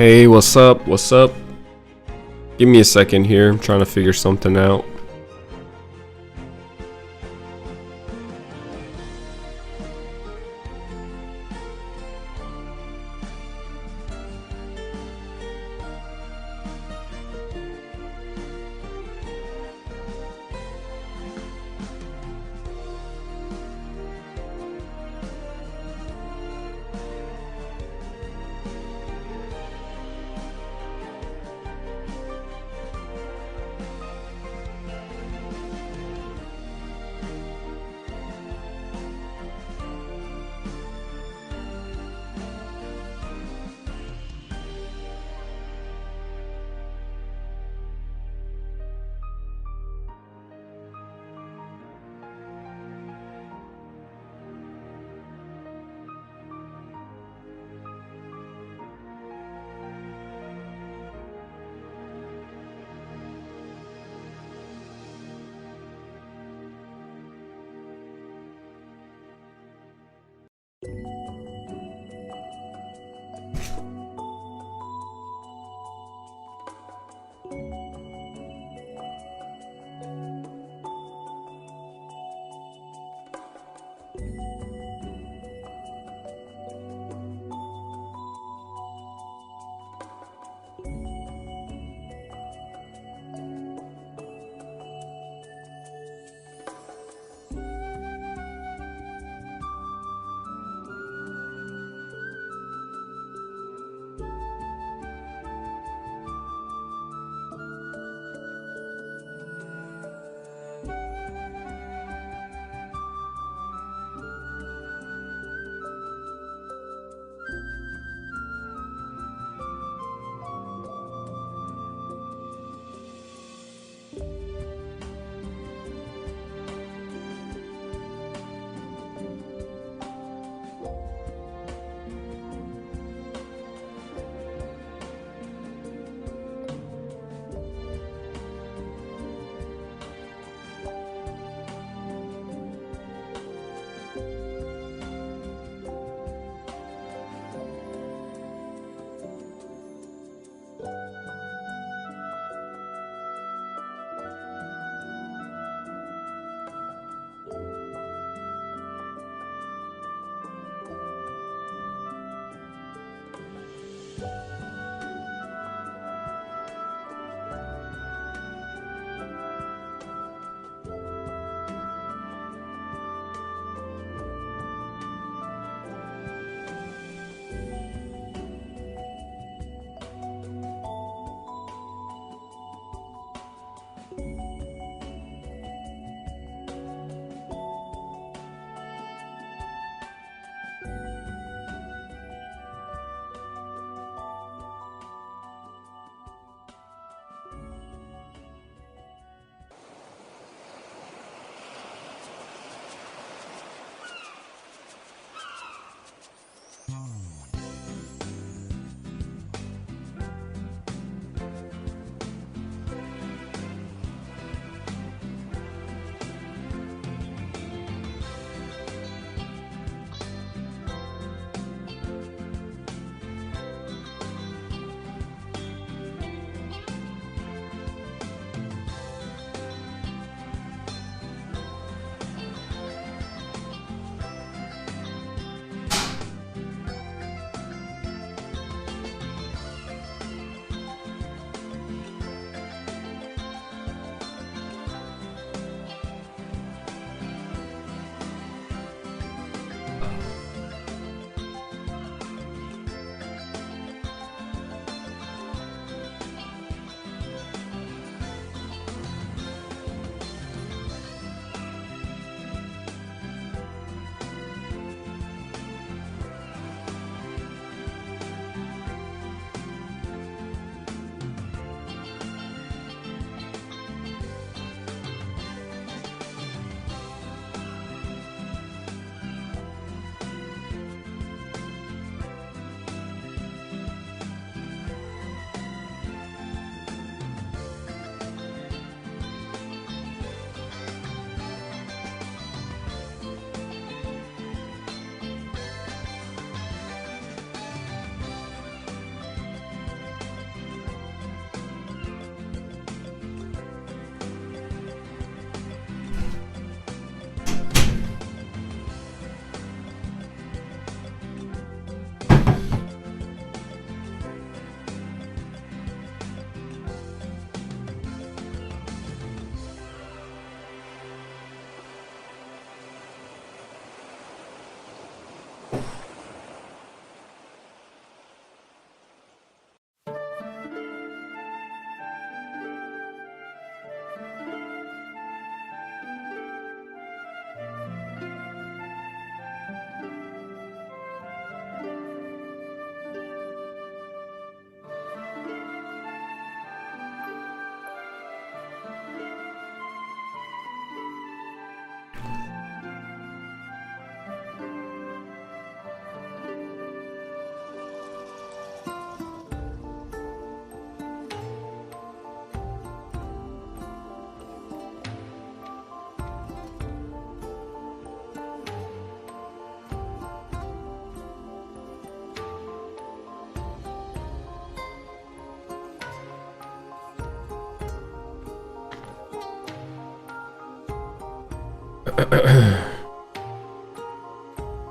Hey, what's up? What's up? Give me a second here. I'm trying to figure something out.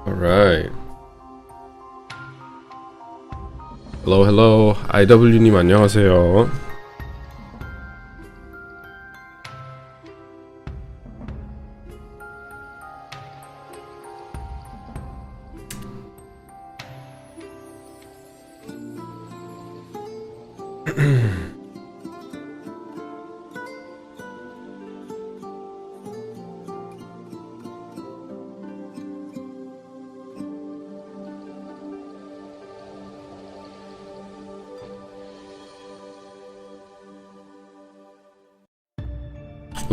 Alright. Hello, IW님 안녕하세요.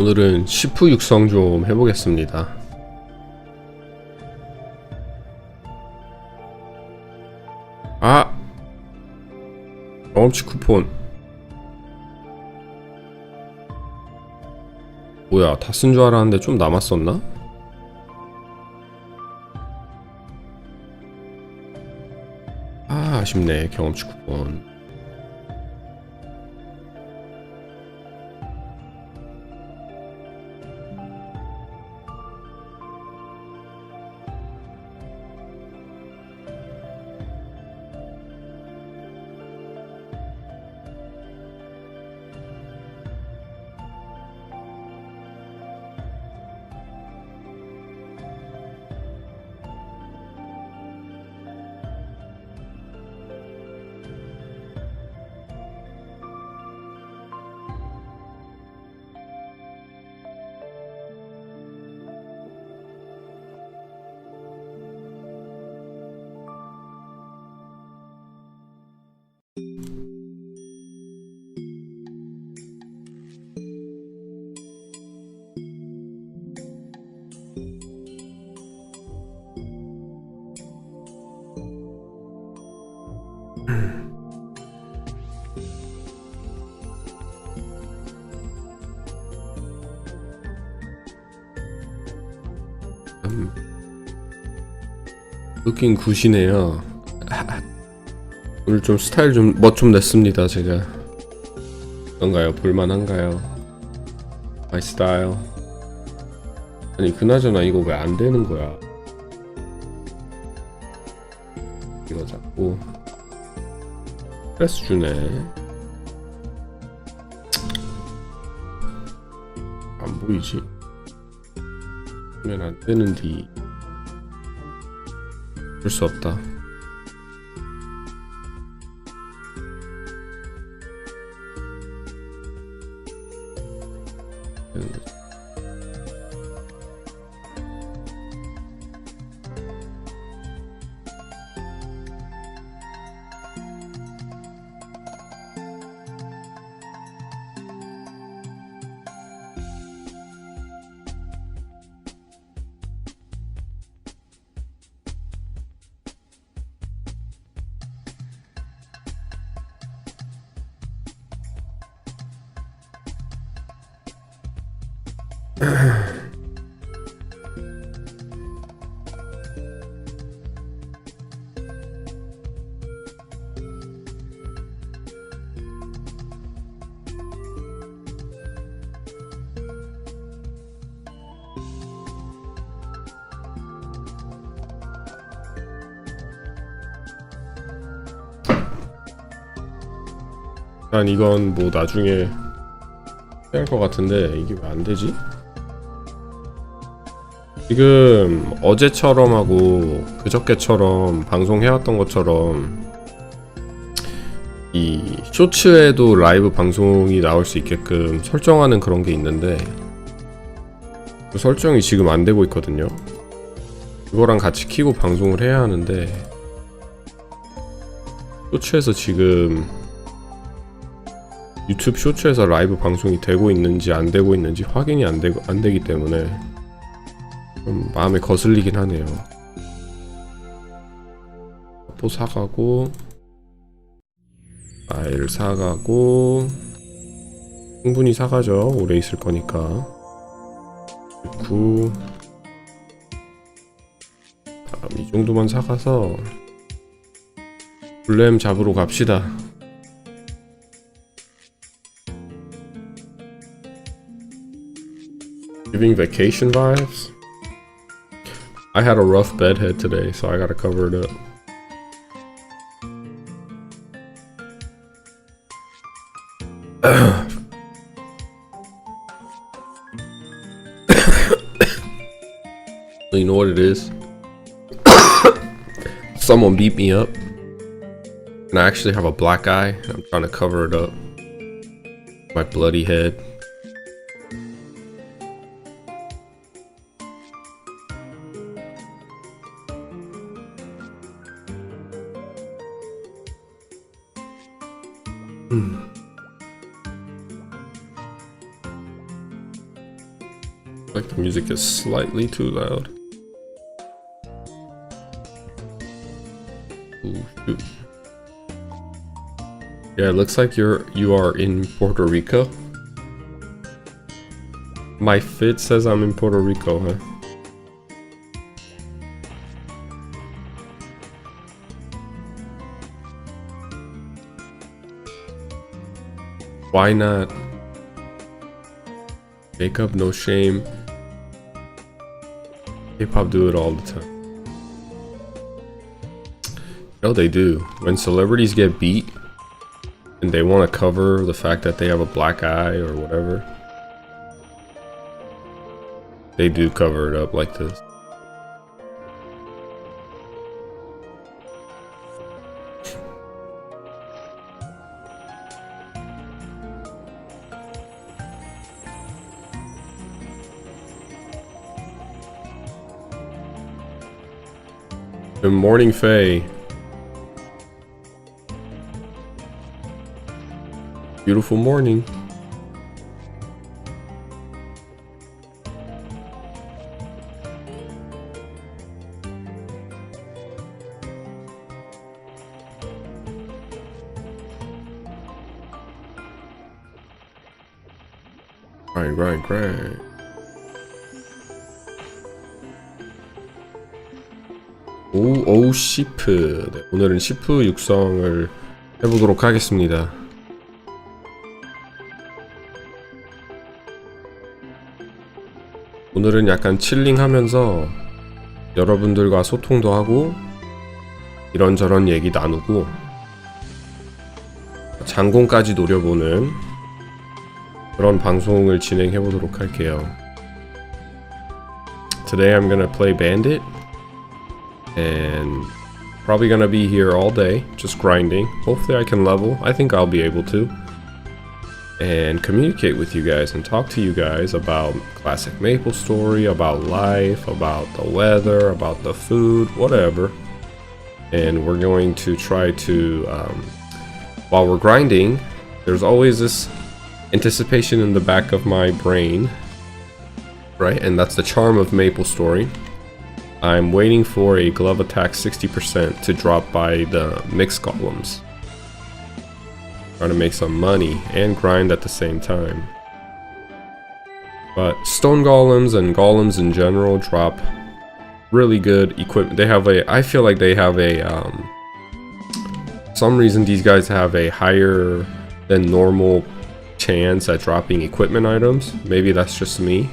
오늘은 시프 육성 좀 해보겠습니다. 아! 경험치 쿠폰 뭐야, 다 쓴 줄 알았는데 좀 남았었나? 아, 아쉽네. 경험치 쿠폰. looking 굿이네요. 오늘 좀 스타일 좀 멋 좀 냈습니다. 제가 어떤가요? 볼만한가요? My style. 아니 그나저나 이거 왜 안 되는 거야? 이거 자꾸 스트레스 주네. 안 보이지? 보면 안 되는디. 볼 수 없다. 난 이건 뭐 나중에 해야 할 것 같은데 이게 왜 안 되지? 지금 어제처럼 하고 그저께처럼 방송해왔던 것처럼 이 쇼츠에도 라이브 방송이 나올 수 있게끔 설정하는 그런 게 있는데 그 설정이 지금 안 되고 있거든요. 그거랑 같이 키고 방송을 해야 하는데 쇼츠에서 지금 유튜브 쇼츠에서 라이브 방송이 되고 있는지 안 되고 있는지 확인이 안 되기 때문에 좀 마음에 거슬리긴 하네요. 또 사가고 파일 사가고 충분히 사가죠. 오래 있을 거니까. 그리고 이 정도만 사가서 블렘 잡으러 갑시다. Giving vacation vibes? I had a rough bedhead today, so I gotta cover it up. You know what it is? Someone beat me up, and I actually have a black eye. I'm trying to cover it up. My bloody head. Like the music is slightly too loud. Ooh, shoot. Yeah, it looks like you are in Puerto Rico. My fit says I'm in Puerto Rico, huh? Why not? Makeup, no shame. K-pop do it all the time. No, they do. When celebrities get beat and they want to cover the fact that they have a black eye or whatever, they do cover it up like this. Good morning, Faye. Beautiful morning. Grind. 오 시프. 네, 오늘은 시프 육성을 해보도록 하겠습니다. 오늘은 약간 칠링하면서 여러분들과 소통도 하고 이런저런 얘기 나누고 장공까지 노려보는 그런 방송을 진행해보도록 할게요. Today I'm gonna play Bandit and probably gonna be here all day just grinding. Hopefully I can level. I think I'll be able to. And communicate with you guys and talk to you guys about classic Maplestory, about life, about the weather, about the food, whatever. And we're going to try to, while we're grinding, there's always this anticipation in the back of my brain, right? And that's the charm of Maplestory. I'm waiting for a glove attack 60% to drop by the mixed golems. Trying to make some money and grind at the same time. But stone golems and golems in general drop really good equipment. They have I feel like they have some reason these guys have a higher than normal chance at dropping equipment items. Maybe that's just me.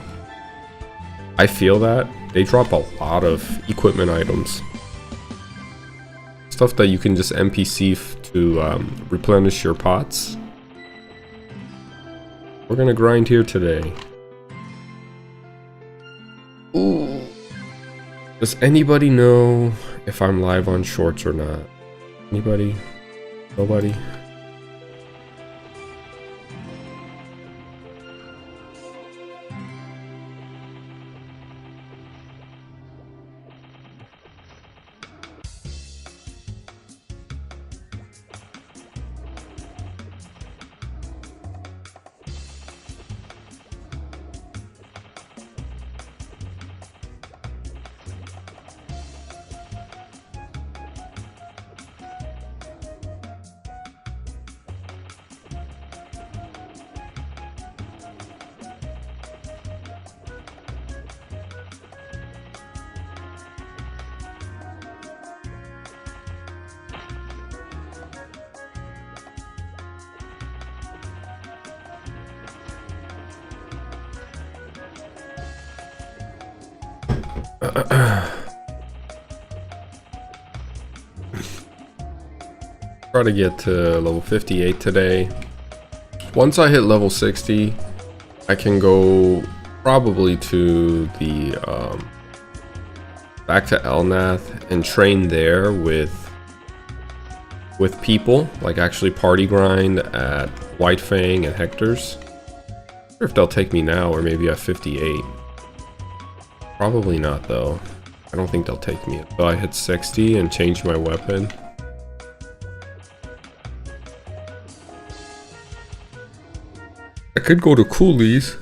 I feel that they drop a lot of equipment items. Stuff that you can just NPC to replenish your pots. We're gonna grind here today. Ooh. Does anybody know if I'm live on Shorts or not? Anybody? Nobody? Try to get to level 58 today. Once I hit level 60, I can go probably to the back to Elnath and train there with people, like actually party grind at White Fang and Hector's. I wonder if they'll take me now or maybe at 58. Probably not though. I don't think they'll take me until I hit 60 and change my weapon. I could go to Cooley's.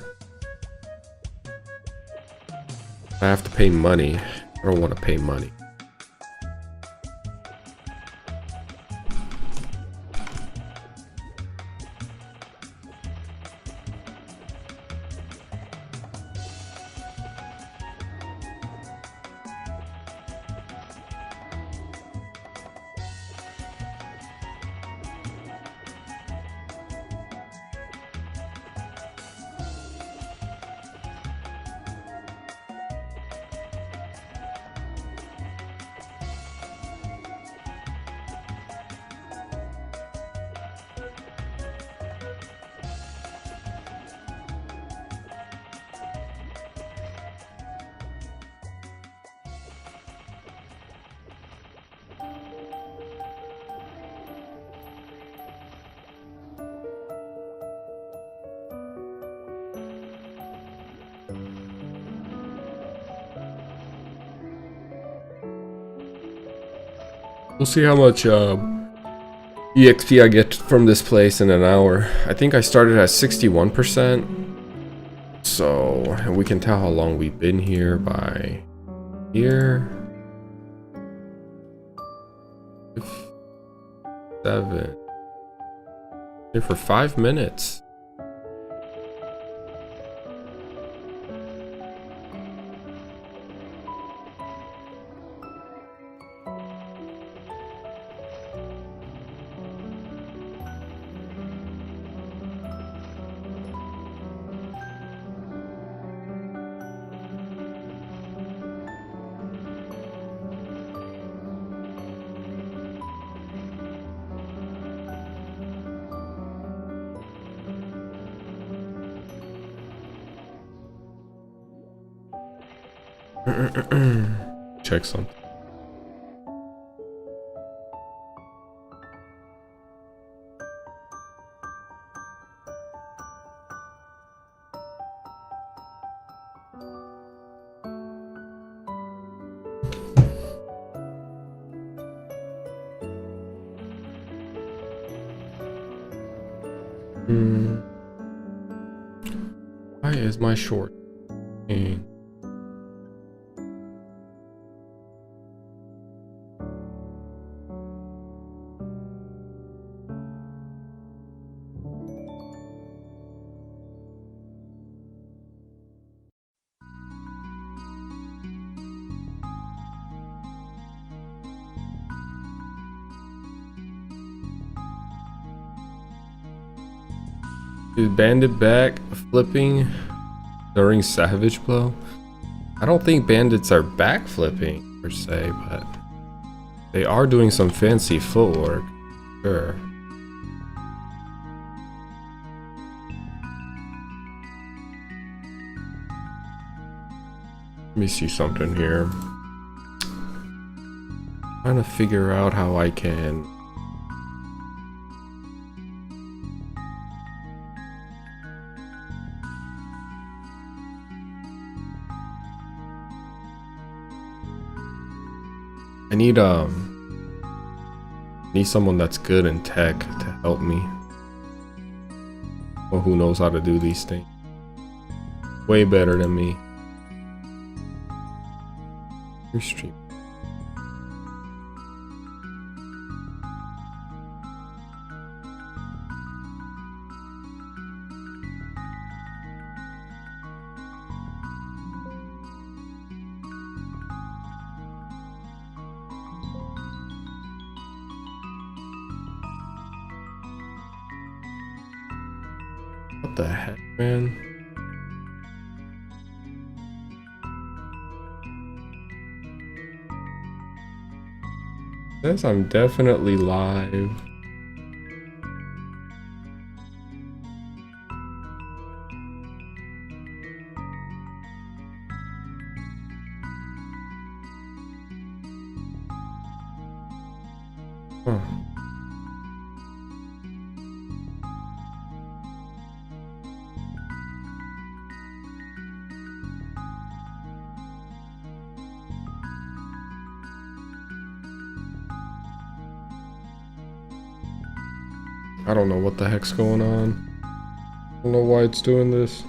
I have to pay money. I don't want to pay money. We'll see how much EXP I get from this place in an hour. I think I started at 61%. So, and we can tell how long we've been here by here. 7. Here for 5 minutes. Check something. Why is my short? Is Bandit back flipping during Savage Blow? I don't think bandits are back flipping per se, but they are doing some fancy footwork. Sure. Let me see something here. Trying to figure out how I can I need someone that's good in tech to help me. Or who knows how to do these things. Way better than me. Your stream. What the heck, man? Yes, I'm definitely live. Huh. I don't know what the heck's going on. I don't know why it's doing this.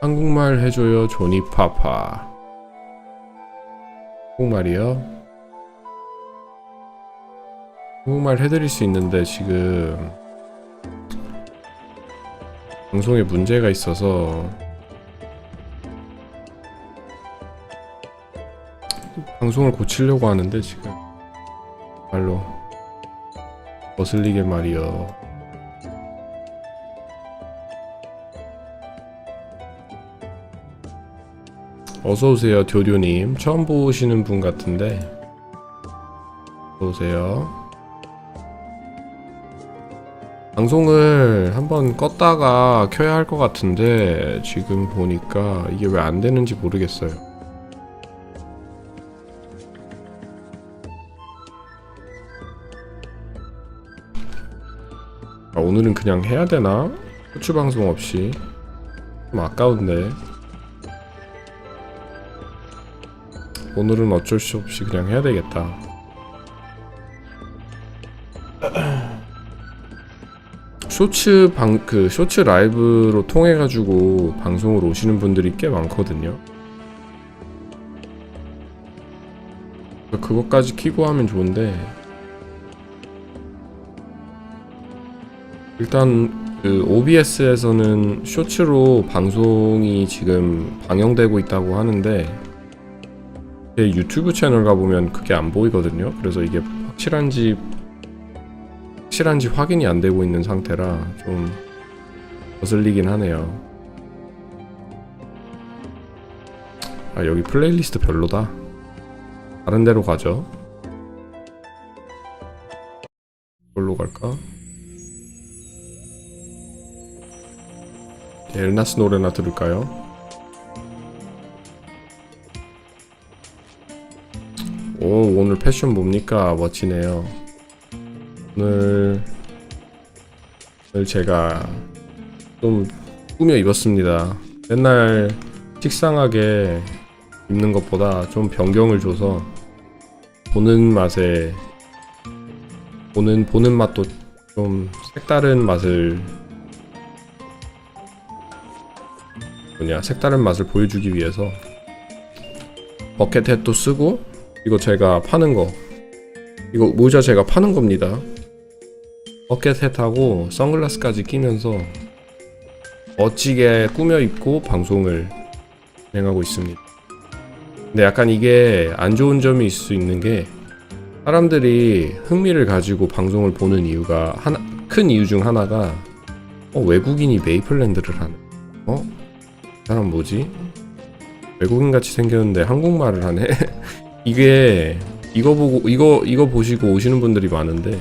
한국말 해줘요, 조니파파. 한국말이요? 한국말 해드릴 수 있는데 지금 방송에 문제가 있어서 방송을 고치려고 하는데 지금 말로 거슬리게 말이요. 어서오세요, 듀듀님. 처음 보시는 분 같은데 어서오세요. 방송을 한번 껐다가 켜야 할 것 같은데 지금 보니까 이게 왜 안 되는지 모르겠어요. 오늘은 그냥 해야 되나? 후추 방송 없이 좀 아까운데. 오늘은 어쩔 수 없이 그냥 해야 되겠다. 쇼츠 라이브로 통해 가지고 방송을 오시는 분들이 꽤 많거든요. 그것까지 키고 하면 좋은데 일단 그 OBS에서는 쇼츠로 방송이 지금 방영되고 있다고 하는데 제 유튜브 채널 가보면 그게 안 보이거든요. 그래서 이게 확실한지 확인이 안 되고 있는 상태라 좀 거슬리긴 하네요. 아, 여기 플레이리스트 별로다. 다른 데로 가죠. 뭘로 갈까? 엘나스 노래나 들을까요? 오, 오늘 패션 뭡니까? 멋지네요. 오늘 제가 좀 꾸며 입었습니다. 맨날 식상하게 입는 것보다 좀 변경을 줘서 보는 맛도 좀 색다른 맛을 보여주기 위해서 버켓햇도 쓰고 이거 제가 파는 거 이거 모자 제가 파는 겁니다. 버켓햇하고 선글라스까지 끼면서 멋지게 꾸며 입고 방송을 진행하고 있습니다. 근데 약간 이게 안 좋은 점이 있을 수 있는 게 사람들이 흥미를 가지고 방송을 보는 이유가 큰 이유 중 하나가 외국인이 메이플랜드를 하네. 이 사람 뭐지? 외국인 같이 생겼는데 한국말을 하네. 이거 보시고 오시는 분들이 많은데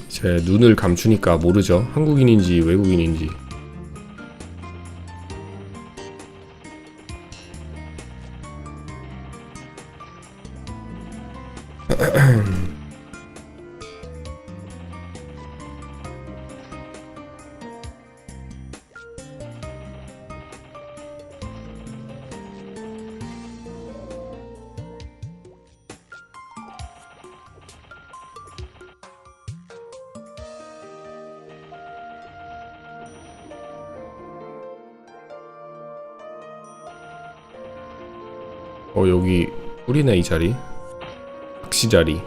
제 눈을 감추니까 모르죠. 한국인인지 외국인인지. 여기 꿀이네 이 자리. 낚시 자리.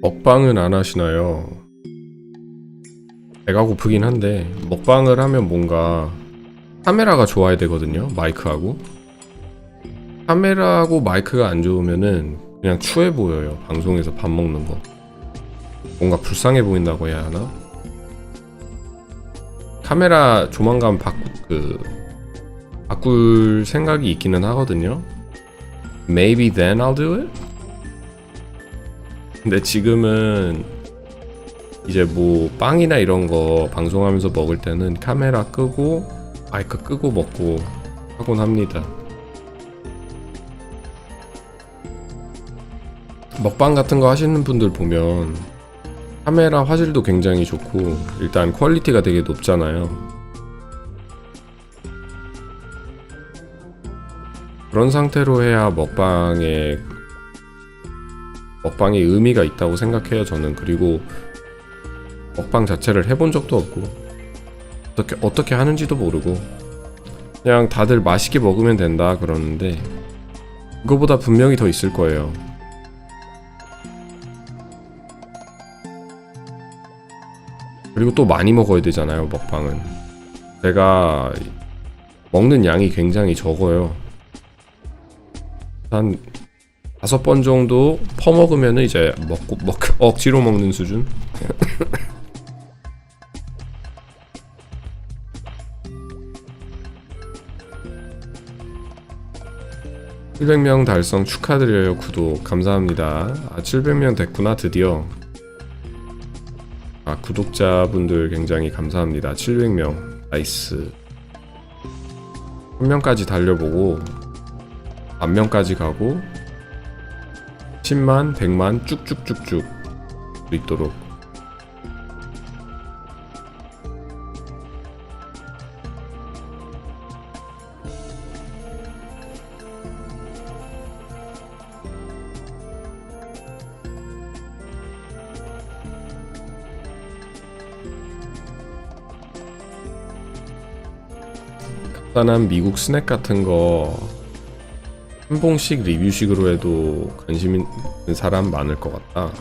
먹방은 안 하시나요? 배가 고프긴 한데 먹방을 하면 뭔가 카메라가 좋아야 되거든요. 마이크하고 카메라하고 마이크가 안 좋으면은 그냥 추해 보여요. 방송에서 밥 먹는 거 뭔가 불쌍해 보인다고 해야 하나? 카메라 조만간 바꿀 생각이 있기는 하거든요. Maybe then I'll do it? 근데 지금은 이제 뭐 빵이나 이런 거 방송하면서 먹을 때는 카메라 끄고 마이크 끄고 먹고 하곤 합니다. 먹방 같은 거 하시는 분들 보면 카메라 화질도 굉장히 좋고 일단 퀄리티가 되게 높잖아요. 그런 상태로 해야 먹방에 의미가 있다고 생각해요 저는. 그리고 먹방 자체를 해본 적도 없고 어떻게 하는지도 모르고 그냥 다들 맛있게 먹으면 된다 그러는데 그거보다 분명히 더 있을 거예요. 그리고 또 많이 먹어야 되잖아요 먹방은. 제가 먹는 양이 굉장히 적어요. 한 5번 정도 퍼먹으면은 이제 억지로 먹는 수준? 700명 달성 축하드려요. 구독 감사합니다. 700명 됐구나 드디어. 구독자분들 굉장히 감사합니다. 700명 나이스. 1000명까지 달려보고 10,000명까지 가고 10만, 100만 쭉쭉쭉쭉 있도록. 간단한 미국 스낵 같은 거 한 봉씩 리뷰식으로 해도 관심 있는 사람 많을 것 같다.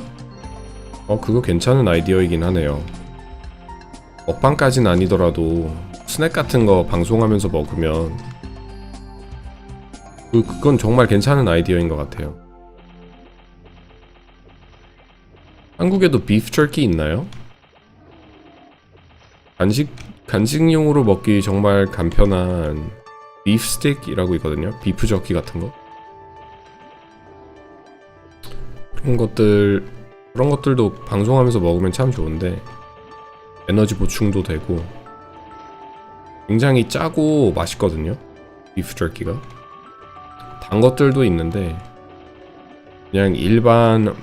그거 괜찮은 아이디어이긴 하네요. 먹방까진 아니더라도 스낵 같은 거 방송하면서 먹으면 그건 정말 괜찮은 아이디어인 것 같아요. 한국에도 비프 터키 있나요? 간식용으로 먹기 정말 간편한 비프 스틱이라고 있거든요. 비프 저키 같은 거. 그런 것들도 방송하면서 먹으면 참 좋은데 에너지 보충도 되고 굉장히 짜고 맛있거든요. 비프 저키가. 단 것들도 있는데 그냥 일반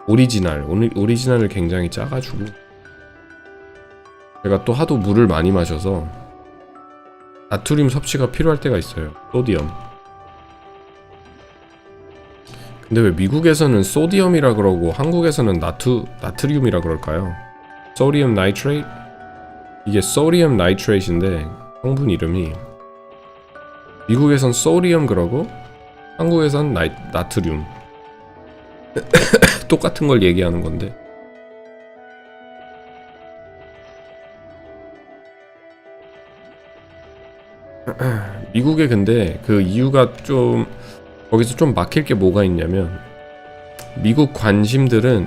오리지널을 굉장히 짜가지고 제가 또 하도 물을 많이 마셔서 나트륨 섭취가 필요할 때가 있어요. 소디엄. 근데 왜 미국에서는 소디엄이라 그러고 한국에서는 나트륨이라 그럴까요? 소디엄 나이트레이트? 이게 소디엄 나이트레이트인데 성분 이름이 미국에선 소디엄 그러고 한국에선 나트륨. 똑같은 걸 얘기하는 건데 미국에 근데 그 이유가 좀 거기서 좀 막힐 게 뭐가 있냐면 미국 관식들은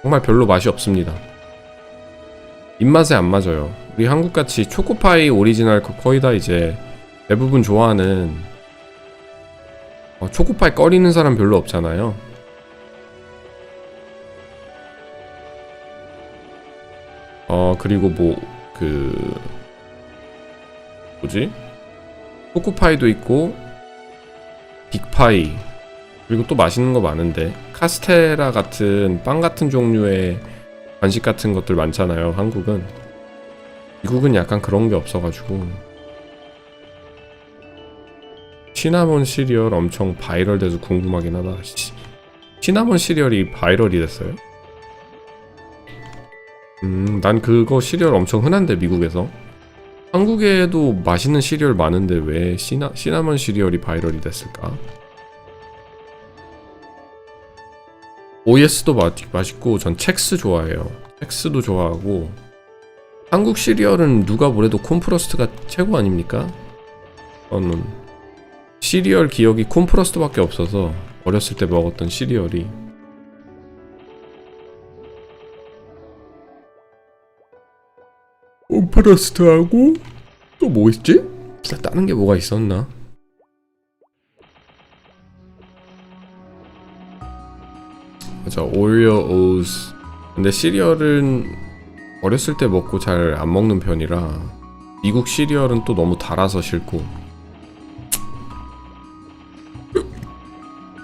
정말 별로 맛이 없습니다. 입맛에 안 맞아요. 우리 한국같이 초코파이 오리지널 거의 다 이제 대부분 좋아하는 초코파이 꺼리는 사람 별로 없잖아요. 그리고 뭐 그 뭐지? 초코파이도 있고 빅파이, 그리고 또 맛있는 거 많은데 카스테라 같은 빵 같은 종류의 간식 같은 것들 많잖아요. 한국은. 미국은 약간 그런 게 없어가지고. 시나몬 시리얼 엄청 바이럴 돼서 궁금하긴 하다. 시나몬 시리얼이 바이럴이 됐어요? 난 그거 시리얼 엄청 흔한데 미국에서. 한국에도 맛있는 시리얼 많은데 왜 시나몬 시리얼이 바이럴이 됐을까? OS도 맛있고 전 첵스 좋아해요. 첵스도 좋아하고. 한국 시리얼은 누가 뭐래도 콘프러스트가 최고 아닙니까? 저는 시리얼 기억이 콘프러스트밖에 없어서 어렸을 때 먹었던 시리얼이. 콘프러스트하고 또 뭐 있지? 다른 게 뭐가 있었나? 맞아, 오리오 오즈. 근데 시리얼은 어렸을 때 먹고 잘 안 먹는 편이라 미국 시리얼은 또 너무 달아서 싫고.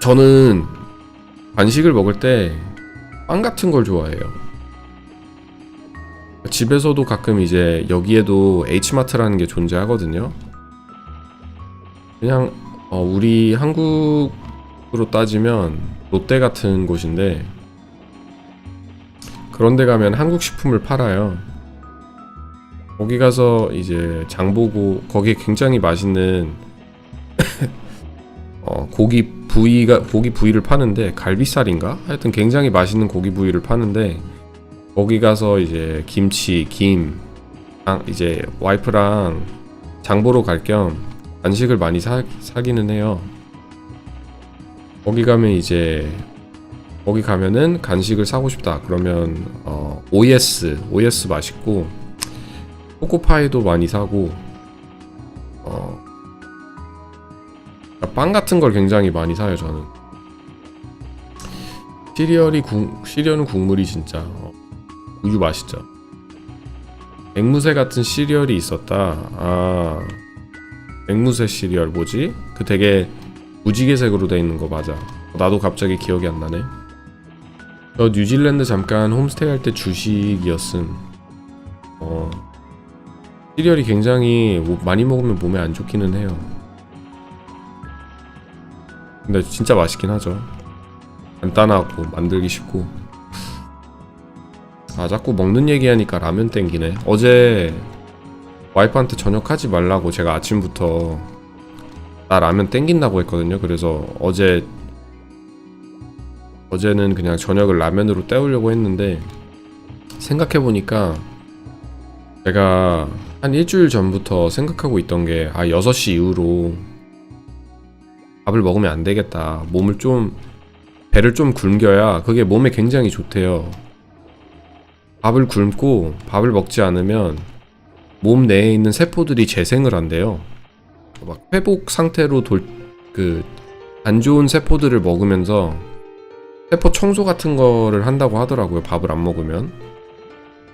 저는 간식을 먹을 때 빵 같은 걸 좋아해요. 집에서도 가끔 이제 여기에도 H마트라는 게 존재하거든요. 그냥 우리 한국으로 따지면 롯데 같은 곳인데, 그런 데 가면 한국 식품을 팔아요. 거기 가서 이제 장 보고 거기에 굉장히 맛있는 고기 부위를 파는데, 갈비살인가? 하여튼 굉장히 맛있는 고기 부위를 파는데, 거기 가서 이제 김치, 이제 와이프랑 장 보러 갈 겸 간식을 많이 사기는 해요. 거기 가면은 간식을 사고 싶다 그러면 OS 맛있고, 초코파이도 많이 사고, 빵 같은 걸 굉장히 많이 사요. 저는 시리얼은 국물이 진짜 우유 맛있죠. 앵무새 같은 시리얼이 있었다. 앵무새 시리얼 뭐지? 그 되게 무지개색으로 돼 있는 거 맞아. 나도 갑자기 기억이 안 나네. 저 뉴질랜드 잠깐 홈스테이 할 때 주식이었음. 시리얼이 굉장히 많이 먹으면 몸에 안 좋기는 해요. 근데 진짜 맛있긴 하죠. 간단하고 만들기 쉽고. 자꾸 먹는 얘기하니까 라면 땡기네. 어제 와이프한테 저녁 하지 말라고 제가 아침부터 나 라면 땡긴다고 했거든요. 그래서 어제는 그냥 저녁을 라면으로 때우려고 했는데, 생각해보니까 제가 한 일주일 전부터 생각하고 있던 게 6시 이후로 밥을 먹으면 안 되겠다. 배를 좀 굶겨야 그게 몸에 굉장히 좋대요. 밥을 굶고 밥을 먹지 않으면 몸 내에 있는 세포들이 재생을 한대요. 막 회복 상태로 안 좋은 세포들을 먹으면서 세포 청소 같은 거를 한다고 하더라고요. 밥을 안 먹으면.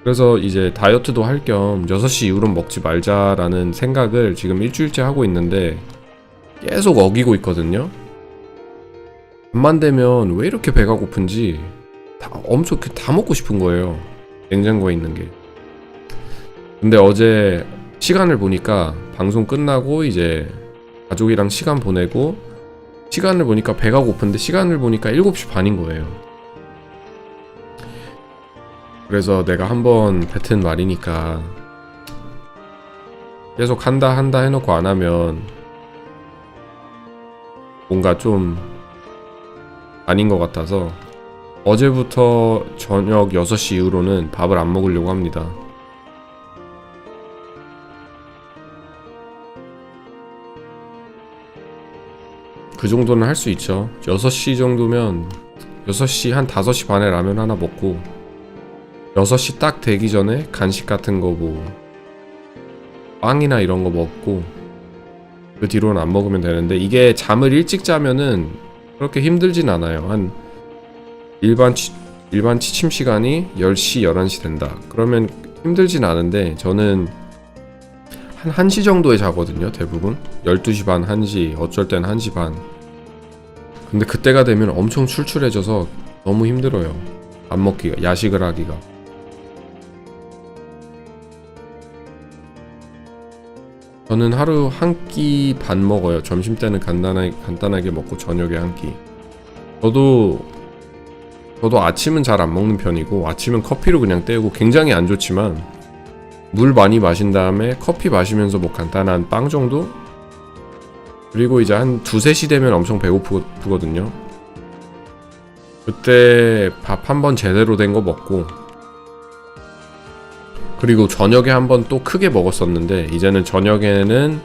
그래서 이제 다이어트도 할 겸 6시 이후로는 먹지 말자라는 생각을 지금 일주일째 하고 있는데 계속 어기고 있거든요. 밤만 되면 왜 이렇게 배가 고픈지 엄청 다 먹고 싶은 거예요. 냉장고에 있는 게. 근데 어제 시간을 보니까 방송 끝나고 이제 가족이랑 시간 보내고 시간을 보니까 배가 고픈데 시간을 보니까 7시 반인 거예요. 그래서 내가 한번 뱉은 말이니까 계속 한다 해놓고 안 하면 뭔가 좀 아닌 것 같아서 어제부터 저녁 6시 이후로는 밥을 안 먹으려고 합니다. 그 정도는 할 수 있죠. 6시 정도면 6시 한 5시 반에 라면 하나 먹고 6시 딱 되기 전에 간식 같은 거 빵이나 이런 거 먹고 그 뒤로는 안 먹으면 되는데, 이게 잠을 일찍 자면은 그렇게 힘들진 않아요. 한 일반 취침 시간이 10시, 11시 된다. 그러면 힘들진 않은데 저는 한 1시 정도에 자거든요. 대부분 12시 반, 1시, 어쩔 땐 1시 반. 근데 그때가 되면 엄청 출출해져서 너무 힘들어요. 밥 먹기가, 야식을 하기가. 저는 하루 한 끼 반 먹어요. 점심 때는 간단하게 먹고 저녁에 한 끼. 저도 아침은 잘 안 먹는 편이고, 아침은 커피로 그냥 때우고, 굉장히 안 좋지만 물 많이 마신 다음에 커피 마시면서 뭐 간단한 빵 정도? 그리고 이제 한 2-3시 되면 엄청 배고프거든요. 그때 밥 한 번 제대로 된 거 먹고, 그리고 저녁에 한 번 또 크게 먹었었는데 이제는 저녁에는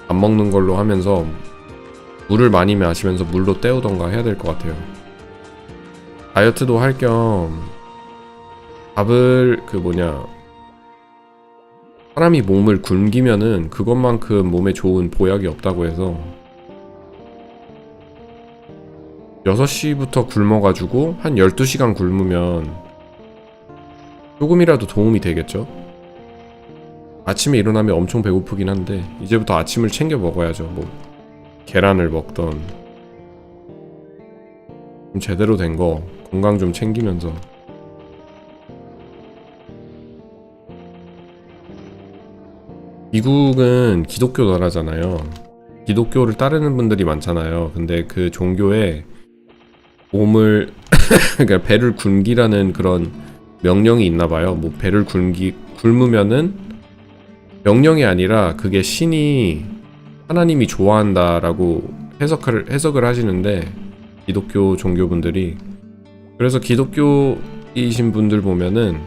안 먹는 걸로 하면서 물을 많이 마시면서 물로 때우던가 해야 될 것 같아요. 다이어트도 할 겸 밥을 사람이 몸을 굶기면은 그것만큼 몸에 좋은 보약이 없다고 해서 6시부터 굶어가지고 한 12시간 굶으면 조금이라도 도움이 되겠죠? 아침에 일어나면 엄청 배고프긴 한데 이제부터 아침을 챙겨 먹어야죠. 뭐 계란을 먹던 좀 제대로 된 거 건강 좀 챙기면서. 미국은 기독교 나라잖아요. 기독교를 따르는 분들이 많잖아요. 근데 그 종교에 몸을 그러니까 배를 굶기라는 그런 명령이 있나봐요. 뭐 배를 굶으면은 명령이 아니라 그게 신이 하나님이 좋아한다라고 해석을 하시는데, 기독교 종교분들이. 그래서 기독교이신 분들 보면은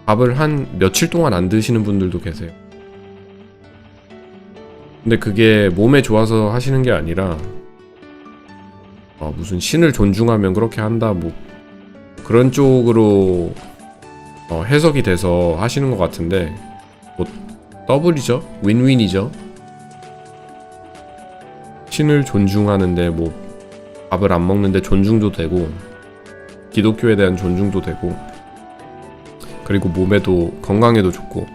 밥을 한 며칠 동안 안 드시는 분들도 계세요. 근데 그게 몸에 좋아서 하시는 게 아니라 무슨 신을 존중하면 그렇게 한다 뭐 그런 쪽으로 해석이 돼서 하시는 것 같은데, 뭐 더블이죠. 윈윈이죠. 신을 존중하는데 뭐 밥을 안 먹는데 존중도 되고, 기독교에 대한 존중도 되고, 그리고 몸에도 건강에도 좋고.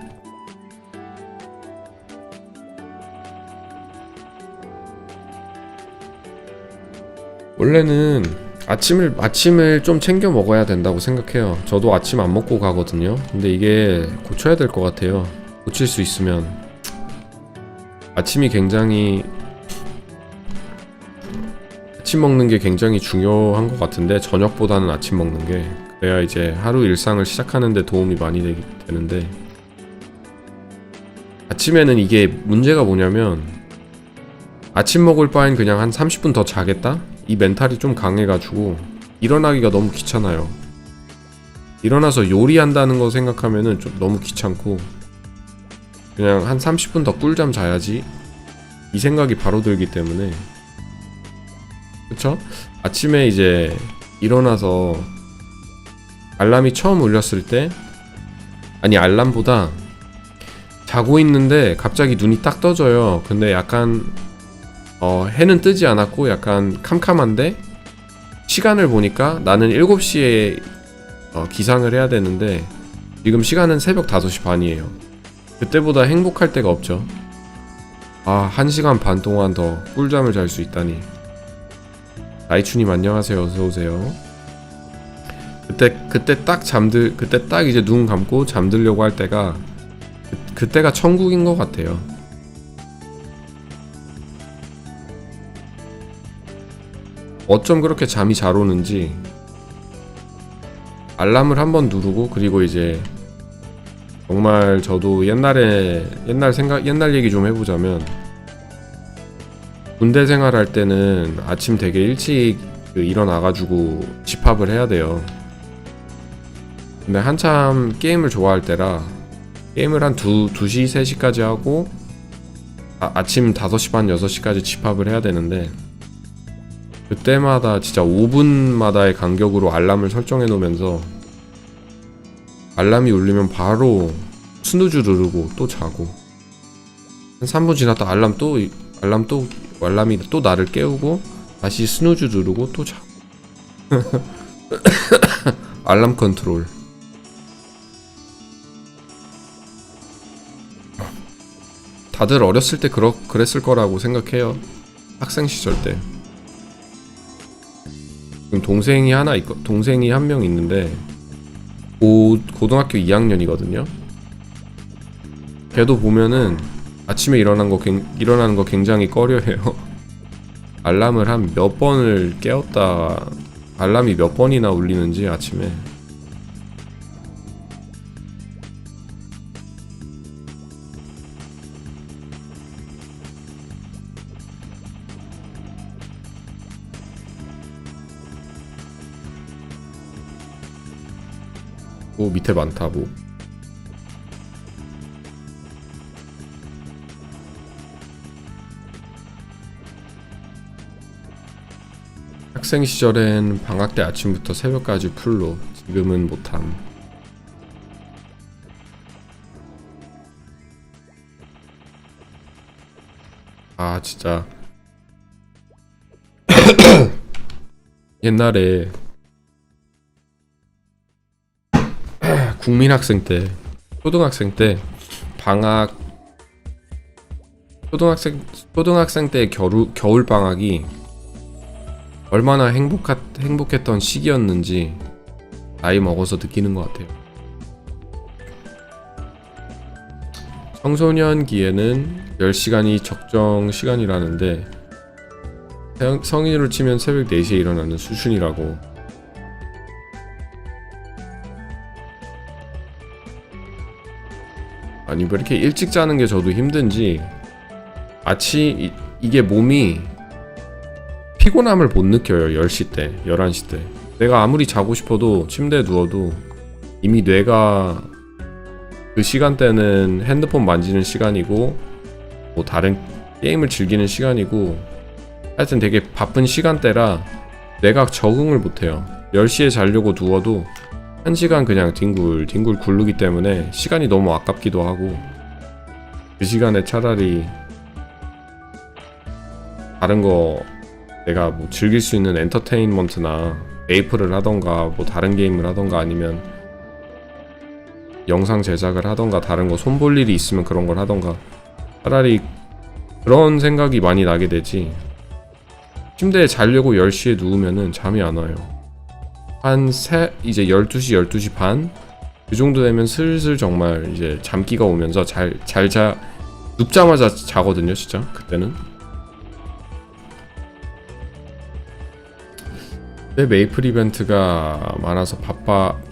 원래는 아침을 좀 챙겨 먹어야 된다고 생각해요. 저도 아침 안 먹고 가거든요. 근데 이게 고쳐야 될 것 같아요. 고칠 수 있으면. 아침 먹는 게 굉장히 중요한 것 같은데, 저녁보다는 아침 먹는 게, 그래야 이제 하루 일상을 시작하는 데 도움이 많이 되는데, 아침에는 이게 문제가 뭐냐면 아침 먹을 바엔 그냥 한 30분 더 자겠다? 이 멘탈이 좀 강해가지고 일어나기가 너무 귀찮아요. 일어나서 요리한다는 거 생각하면은 좀 너무 귀찮고, 그냥 한 30분 더 꿀잠 자야지 이 생각이 바로 들기 때문에. 그쵸? 아침에 이제 일어나서 알람이 처음 울렸을 때, 아니 알람보다 자고 있는데 갑자기 눈이 딱 떠져요. 근데 약간 해는 뜨지 않았고 약간 캄캄한데, 시간을 보니까 나는 7시에 기상을 해야 되는데 지금 시간은 새벽 5시 반이에요. 그때보다 행복할 때가 없죠. 1시간 반 동안 더 꿀잠을 잘 수 있다니. 나이추님 안녕하세요. 어서오세요. 그때 딱 이제 눈 감고 잠들려고 할 때가 그때가 천국인 것 같아요. 어쩜 그렇게 잠이 잘 오는지. 알람을 한번 누르고, 그리고 이제 정말 저도 옛날 얘기 좀 해보자면, 군대 생활할 때는 아침 되게 일찍 일어나가지고 집합을 해야 돼요. 근데 한참 게임을 좋아할 때라 게임을 한 2시, 3시까지 하고 아침 5시 반, 6시까지 집합을 해야 되는데, 그때마다 진짜 5분마다의 간격으로 알람을 설정해 놓으면서 알람이 울리면 바로 스누즈 누르고 또 자고, 한 3분 지났다 알람이 또 나를 깨우고 다시 스누즈 누르고 또 자고. 알람 컨트롤. 다들 어렸을 때 그랬을 거라고 생각해요. 학생 시절 때. 지금 동생이 한 명 있는데 고등학교 2학년이거든요. 걔도 보면은 아침에 일어나는 거 굉장히 꺼려해요. 알람을 한 몇 번을 깨웠다. 알람이 몇 번이나 울리는지 아침에. 뭐 밑에 많다 뭐. 학생 시절엔 방학 때 아침부터 새벽까지 풀로. 지금은 못함. 아 진짜 옛날에 국민학생 때, 초등학생 때 방학, 초등학생 때 겨울 방학이 얼마나 행복했던 시기였는지 나이 먹어서 느끼는 것 같아요. 청소년기에는 10시간이 적정 시간이라는데 성인으로 치면 새벽 4시에 일어나는 수준이라고. 아니 왜 이렇게 일찍 자는 게 저도 힘든지 이게 몸이 피곤함을 못 느껴요. 10시 때, 11시 때. 내가 아무리 자고 싶어도 침대에 누워도 이미 뇌가 그 시간대는 핸드폰 만지는 시간이고 뭐 다른 게임을 즐기는 시간이고 하여튼 되게 바쁜 시간대라 내가 적응을 못해요. 10시에 자려고 누워도 1시간 그냥 뒹굴 굴르기 때문에 시간이 너무 아깝기도 하고 그 시간에 차라리 다른 거 내가 뭐 즐길 수 있는 엔터테인먼트나 메이플을 하던가 뭐 다른 게임을 하던가 아니면 영상 제작을 하던가 다른 거 손볼 일이 있으면 그런 걸 하던가 차라리 그런 생각이 많이 나게 되지. 침대에 자려고 10시에 누우면은 잠이 안 와요. 이제 12시, 12시 반? 그 정도 되면 슬슬 정말 이제 잠기가 오면서 눕자마자 자거든요, 진짜. 그때는. 내 메이플 이벤트가 많아서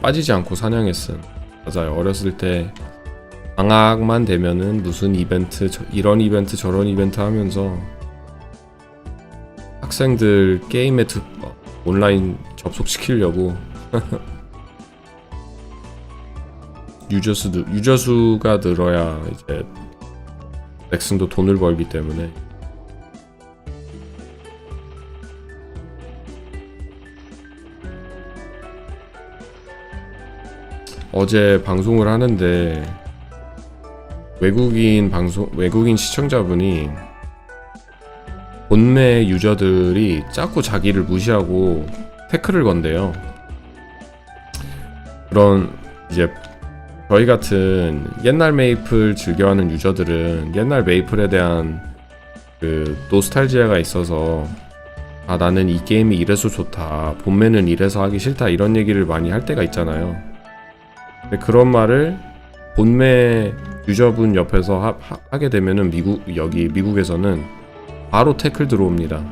빠지지 않고 사냥했음. 맞아요. 어렸을 때 방학만 되면은 무슨 이벤트, 이런 이벤트, 저런 이벤트 하면서 학생들 게임에 온라인 접속시키려고 유저수가 늘어야 이제 넥슨도 돈을 벌기 때문에. 어제 방송을 하는데 외국인 시청자분이 본매 유저들이 자꾸 자기를 무시하고 태클을 건대요. 그런 이제 저희 같은 옛날 메이플 즐겨하는 유저들은 옛날 메이플에 대한 그 노스탈지아가 있어서 아 나는 이 게임이 이래서 좋다, 본매는 이래서 하기 싫다 이런 얘기를 많이 할 때가 있잖아요. 근데 그런 말을 본매 유저분 옆에서 하게 되면은 미국에서는 바로 태클 들어옵니다.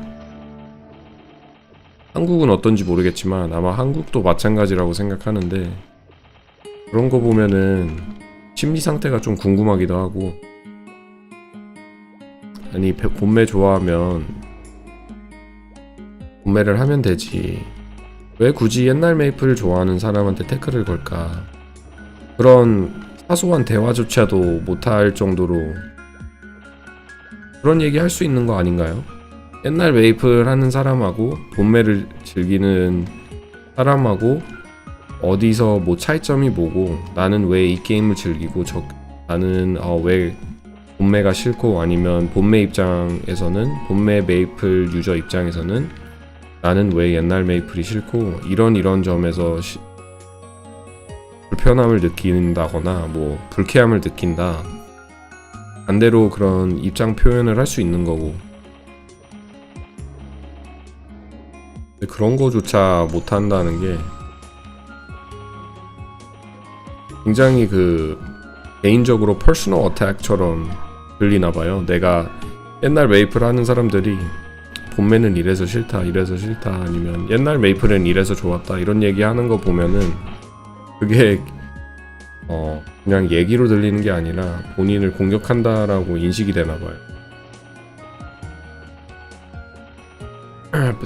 한국은 어떤지 모르겠지만 아마 한국도 마찬가지라고 생각하는데 그런 거 보면은 심리 상태가 좀 궁금하기도 하고. 아니 본매 좋아하면 본매를 하면 되지 왜 굳이 옛날 메이플을 좋아하는 사람한테 태클을 걸까. 그런 사소한 대화조차도 못할 정도로 그런 얘기 할 수 있는 거 아닌가요? 옛날 메이플 하는 사람하고 본매를 즐기는 사람하고 어디서 뭐 차이점이 뭐고 나는 왜 이 게임을 즐기고 나는 왜 본매가 싫고 아니면 본매 입장에서는 본매 메이플 유저 입장에서는 나는 왜 옛날 메이플이 싫고 이런 점에서 불편함을 느낀다거나 뭐 불쾌함을 느낀다 반대로 그런 입장 표현을 할 수 있는 거고. 근데 그런 거조차 못한다는 게 굉장히 그 개인적으로 퍼스널 어택처럼 들리나봐요. 내가 옛날 메이플 하는 사람들이 봄매는 이래서 싫다 아니면 옛날 메이플은 이래서 좋았다 이런 얘기 하는 거 보면은 그게 그냥 얘기로 들리는 게 아니라 본인을 공격한다라고 인식이 되나봐요.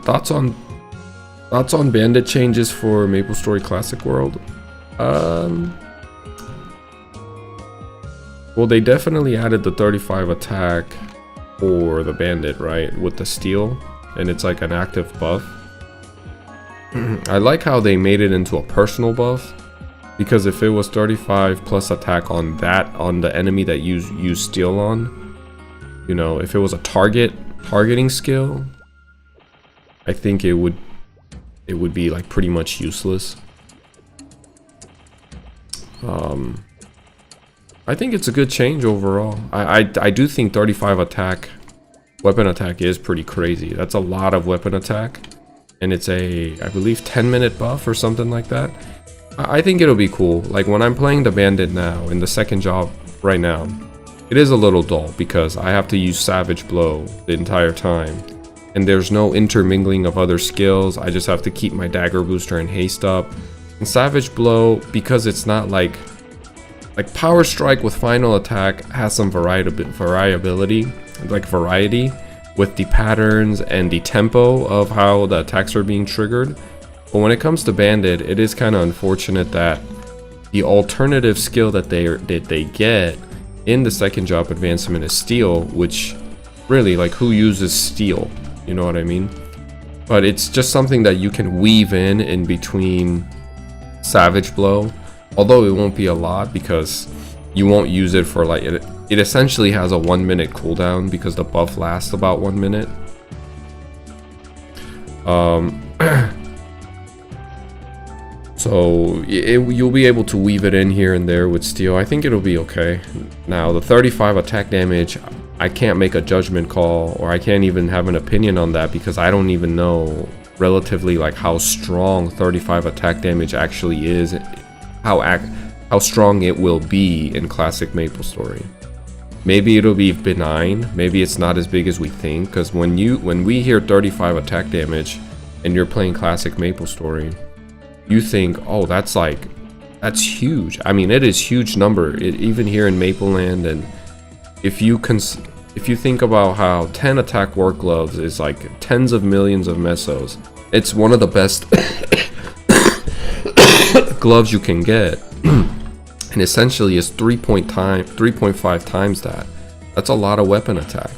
Thoughts on Bandit changes for Maplestory Classic World? Well, they definitely added the 35 attack for the Bandit, right? With the steal, and it's like an active buff. I like how they made it into a personal buff, because if it was 35 plus attack on the enemy that you use steal on, you know, if it was a targeting skill, I think it would be like pretty much useless. I think it's a good change overall. I do think 35 weapon attack is pretty crazy. That's a lot of weapon attack, and it's a, I believe, 10-minute buff or something like that. I think it'll be cool. Like when I'm playing the Bandit now in the second job right now, it is a little dull because I have to use Savage Blow the entire time, and there's no intermingling of other skills. I just have to keep my Dagger Booster and Haste up. And Savage Blow, because it's not like Power Strike with Final Attack has some variability with the patterns and the tempo of how the attacks are being triggered. But when it comes to Bandit, it is kind of unfortunate that the alternative skill that they get in the second job advancement is Steal, which really, like, who uses Steal? You know what I mean? But it's just something that you can weave in between Savage Blow, although it won't be a lot because you won't use it for like it essentially has a 1-minute cooldown because the buff lasts about 1 minute. So you'll be able to weave it in here and there with Steel. I think it'll be okay. Now the 35 attack damage, I can't make a judgment call, or I can't even have an opinion on that because I don't even know relatively like how strong 35 attack damage actually is, how strong it will be in classic Maplestory. Maybe it'll be benign, maybe it's not as big as we think, because when we hear 35 attack damage and you're playing classic Maplestory, you think, oh, that's huge. I mean, it is huge number, even here in Mapleland. And if you think about how 10 attack work gloves is like tens of millions of mesos, it's one of the best gloves you can get. And essentially it's 3.5 times that. That's a lot of weapon attack.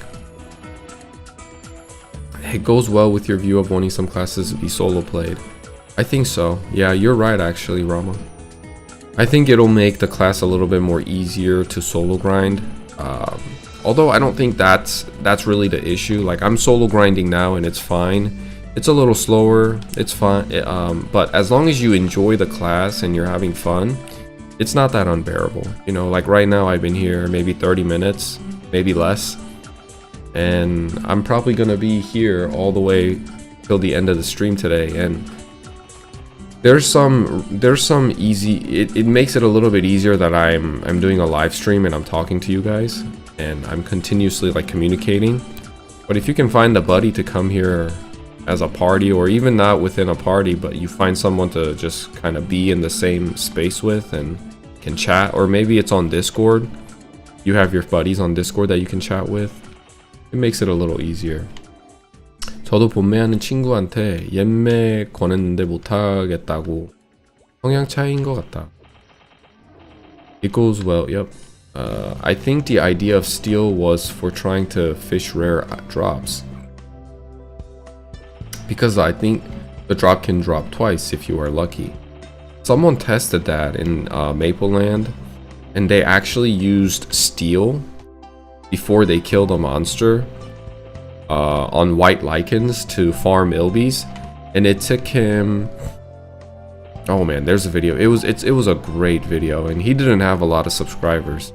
It goes well with your view of wanting some classes to be solo played. I think so. Yeah, you're right actually, Rama. I think it'll make the class a little bit more easier to solo grind. Although I don't think that's really the issue. Like, I'm solo grinding now and it's fine. It's a little slower, it's fine, but as long as you enjoy the class and you're having fun, it's not that unbearable. You know, like right now I've been here maybe 30 minutes, maybe less, and I'm probably gonna be here all the way till the end of the stream today. And there's some easy, it makes it a little bit easier that I'm doing a live stream and I'm talking to you guys and I'm continuously like communicating. But if you can find a buddy to come here as a party, or even not within a party, but you find someone to just kind of be in the same space with and can chat, or maybe it's on Discord, you have your buddies on Discord that you can chat with, it makes it a little easier. 저도 본매하는 친구한테 옛매 권했는데 못하겠다고. 성향 차이인 것 같다. It goes well, yep. I think the idea of Steel was for trying to fish rare drops, because I think the drop can drop twice if you are lucky. Someone tested that in Mapleland, and they actually used Steel before they killed a monster on white lichens to farm Ilbies, and it took him, oh man, there's a video. It was a great video, and he didn't have a lot of subscribers.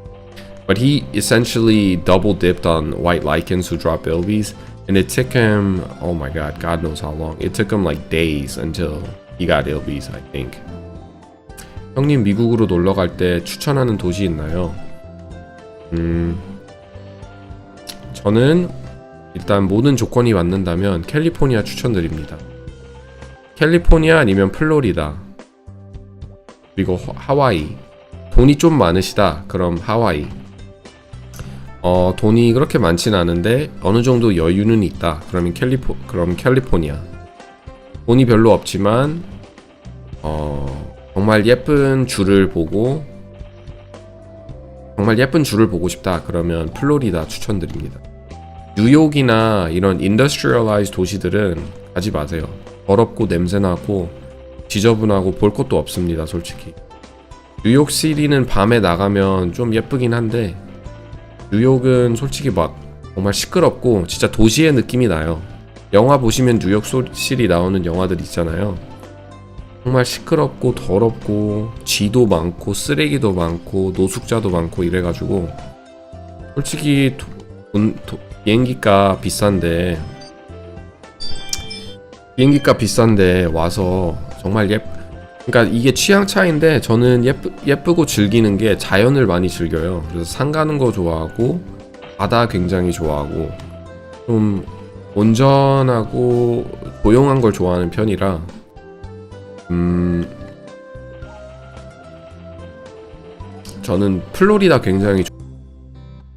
But he essentially double dipped on white lichens who drop bilbies, and it took him, oh my God knows how long. It took him like days until he got ilbies, I think. 형님 미국으로 놀러 갈 때 추천하는 도시 있나요? 저는 일단 모든 조건이 맞는다면 캘리포니아 추천드립니다. 캘리포니아 아니면 플로리다, 그리고 하와이. 돈이 좀 많으시다 그럼 하와이. 돈이 그렇게 많진 않은데 어느 정도 여유는 있다 그러면 캘리포니아. 돈이 별로 없지만 정말 예쁜 줄을 보고 싶다 그러면 플로리다 추천드립니다. 뉴욕이나 이런 인더스트리얼라이즈 도시들은 가지 마세요. 더럽고 냄새나고 지저분하고 볼 것도 없습니다, 솔직히. 뉴욕시티는 밤에 나가면 좀 예쁘긴 한데 뉴욕은 솔직히 막 정말 시끄럽고 진짜 도시의 느낌이 나요. 영화 보시면 뉴욕시티 나오는 영화들 있잖아요. 정말 시끄럽고 더럽고 쥐도 많고 쓰레기도 많고 노숙자도 많고 이래가지고 솔직히 비행기값 비싼데 와서 정말 그러니까 이게 취향 차이인데 저는 예쁘고 즐기는 게 자연을 많이 즐겨요. 그래서 산 가는 거 좋아하고 바다 굉장히 좋아하고 좀 온전하고 조용한 걸 좋아하는 편이라 저는 플로리다 굉장히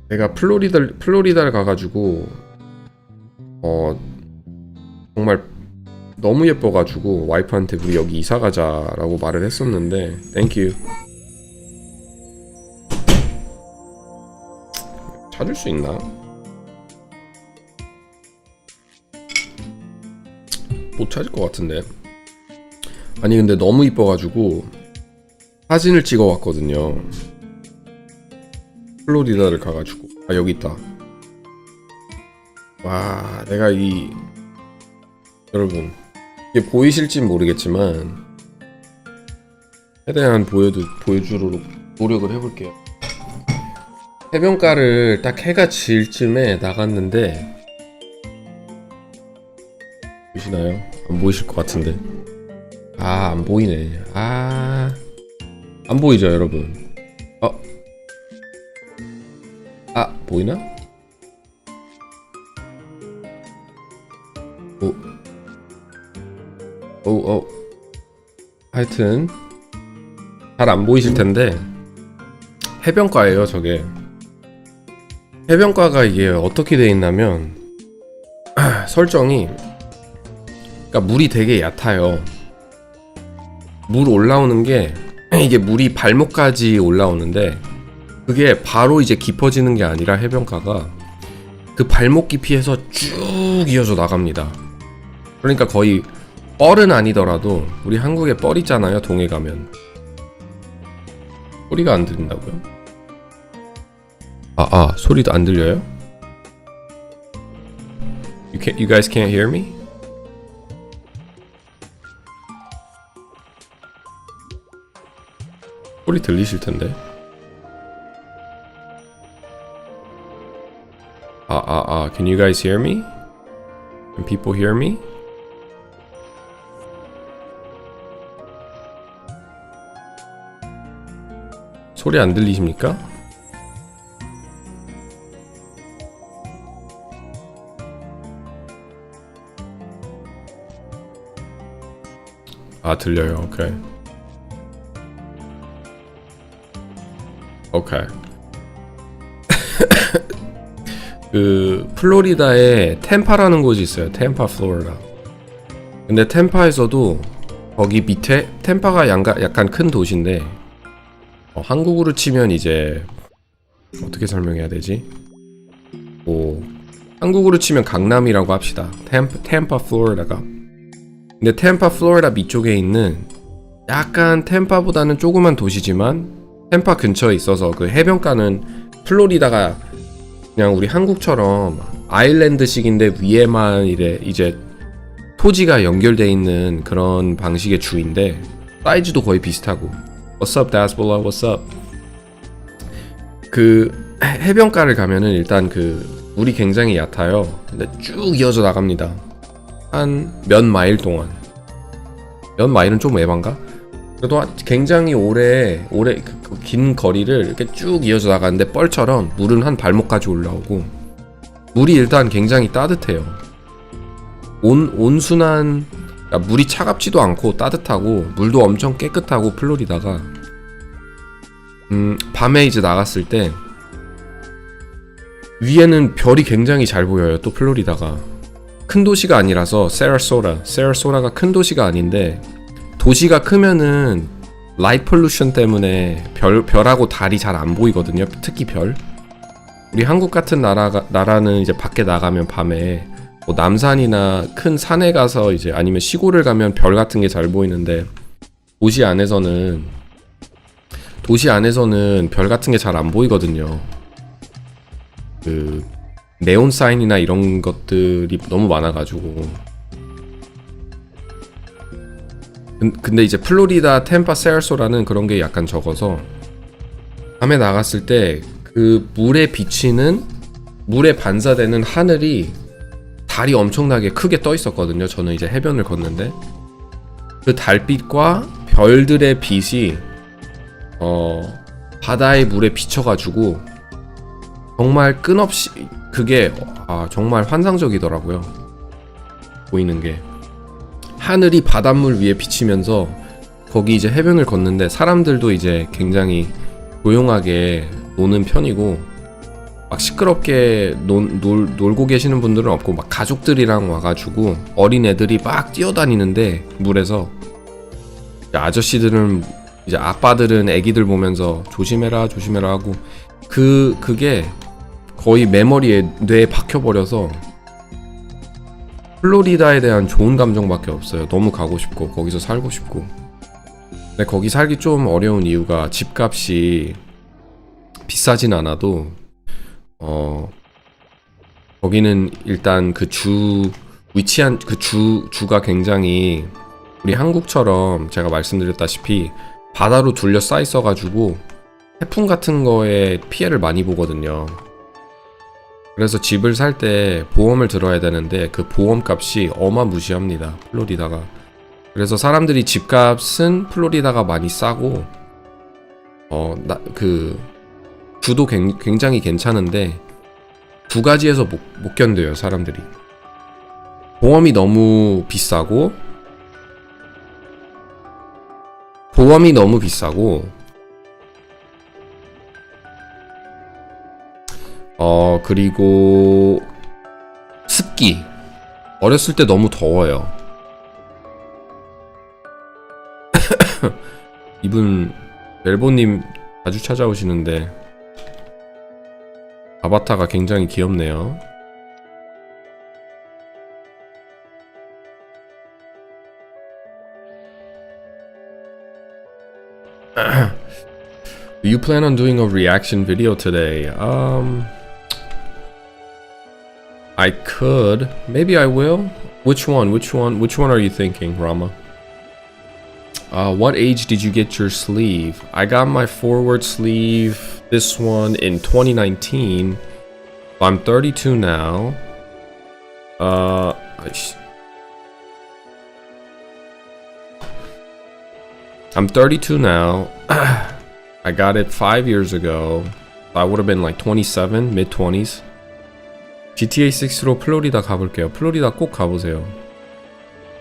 내가 플로리다를 가가지고 정말 너무 예뻐가지고 와이프한테 우리 여기 이사가자라고 말을 했었는데 땡큐. 찾을 수 있나? 못 찾을 것 같은데. 아니 근데 너무 이뻐가지고 사진을 찍어 왔거든요. 플로리다를 가가지고. 아 여기 있다. 와 내가 여러분 이게 보이실진 모르겠지만 최대한 보여주도록 노력을 해볼게요. 해변가를 딱 해가 질 쯤에 나갔는데 보이시나요? 안 보이실 것 같은데. 아 안 보이네. 안 보이죠 여러분? 보이나? 하여튼 잘 안 보이실 텐데 해변가예요 저게. 해변가가 이게 어떻게 돼 있냐면 설정이 그러니까 물이 되게 얕아요. 물 올라오는 게 이게 물이 발목까지 올라오는데 그게 바로 이제 깊어지는 게 아니라 해변가가 그 발목 깊이에서 쭉 이어져 나갑니다. 그러니까 거의 뻘은 아니더라도 우리 한국에 뻘 있잖아요. 동해 가면 소리가 안 들린다고요? 소리도 안 들려요? You guys can't hear me? 소리 들리실 텐데. Can you guys hear me? Can people hear me? 소리 안 들리십니까? 들려요. 오케이. 그 플로리다에 템파라는 곳이 있어요. 템파, 플로리다. 근데 템파에서도 거기 밑에 템파가 약간 큰 도시인데 한국으로 치면 이제 어떻게 설명해야 되지? 한국으로 치면 강남이라고 합시다. 템파, 플로리다가. 근데 템파, 플로리다 밑쪽에 있는 약간 템파보다는 조그만 도시지만 템파 근처에 있어서 그 해변가는 플로리다가 그냥 우리 한국처럼 아일랜드식인데 위에만 이제 토지가 연결돼 있는 그런 방식의 주인데 사이즈도 거의 비슷하고. What's up, Dasbola? What's up? 그 해변가를 가면은 일단 그 물이 굉장히 얕아요. 근데 쭉 이어져 나갑니다. 한 몇 마일 동안. 몇 마일은 좀 에반가? 그래도 굉장히 오래 그 긴 거리를 이렇게 쭉 이어져 나가는데 뻘처럼 물은 한 발목까지 올라오고 물이 일단 굉장히 따뜻해요. 온순한, 그러니까 물이 차갑지도 않고 따뜻하고 물도 엄청 깨끗하고 플로리다가 밤에 이제 나갔을 때 위에는 별이 굉장히 잘 보여요. 또 플로리다가 큰 도시가 아니라서 세라소라가 큰 도시가 아닌데 도시가 크면은 라이트 폴루션 때문에 별하고 달이 잘 안 보이거든요. 특히 별. 우리 한국 같은 나라는 이제 밖에 나가면 밤에 뭐 남산이나 큰 산에 가서 이제 아니면 시골을 가면 별 같은 게 잘 보이는데 도시 안에서는 별 같은 게 잘 안 보이거든요. 그 네온 사인이나 이런 것들이 너무 많아가지고. 근데 이제 플로리다, 템파, 세라소라는 그런 게 약간 적어서 밤에 나갔을 때 그 물에 비치는, 물에 반사되는 하늘이 달이 엄청나게 크게 떠 있었거든요. 저는 이제 해변을 걷는데 그 달빛과 별들의 빛이 바다의 물에 비쳐가지고 정말 끝없이 그게 정말 환상적이더라고요. 보이는 게 하늘이 바닷물 위에 비치면서 거기 이제 해변을 걷는데 사람들도 이제 굉장히 조용하게 노는 편이고 막 시끄럽게 놀고 계시는 분들은 없고 막 가족들이랑 와가지고 어린 애들이 막 뛰어다니는데 물에서 아저씨들은 이제 아빠들은 애기들 보면서 조심해라 하고 그게 거의 메모리에 뇌에 박혀버려서 플로리다에 대한 좋은 감정밖에 없어요. 너무 가고 싶고 거기서 살고 싶고. 근데 거기 살기 좀 어려운 이유가 집값이 비싸진 않아도 거기는 일단 그 위치한 그 주가 굉장히 우리 한국처럼 제가 말씀드렸다시피 바다로 둘러싸여 있어가지고 태풍 같은 거에 피해를 많이 보거든요. 그래서 집을 살 때 보험을 들어야 되는데 그 보험값이 어마무시합니다. 플로리다가. 그래서 사람들이 집값은 플로리다가 많이 싸고 그 주도 굉장히 괜찮은데 두 가지에서 못 견뎌요. 사람들이 보험이 너무 비싸고 그리고 습기. 어렸을 때 너무 더워요. 이분 멜보님 자주 찾아오시는데 아바타가 굉장히 귀엽네요. Do you plan on doing a reaction video today? I could. Maybe I will. Which one are you thinking, Rama? What age did you get your sleeve? I got my forward sleeve, this one, in 2019. I'm 32 now. I'm 32 now. I got it 5 years ago. I would have been like 27, mid-20s. GTA 6로 플로리다 가볼게요. 플로리다 꼭 가보세요.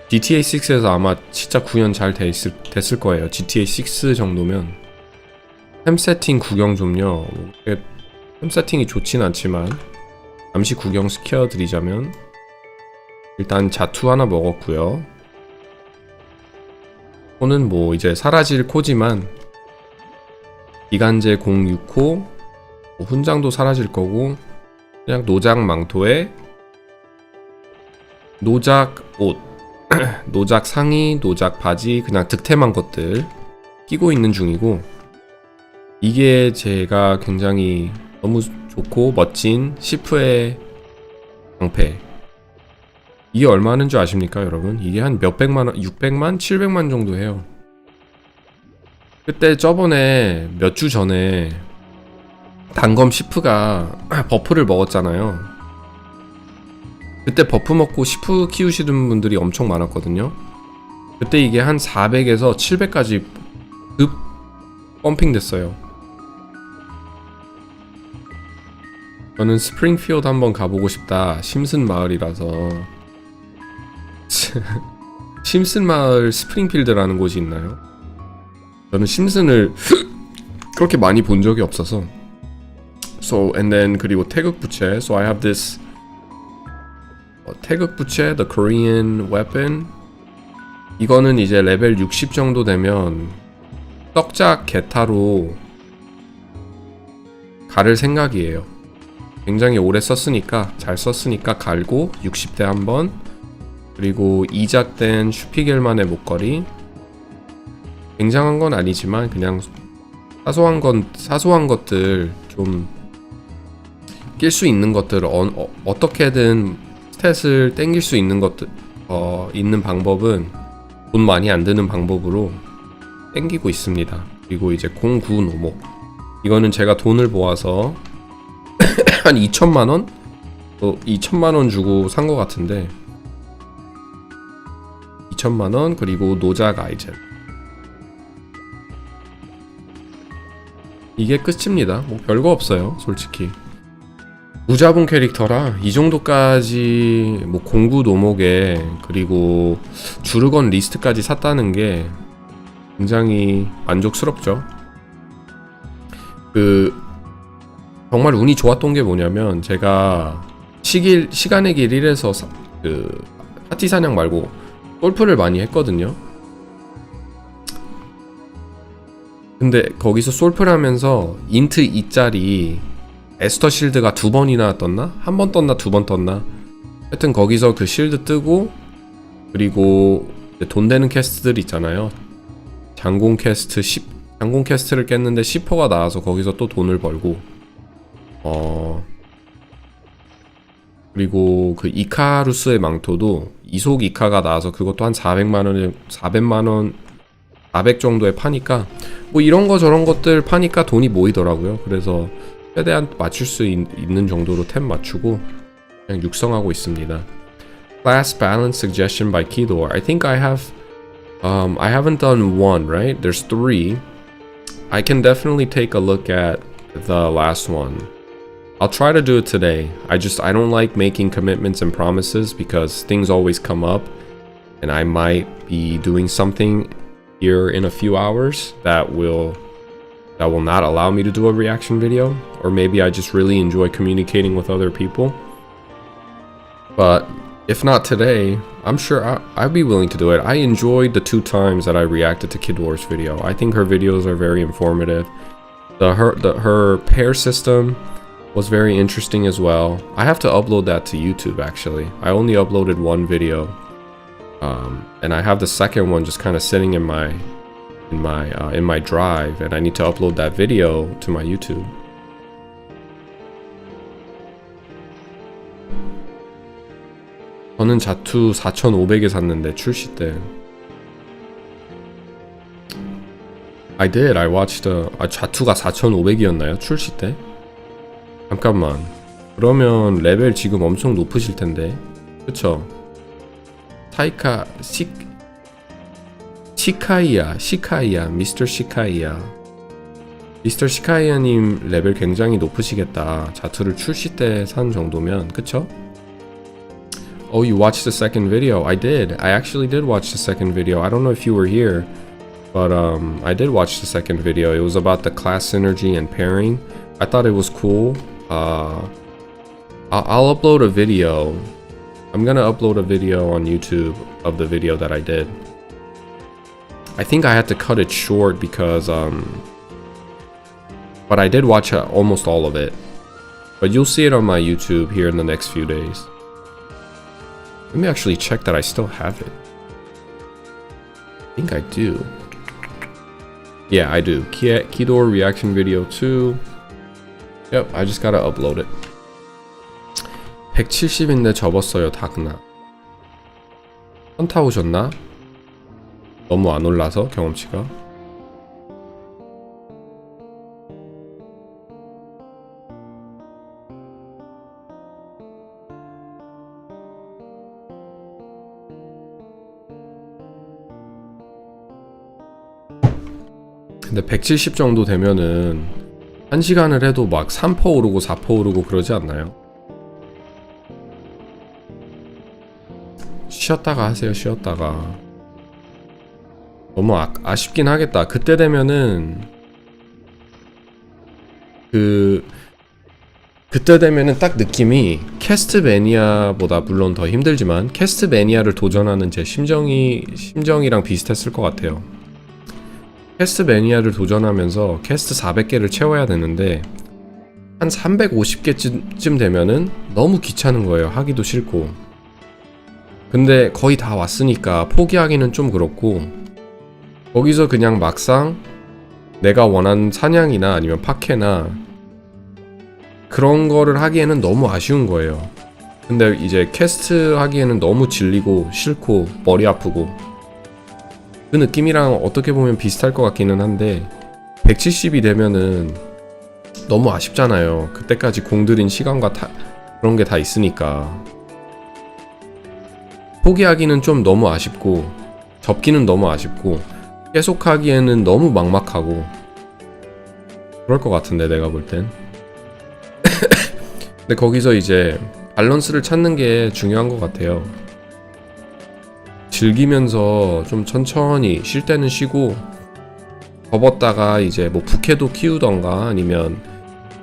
GTA 6에서 아마 진짜 구현 잘 됐을 거예요. GTA 6 정도면. 템 세팅 구경 좀요. 템 세팅이 좋진 않지만 잠시 구경 시켜드리자면 일단 자투 하나 먹었고요. 코는 뭐 이제 사라질 코지만 기간제 06코, 뭐 훈장도 사라질 거고 그냥 노작 망토에 노작 옷, 노작 상의, 노작 바지, 그냥 득템한 것들 끼고 있는 중이고, 이게 제가 굉장히 너무 좋고 멋진 시프의 방패. 이게 얼마 하는 줄 아십니까 여러분? 이게 한 몇백만원, 600만? 700만 정도 해요. 그때 저번에 몇 주 전에 단검 시프가 버프를 먹었잖아요. 그때 버프 먹고 시프 키우시는 분들이 엄청 많았거든요. 그때 이게 한 400에서 700까지 급 펌핑 됐어요. 저는 스프링필드 한번 가보고 싶다. 심슨 마을이라서. 심슨 마을 스프링필드라는 곳이 있나요? 저는 심슨을 그렇게 많이 본 적이 없어서. So and then 그리고 태극 부채. So I have this 태극 부채, the Korean weapon. 이거는 이제 레벨 60 정도 되면 떡작 게타로 갈을 생각이에요. 굉장히 오래 썼으니까, 잘 썼으니까 갈고 60대 한번, 그리고 이작된 슈피겔만의 목걸이. 굉장한 건 아니지만 그냥 사소한 것들 좀 낄 수 있는 것들, 어떻게든 스탯을 땡길 수 있는 것들, 있는 방법은 돈 많이 안 드는 방법으로 땡기고 있습니다. 그리고 이제 09 노목, 이거는 제가 돈을 모아서 한 2천만원? 2천만원 주고 산 것 같은데, 2천만원. 그리고 노작 아이젠, 이게 끝입니다. 뭐 별거 없어요 솔직히. 무자본 캐릭터라 이 정도까지 뭐 공구 노목에 그리고 주르건 리스트까지 샀다는 게 굉장히 만족스럽죠. 정말 운이 좋았던 게 뭐냐면, 제가 시간의 길 1에서 파티 사냥 말고 골프를 많이 했거든요. 근데 거기서 솔플 하면서 인트 2짜리 에스터 실드가 2번이나 떴나? 한 번 떴나? 2번 떴나? 하여튼 거기서 그 실드 뜨고, 그리고 돈 되는 캐스트들 있잖아요. 장공 캐스트를 깼는데 10호가 나와서 거기서 또 돈을 벌고, 그리고 그 이카루스의 망토도 이속 이카가 나와서 그것도 한 400 정도에 파니까, 뭐 이런 거 저런 것들 파니까 돈이 모이더라고요. 그래서 최대한 맞출 수 있는 정도로 템 맞추고 그냥 육성하고 있습니다. Class balance suggestion by Kidor. I think I haven't done one, right? There's 3. I can definitely take a look at the last one. I'll try to do it today. I don't like making commitments and promises because things always come up, and I might be doing something here in a few hours that will not allow me to do a reaction video, or maybe I just really enjoy communicating with other people. But if not today, I'm sure I'd be willing to do it. I enjoyed the 2 times that I reacted to Kidor's video. I think her videos are very informative. Her pair system was very interesting as well. I have to upload that to YouTube actually. I only uploaded 1 video, and I have the second one just kind of sitting in my drive, and I need to upload that video to my YouTube. 저는 자투 4,500에 샀는데 출시 때. I did. I watched 자투가 4,500이었나요? 출시 때? 잠깐만. 그러면 레벨 지금 엄청 높으실 텐데. 그쵸? 시카이야, 미스터 시카이야님 레벨 굉장히 높으시겠다. 자투를 출시 때 산 정도면, 그쵸? Oh, you watched the second video? I did. I actually did watch the second video. I don't know if you were here, but I did watch the second video. It was about the class synergy and pairing. I thought it was cool. I'll upload a video. I'm gonna upload a video on YouTube of the video that I did. I think I had to cut it short because but I did watch almost all of it. But you'll see it on my YouTube here in the next few days. Let me actually check that I still have it. I think I do. Yeah, I do. Kidor reaction video 2. Yep, I just gotta upload it. 170인데 접었어요, 다그나. 현타 오셨나? 너무 안 올라서, 경험치가. 근데 170 정도 되면은 1시간을 해도 막 3% 오르고 4% 오르고 그러지 않나요? 쉬었다가 하세요. 쉬었다가. 너무 아쉽긴 하겠다. 그때 되면은 그때 되면은 딱 느낌이 캐스트매니아보다 물론 더 힘들지만 캐스트매니아를 도전하는 제 심정이랑 비슷했을 것 같아요. 캐스트매니아를 도전하면서 캐스트 400개를 채워야 되는데 한 350개쯤 되면은 너무 귀찮은 거예요. 하기도 싫고. 근데 거의 다 왔으니까 포기하기는 좀 그렇고, 거기서 그냥 막상 내가 원하는 사냥이나 아니면 파케나 그런 거를 하기에는 너무 아쉬운 거예요. 근데 이제 캐스트 하기에는 너무 질리고 싫고 머리 아프고, 그 느낌이랑 어떻게 보면 비슷할 것 같기는 한데 170이 되면은 너무 아쉽잖아요. 그때까지 공들인 시간과 그런 게 다 있으니까. 포기하기는 좀 너무 아쉽고, 접기는 너무 아쉽고, 계속하기에는 너무 막막하고 그럴 것 같은데, 내가 볼 땐. 근데 거기서 이제 밸런스를 찾는 게 중요한 것 같아요. 즐기면서 좀 천천히 쉴 때는 쉬고, 접었다가 이제 뭐 부캐도 키우던가 아니면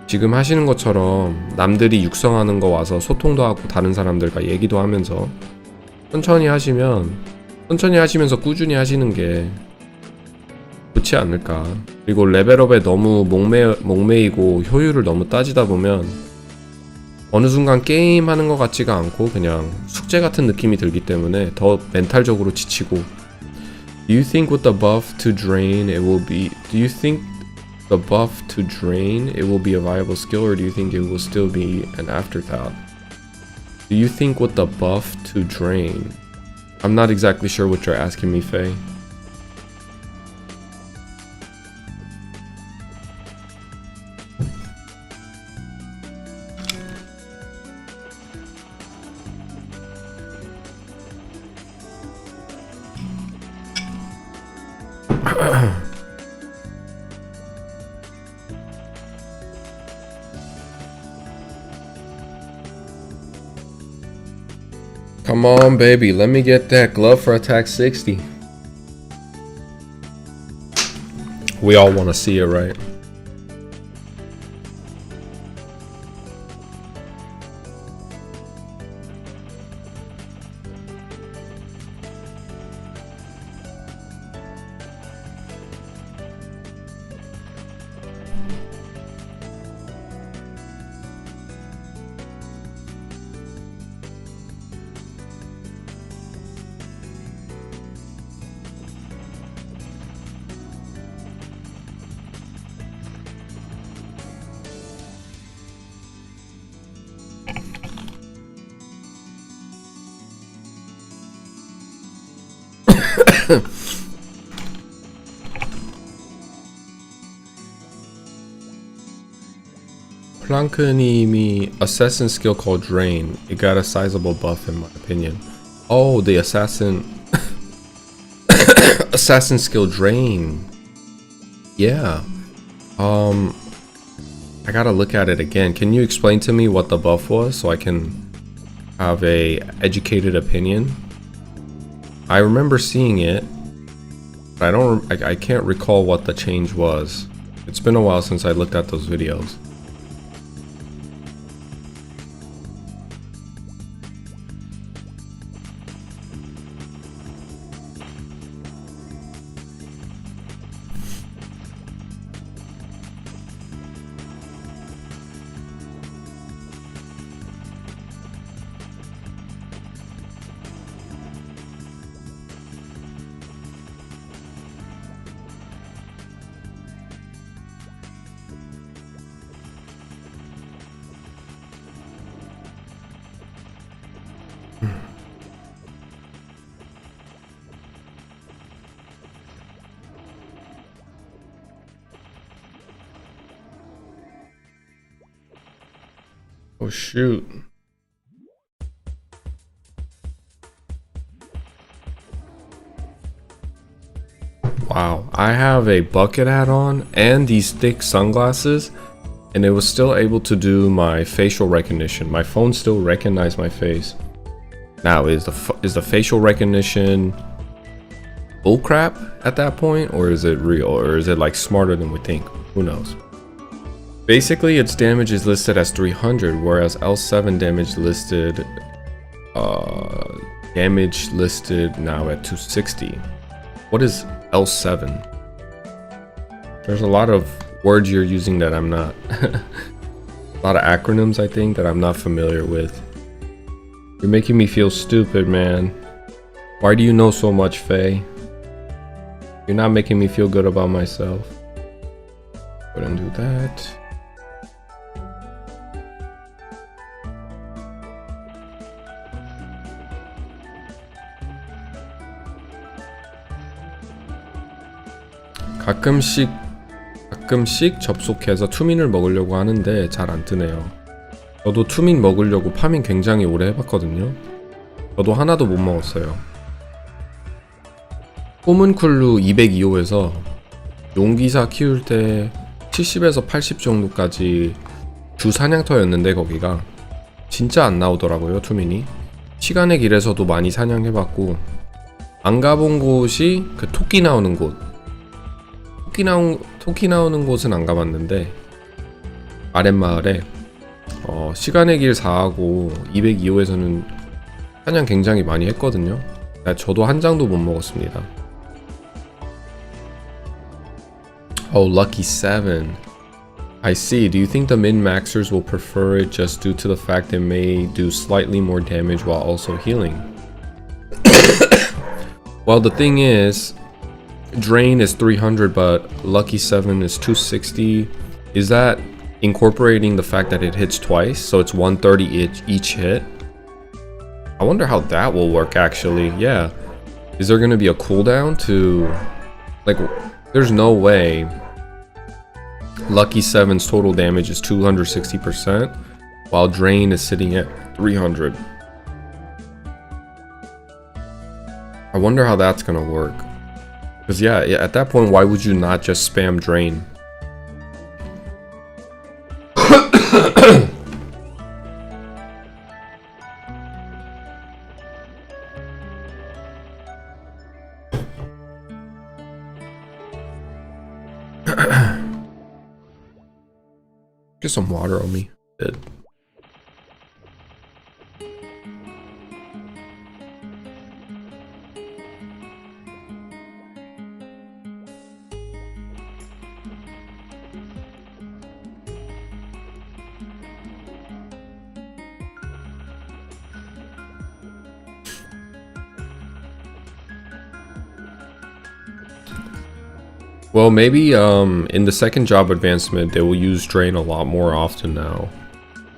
지금 하시는 것처럼 남들이 육성하는 거 와서 소통도 하고 다른 사람들과 얘기도 하면서 천천히 하시면서 꾸준히 하시는 게 좋지 않을까. 그리고 레벨업에 너무 목매이고 효율을 너무 따지다 보면 어느 순간 게임 하는 것 같지가 않고 그냥 숙제 같은 느낌이 들기 때문에 더 멘탈적으로 지치고. Do you think with the buff to drain it will be a viable skill, or do you think it will still be an afterthought? Do you think with the buff to drain? I'm not exactly sure what you're asking me, Faye. Come on, baby, let me get that glove for attack 60. We all want to see it, right? 플랑크님이 assassin skill called Drain. It got a sizable buff in my opinion. Oh, the assassin skill Drain. Yeah. I gotta look at it again. Can you explain to me what the buff was so I can have a educated opinion? I remember seeing it, but I can't recall what the change was. It's been a while since I looked at those videos. Oh shoot. Wow, I have a bucket hat on and these thick sunglasses, and it was still able to do my facial recognition. My phone still recognized my face. Now, is the facial recognition bullcrap at that point, or is it real, or is it like smarter than we think? Who knows? Basically, its damage is listed as 300, whereas L7 damage listed now at 260. What is L7? There's a lot of words you're using that I'm not. A lot of acronyms, I think, that I'm not familiar with. You're making me feel stupid, man. Why do you know so much, Faye? You're not making me feel good about myself. Go ahead and do that. 가끔씩 접속해서 투민을 먹으려고 하는데 잘 안 뜨네요. 저도 투민 먹으려고 파밍 굉장히 오래 해봤거든요. 저도 하나도 못 먹었어요. 호문쿨루 202호에서 용기사 키울 때 70에서 80 정도까지 주 사냥터였는데 거기가 진짜 안 나오더라고요, 투민이. 시간의 길에서도 많이 사냥해봤고, 안 가본 곳이 그 토끼 나오는 곳. 토끼 나오는 곳은 안 가봤는데 아랫마을에 시간의 길 4하고 202호에서는 사냥 굉장히 많이 했거든요. 저도 한 장도 못 먹었습니다. Oh, lucky 7. I see. Do you think the min-maxers will prefer it just due to the fact it may do slightly more damage while also healing? Well, the thing is, Drain is 300, but Lucky 7 is 260. Is that incorporating the fact that it hits twice, so it's 130 each hit? I wonder how that will work, actually. Yeah. Is there gonna be a cooldown to... Like, there's no way Lucky 7's total damage is 260%, while Drain is sitting at 300. I wonder how that's gonna work. Because yeah, at that point, why would you not just spam Drain? Get some water on me. Good. Well, maybe in the second job advancement, they will use Drain a lot more often now.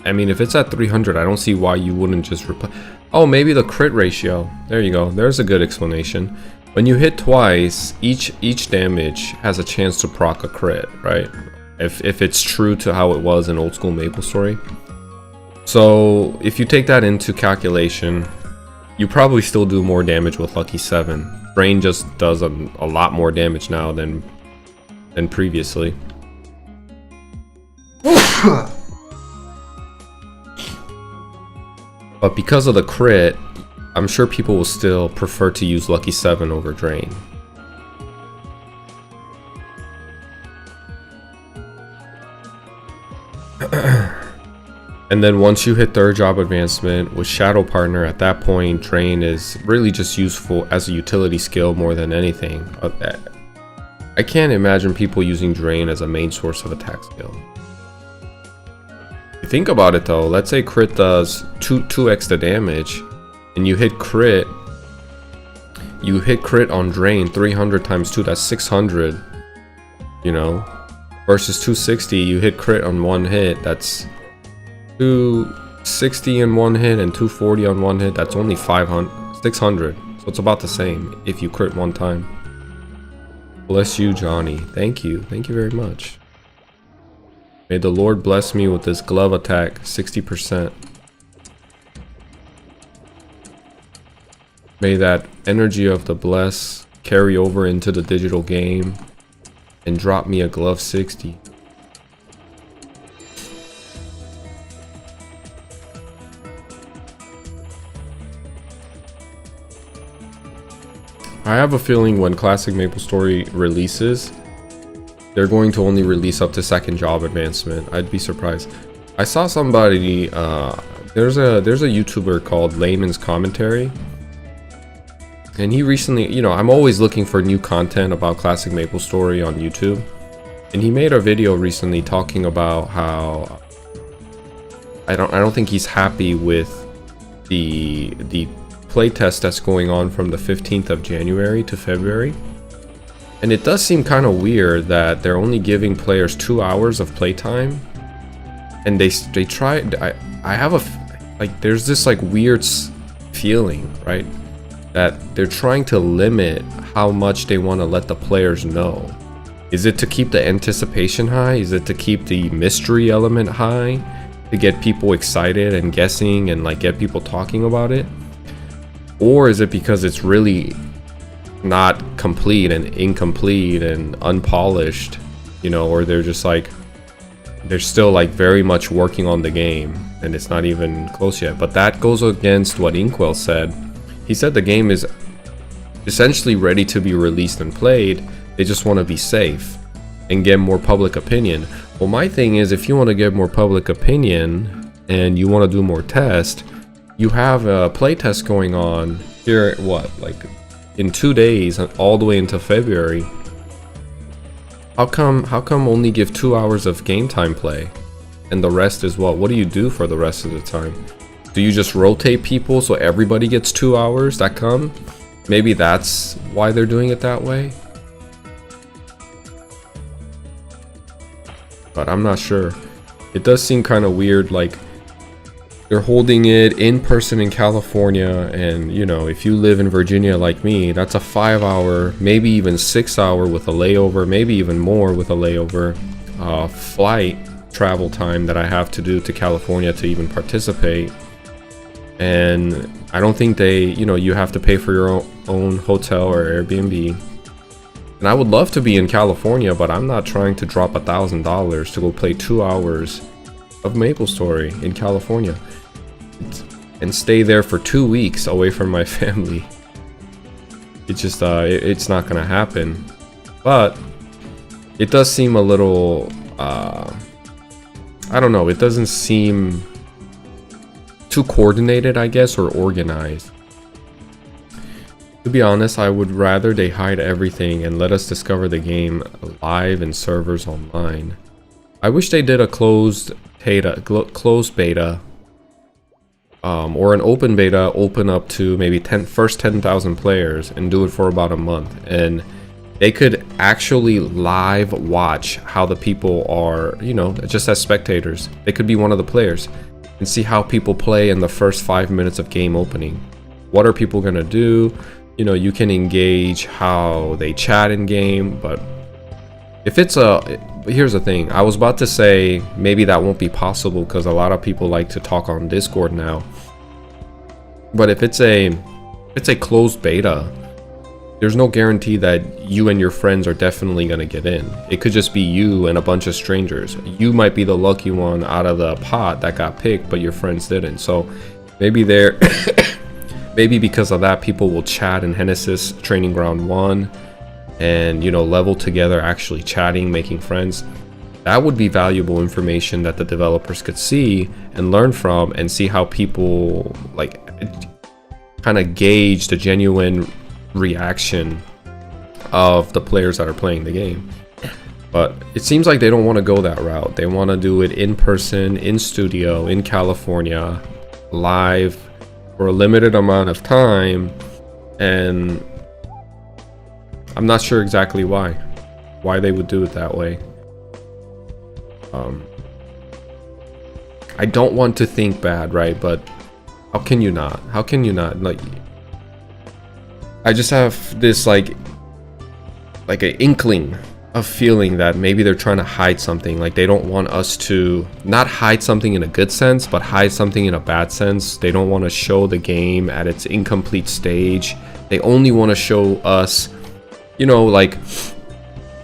I mean, if it's at 300, I don't see why you wouldn't just replace... Oh, maybe the crit ratio. There you go. There's a good explanation. When you hit twice, each damage has a chance to proc a crit, right? If it's true to how it was in old school Maplestory. So, if you take that into calculation, you probably still do more damage with Lucky 7. Drain just does a lot more damage now than previously. But because of the crit, I'm sure people will still prefer to use Lucky 7 over Drain. And then once you hit third job advancement with Shadow Partner, at that point Drain is really just useful as a utility skill more than anything. I can't imagine people using Drain as a main source of attack skill. If you think about it though, let's say crit does 2x the damage, and you hit crit on Drain 300 times 2, that's 600, you know, versus 260, you hit crit on one hit, that's 260 in one hit and 240 on one hit, that's only 600, so it's about the same if you crit one time. Bless you, Johnny. Thank you very much. May the Lord bless me with this glove attack, 60%. May that energy of the bless carry over into the digital game and drop me a glove 60. I have a feeling when Classic Maplestory releases, they're going to only release up to second job advancement. I'd be surprised. I saw somebody, there's a YouTuber called Layman's Commentary, and he recently, you know, I'm always looking for new content about Classic Maplestory on YouTube, and he made a video recently talking about how I don't think he's happy with the playtest that's going on from the 15th of January to February. And it does seem kind of weird that they're only giving players 2 hours of playtime, and they try. I have there's this like weird feeling, right, that they're trying to limit how much they want to let the players know. Is it to keep the anticipation high? Is it to keep the mystery element high, to get people excited and guessing and like get people talking about it? Or is it because it's really not complete and incomplete and unpolished, you know, or they're just like, they're still like very much working on the game and it's not even close yet? But that goes against what Inkwell said. He said the game is essentially ready to be released and played. They just want to be safe and get more public opinion. Well, my thing is, if you want to get more public opinion and you want to do more tests, you have a playtest going on here, what, like in 2 days, all the way into February. How come only give 2 hours of game time play, and the rest is what do you do for the rest of the time? Do you just rotate people so everybody gets 2 hours that come? Maybe that's why they're doing it that way, but I'm not sure. It does seem kind of weird, like they're holding it in person in California, and you know, if you live in Virginia like me, that's a 5 hour, maybe even 6 hour with a layover, maybe even more with a layover, flight travel time that I have to do to California to even participate. And I don't think they, you know, you have to pay for your own hotel or Airbnb. And I would love to be in California, but I'm not trying to drop $1,000 to go play 2 hours of Maplestory in California and stay there for 2 weeks away from my family. It's just it's not gonna happen. But it does seem a little I don't know, it doesn't seem too coordinated, I guess, or organized. To be honest, I would rather they hide everything and let us discover the game live in servers online. I wish they did a closed beta, or an open beta, open up to maybe first 10,000 players and do it for about a month, and they could actually live watch how the people are, you know, just as spectators. They could be one of the players and see how people play in the first 5 minutes of game opening. What are people gonna do? You know, you can engage how they chat in game, but if it's here's the thing. I was about to say maybe that won't be possible because a lot of people like to talk on Discord now. But if it's a closed beta, there's no guarantee that you and your friends are definitely gonna get in. It could just be you and a bunch of strangers. You might be the lucky one out of the pot that got picked, but your friends didn't. So maybe they're maybe because of that, people will chat in Genesis Training Ground 1 and, you know, level together, actually chatting, making friends. That would be valuable information that the developers could see and learn from, and see how people like kind of gauge the genuine reaction of the players that are playing the game. But it seems like they don't want to go that route. They want to do it in person, in studio, in California, live for a limited amount of time, and I'm not sure exactly why they would do it that way. I don't want to think bad, right? But how can you not? How can you not? Like, I just have this like an inkling of feeling that maybe they're trying to hide something. Like, they don't want us to not hide something in a good sense, but hide something in a bad sense. They don't want to show the game at its incomplete stage. They only want to show us You know, like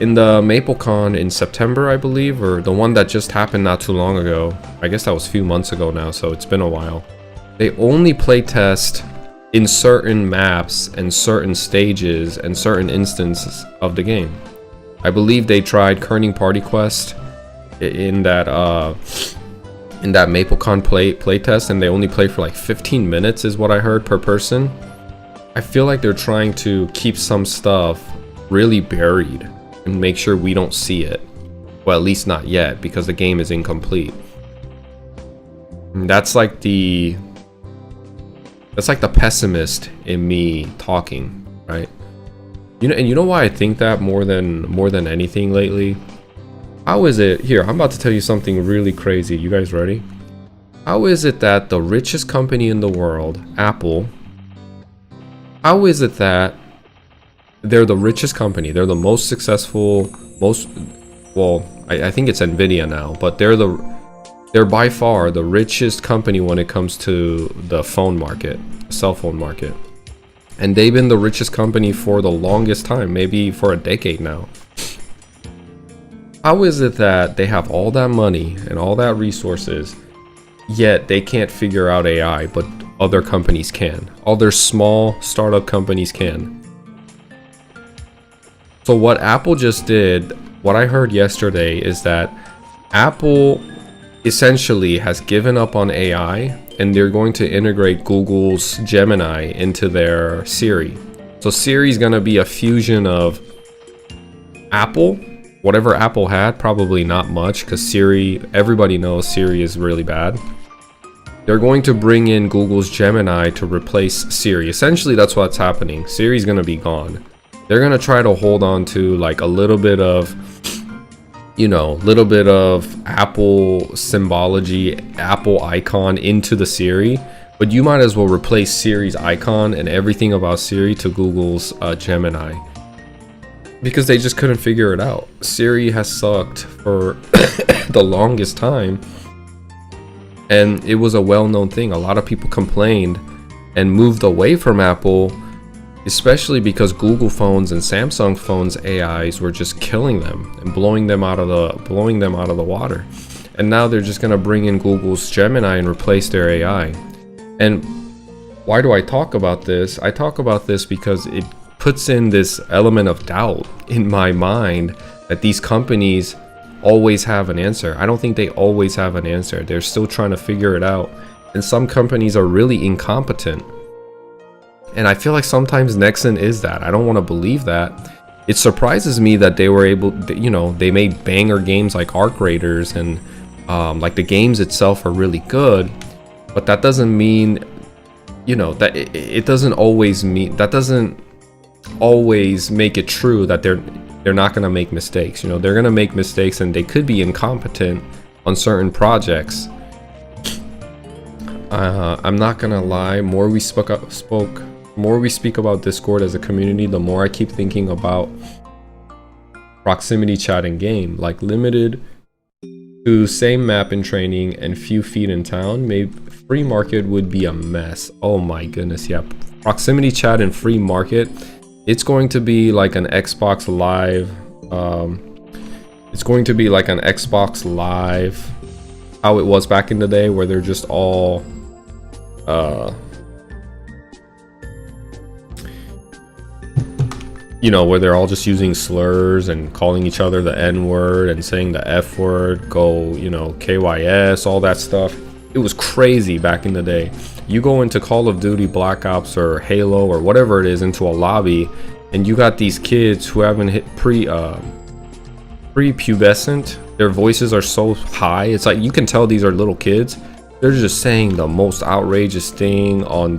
in the MapleCon in September, I believe, or the one that just happened not too long ago. I guess that was a few months ago now, so it's been a while. They only playtest in certain maps and certain stages and certain instances of the game. I believe they tried Kerning Party Quest in that MapleCon playtest, and they only played for like 15 minutes is what I heard per person. I feel like they're trying to keep some stuff really buried and make sure we don't see it. Well, at least not yet, because the game is incomplete. And that's like the pessimist in me talking, right? You know, and you know why I think that more than anything lately? How is it, here, I'm about to tell you something really crazy. You guys ready? How is it that the richest company in the world, Apple, how is it that they're the richest company, they're the most successful, I think it's Nvidia now, but they're by far the richest company when it comes to the phone market, cell phone market. And they've been the richest company for the longest time, maybe for a decade now. How is it that they have all that money and all that resources, yet they can't figure out AI, but other companies can? Other small startup companies can. So what Apple just did, what I heard yesterday, is that Apple essentially has given up on AI, and they're going to integrate Google's Gemini into their Siri. So Siri is going to be a fusion of Apple, whatever Apple had, probably not much, because Siri, everybody knows Siri is really bad. They're going to bring in Google's Gemini to replace Siri. Essentially, that's what's happening. Siri's going to be gone. They're going to try to hold on to like a little bit of, you know, little bit of Apple symbology, Apple icon into the Siri, but you might as well replace Siri's icon and everything about Siri to Google's Gemini, because they just couldn't figure it out. Siri has sucked for the longest time, and it was a well-known thing. A lot of people complained and moved away from Apple, especially because Google phones and Samsung phones AIs were just killing them and blowing them out of the water. And now they're just gonna bring in Google's Gemini and replace their AI. And why do I talk about this? I talk about this because it puts in this element of doubt in my mind that these companies always have an answer. I don't think they always have an answer. They're still trying to figure it out. And some companies are really incompetent. And I feel like sometimes Nexon is that. I don't want to believe that. It surprises me that they were able, you know, they made banger games like Arc Raiders, and like the games itself are really good, but that doesn't mean, you know, that it doesn't always mean, that doesn't always make it true that they're not going to make mistakes. You know, they're going to make mistakes, and they could be incompetent on certain projects. I'm not gonna lie, more we speak about Discord as a community, the more I keep thinking about proximity chat in game, like limited to same map in training and few feet in town. Maybe free market would be a mess. Oh my goodness, yeah. Proximity chat in free market, it's going to be like an Xbox Live. It's going to be like an Xbox Live, how it was back in the day, where they're just all you know, where they're all just using slurs and calling each other the N-word and saying the F-word, go, you know, KYS, all that stuff. It was crazy back in the day. You go into Call of Duty, Black Ops, or Halo, or whatever it is, into a lobby, and you got these kids who haven't hit pre-pubescent. Their voices are so high, it's like you can tell these are little kids. They're just saying the most outrageous thing on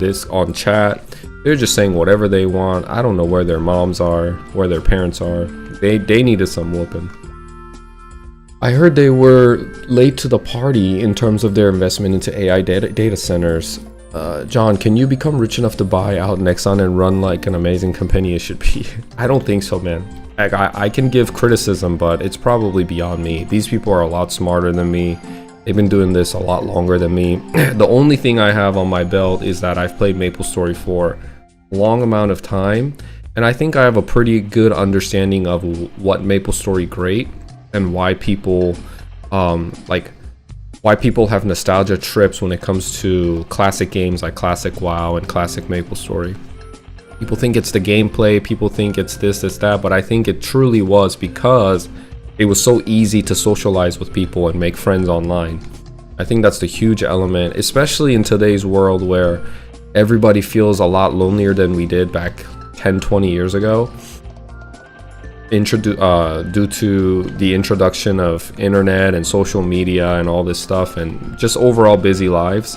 chat. They're just saying whatever they want. I don't know where their moms are, where their parents are. They needed some whooping. I heard they were late to the party in terms of their investment into AI data centers. John, can you become rich enough to buy out Nexon and run like an amazing company it should be? I don't think so, man. I can give criticism, but it's probably beyond me. These people are a lot smarter than me. They've been doing this a lot longer than me. The only thing I have on my belt is that I've played Maplestory for a long amount of time, And I think I have a pretty good understanding of what Maplestory great and why people why people have nostalgia trips when it comes to classic games like classic WoW and classic Maplestory. People think it's the gameplay, people think it's this, it's that, but I think it truly was because it was so easy to socialize with people and make friends online. I think that's the huge element, especially in today's world where everybody feels a lot lonelier than we did back 10-20 years ago. Due to the introduction of internet and social media and all this stuff and just overall busy lives,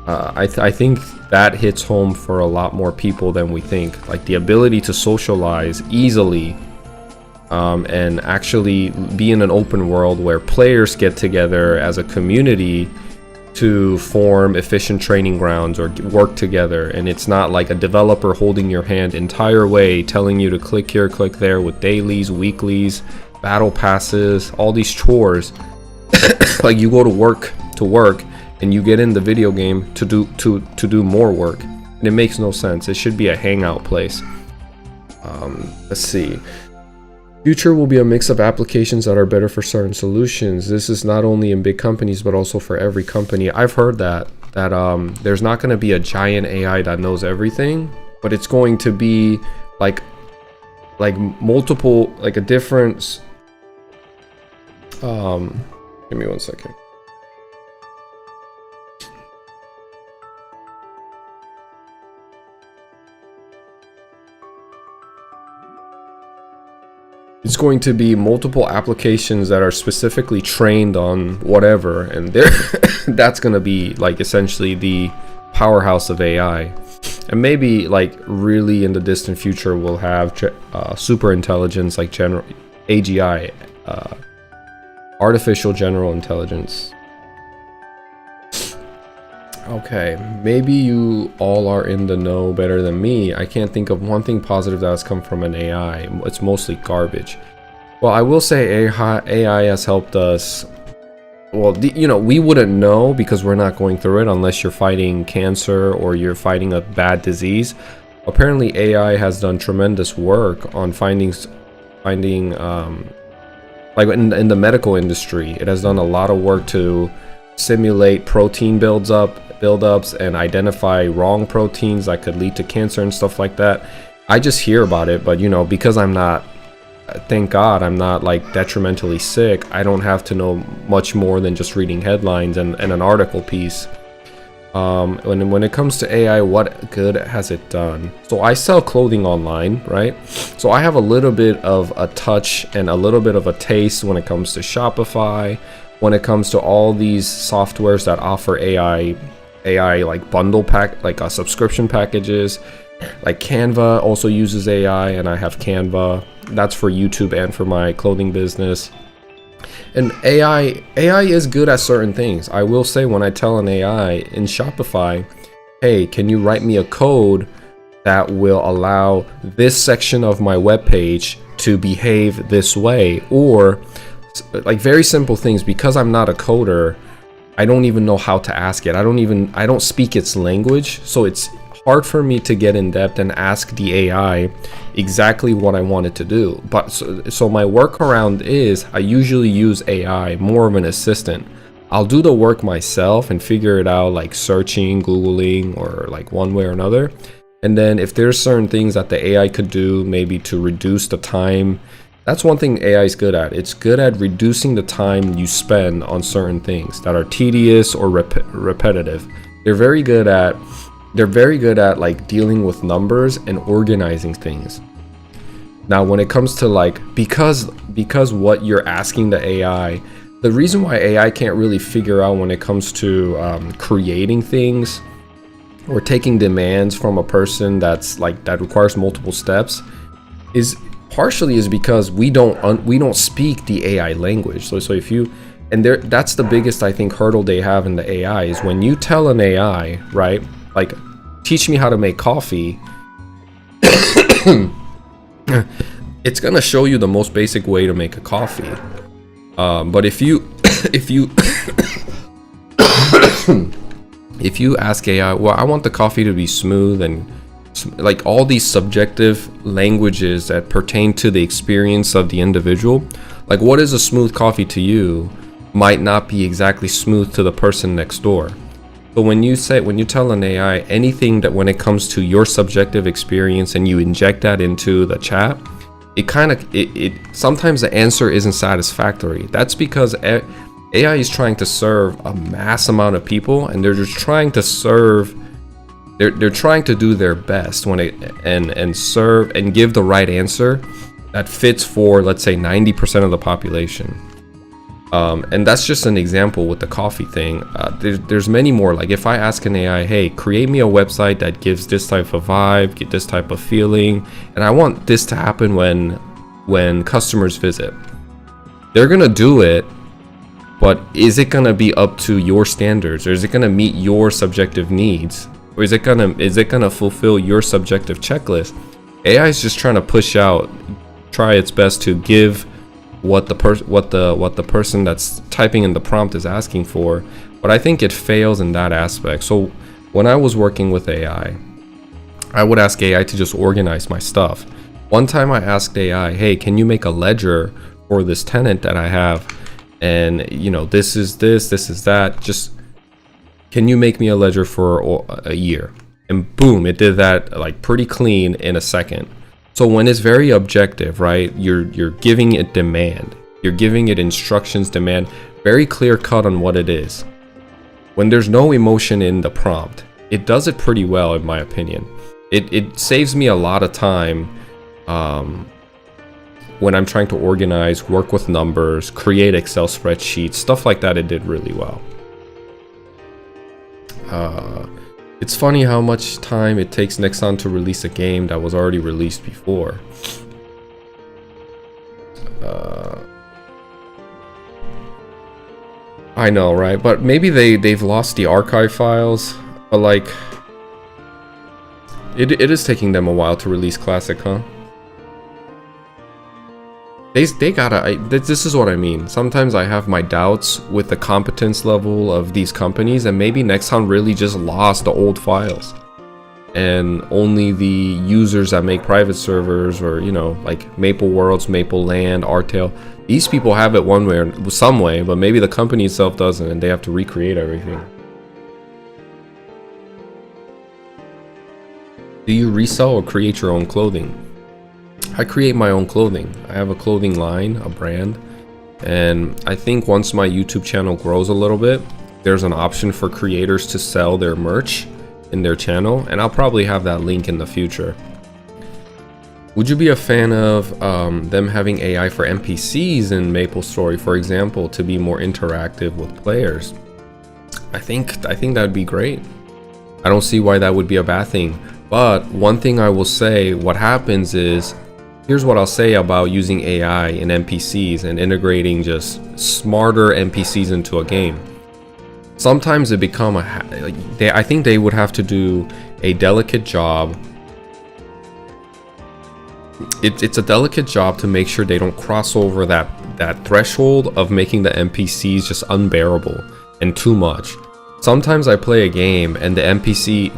I think that hits home for a lot more people than we think. Like the ability to socialize easily and actually be in an open world where players get together as a community to form efficient training grounds or work together, and it's not like a developer holding your hand entire way telling you to click here, click there with dailies, weeklies, battle passes, all these chores. Like you go to work and you get in the video game to do more work, and it makes no sense. It should be a hangout place. Let's see. Future will be a mix of applications that are better for certain solutions. This is not only in big companies, but also for every company. I've heard that there's not going to be a giant AI that knows everything, but it's going to be like multiple, like a different. Give me 1 second. It's going to be multiple applications that are specifically trained on whatever, and that's going to be like essentially the powerhouse of AI. And maybe like really in the distant future we'll have super intelligence like general AGI, artificial general intelligence. Okay, maybe you all are in the know better than me. I can't think of one thing positive that has come from an AI. It's mostly garbage. Well, I will say AI has helped us. Well, you know, we wouldn't know because we're not going through it unless you're fighting cancer or you're fighting a bad disease. Apparently, AI has done tremendous work on finding like in the medical industry. It has done a lot of work to simulate protein buildups and identify wrong proteins that could lead to cancer and stuff like that. I just hear about it, but you know, because I'm not, thank God I'm not like detrimentally sick, I don't have to know much more than just reading headlines and an article piece. When it comes to AI, what good has it done? So I sell clothing online, right? So I have a little bit of a touch and a little bit of a taste when it comes to Shopify, when it comes to all these softwares that offer AI like bundle pack, like subscription packages. Like Canva also uses AI, and I have Canva. That's for YouTube and for my clothing business. And AI is good at certain things. I will say, when I tell an AI in Shopify, hey, can you write me a code that will allow this section of my webpage to behave this way, or like very simple things, because I'm not a coder, I don't even know how to ask it. I don't speak its language, so it's hard for me to get in depth and ask the AI exactly what I want it to do. But so my workaround is I usually use AI more of an assistant. I'll do the work myself and figure it out, like searching, Googling, or like one way or another. And then if there's certain things that the AI could do, maybe to reduce the time. That's one thing AI is good at. It's good at reducing the time you spend on certain things that are tedious or repetitive. They're very good at like dealing with numbers and organizing things. Now, when it comes to like, because what you're asking the AI, the reason why AI can't really figure out when it comes to creating things or taking demands from a person that's like that requires multiple steps is partially is because we don't speak the AI language. So if you, and there, that's the biggest, I think, hurdle they have in the AI is when you tell an AI, right, like, teach me how to make coffee, it's gonna show you the most basic way to make a coffee. But if you if you ask AI, well, I want the coffee to be smooth and like all these subjective languages that pertain to the experience of the individual. Like what is a smooth coffee to you might not be exactly smooth to the person next door. But when you tell an AI anything that when it comes to your subjective experience and you inject that into the chat, it sometimes the answer isn't satisfactory. That's because AI is trying to serve a mass amount of people, and they're just trying to serve. They're trying to do their best when and serve and give the right answer that fits for, let's say, 90% of the population. And that's just an example with the coffee thing. There's many more. Like if I ask an AI, hey, create me a website that gives this type of vibe, get this type of feeling, and I want this to happen when customers visit. They're gonna do it, but is it gonna be up to your standards, or is it gonna meet your subjective needs, or is it gonna fulfill your subjective checklist? AI is just trying to try its best to give what the person that's typing in the prompt is asking for, but I think it fails in that aspect. So when I was working with AI, I would ask AI to just organize my stuff. One time I asked AI, hey, can you make a ledger for this tenant that I have, and this is that, just can you make me a ledger for a year? And boom, it did that like pretty clean in a second. So when it's very objective, right, you're giving it demand, you're giving it instructions, demand, very clear cut on what it is. When there's no emotion in the prompt, it does it pretty well, in my opinion. It saves me a lot of time when I'm trying to organize, work with numbers, create Excel spreadsheets, stuff like that. It did really well. It's funny how much time it takes Nexon to release a game that was already released before. I know, right? But maybe they've lost the archive files. But like, it is taking them a while to release classic, huh? They gotta. This is what I mean. Sometimes I have my doubts with the competence level of these companies, and maybe Nexon really just lost the old files, and only the users that make private servers, or like Maple Worlds, Maple Land, Artail, these people have it one way or some way, but maybe the company itself doesn't, and they have to recreate everything. Do you resell or create your own clothing? I create my own clothing. I have a clothing line, a brand, and I think once my YouTube channel grows a little bit, there's an option for creators to sell their merch in their channel, and I'll probably have that link in the future. Would you be a fan of them having AI for NPCs in Maplestory, for example, to be more interactive with players? I think that'd be great. I don't see why that would be a bad thing. But one thing I will say, what happens is, here's what I'll say about using AI in NPCs and integrating just smarter NPCs into a game. Sometimes it become I think they would have to do a delicate job. It's a delicate job to make sure they don't cross over that threshold of making the NPCs just unbearable and too much. Sometimes I play a game and the NPC,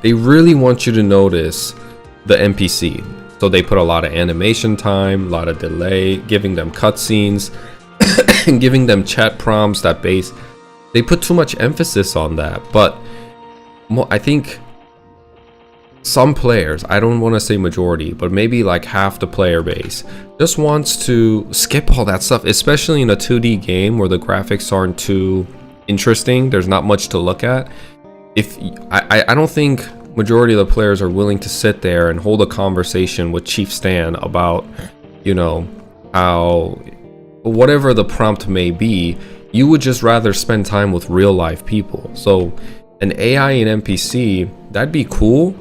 they really want you to notice the NPC. So they put a lot of animation time, a lot of delay, giving them cutscenes, and giving them chat prompts they put too much emphasis on that. But I think some players, I don't want to say majority, but maybe like half the player base just wants to skip all that stuff, especially in a 2D game where the graphics aren't too interesting. There's not much to look at. I don't think majority of the players are willing to sit there and hold a conversation with Chief Stan about, how whatever the prompt may be. You would just rather spend time with real life people. So an AI and NPC, that'd be cool.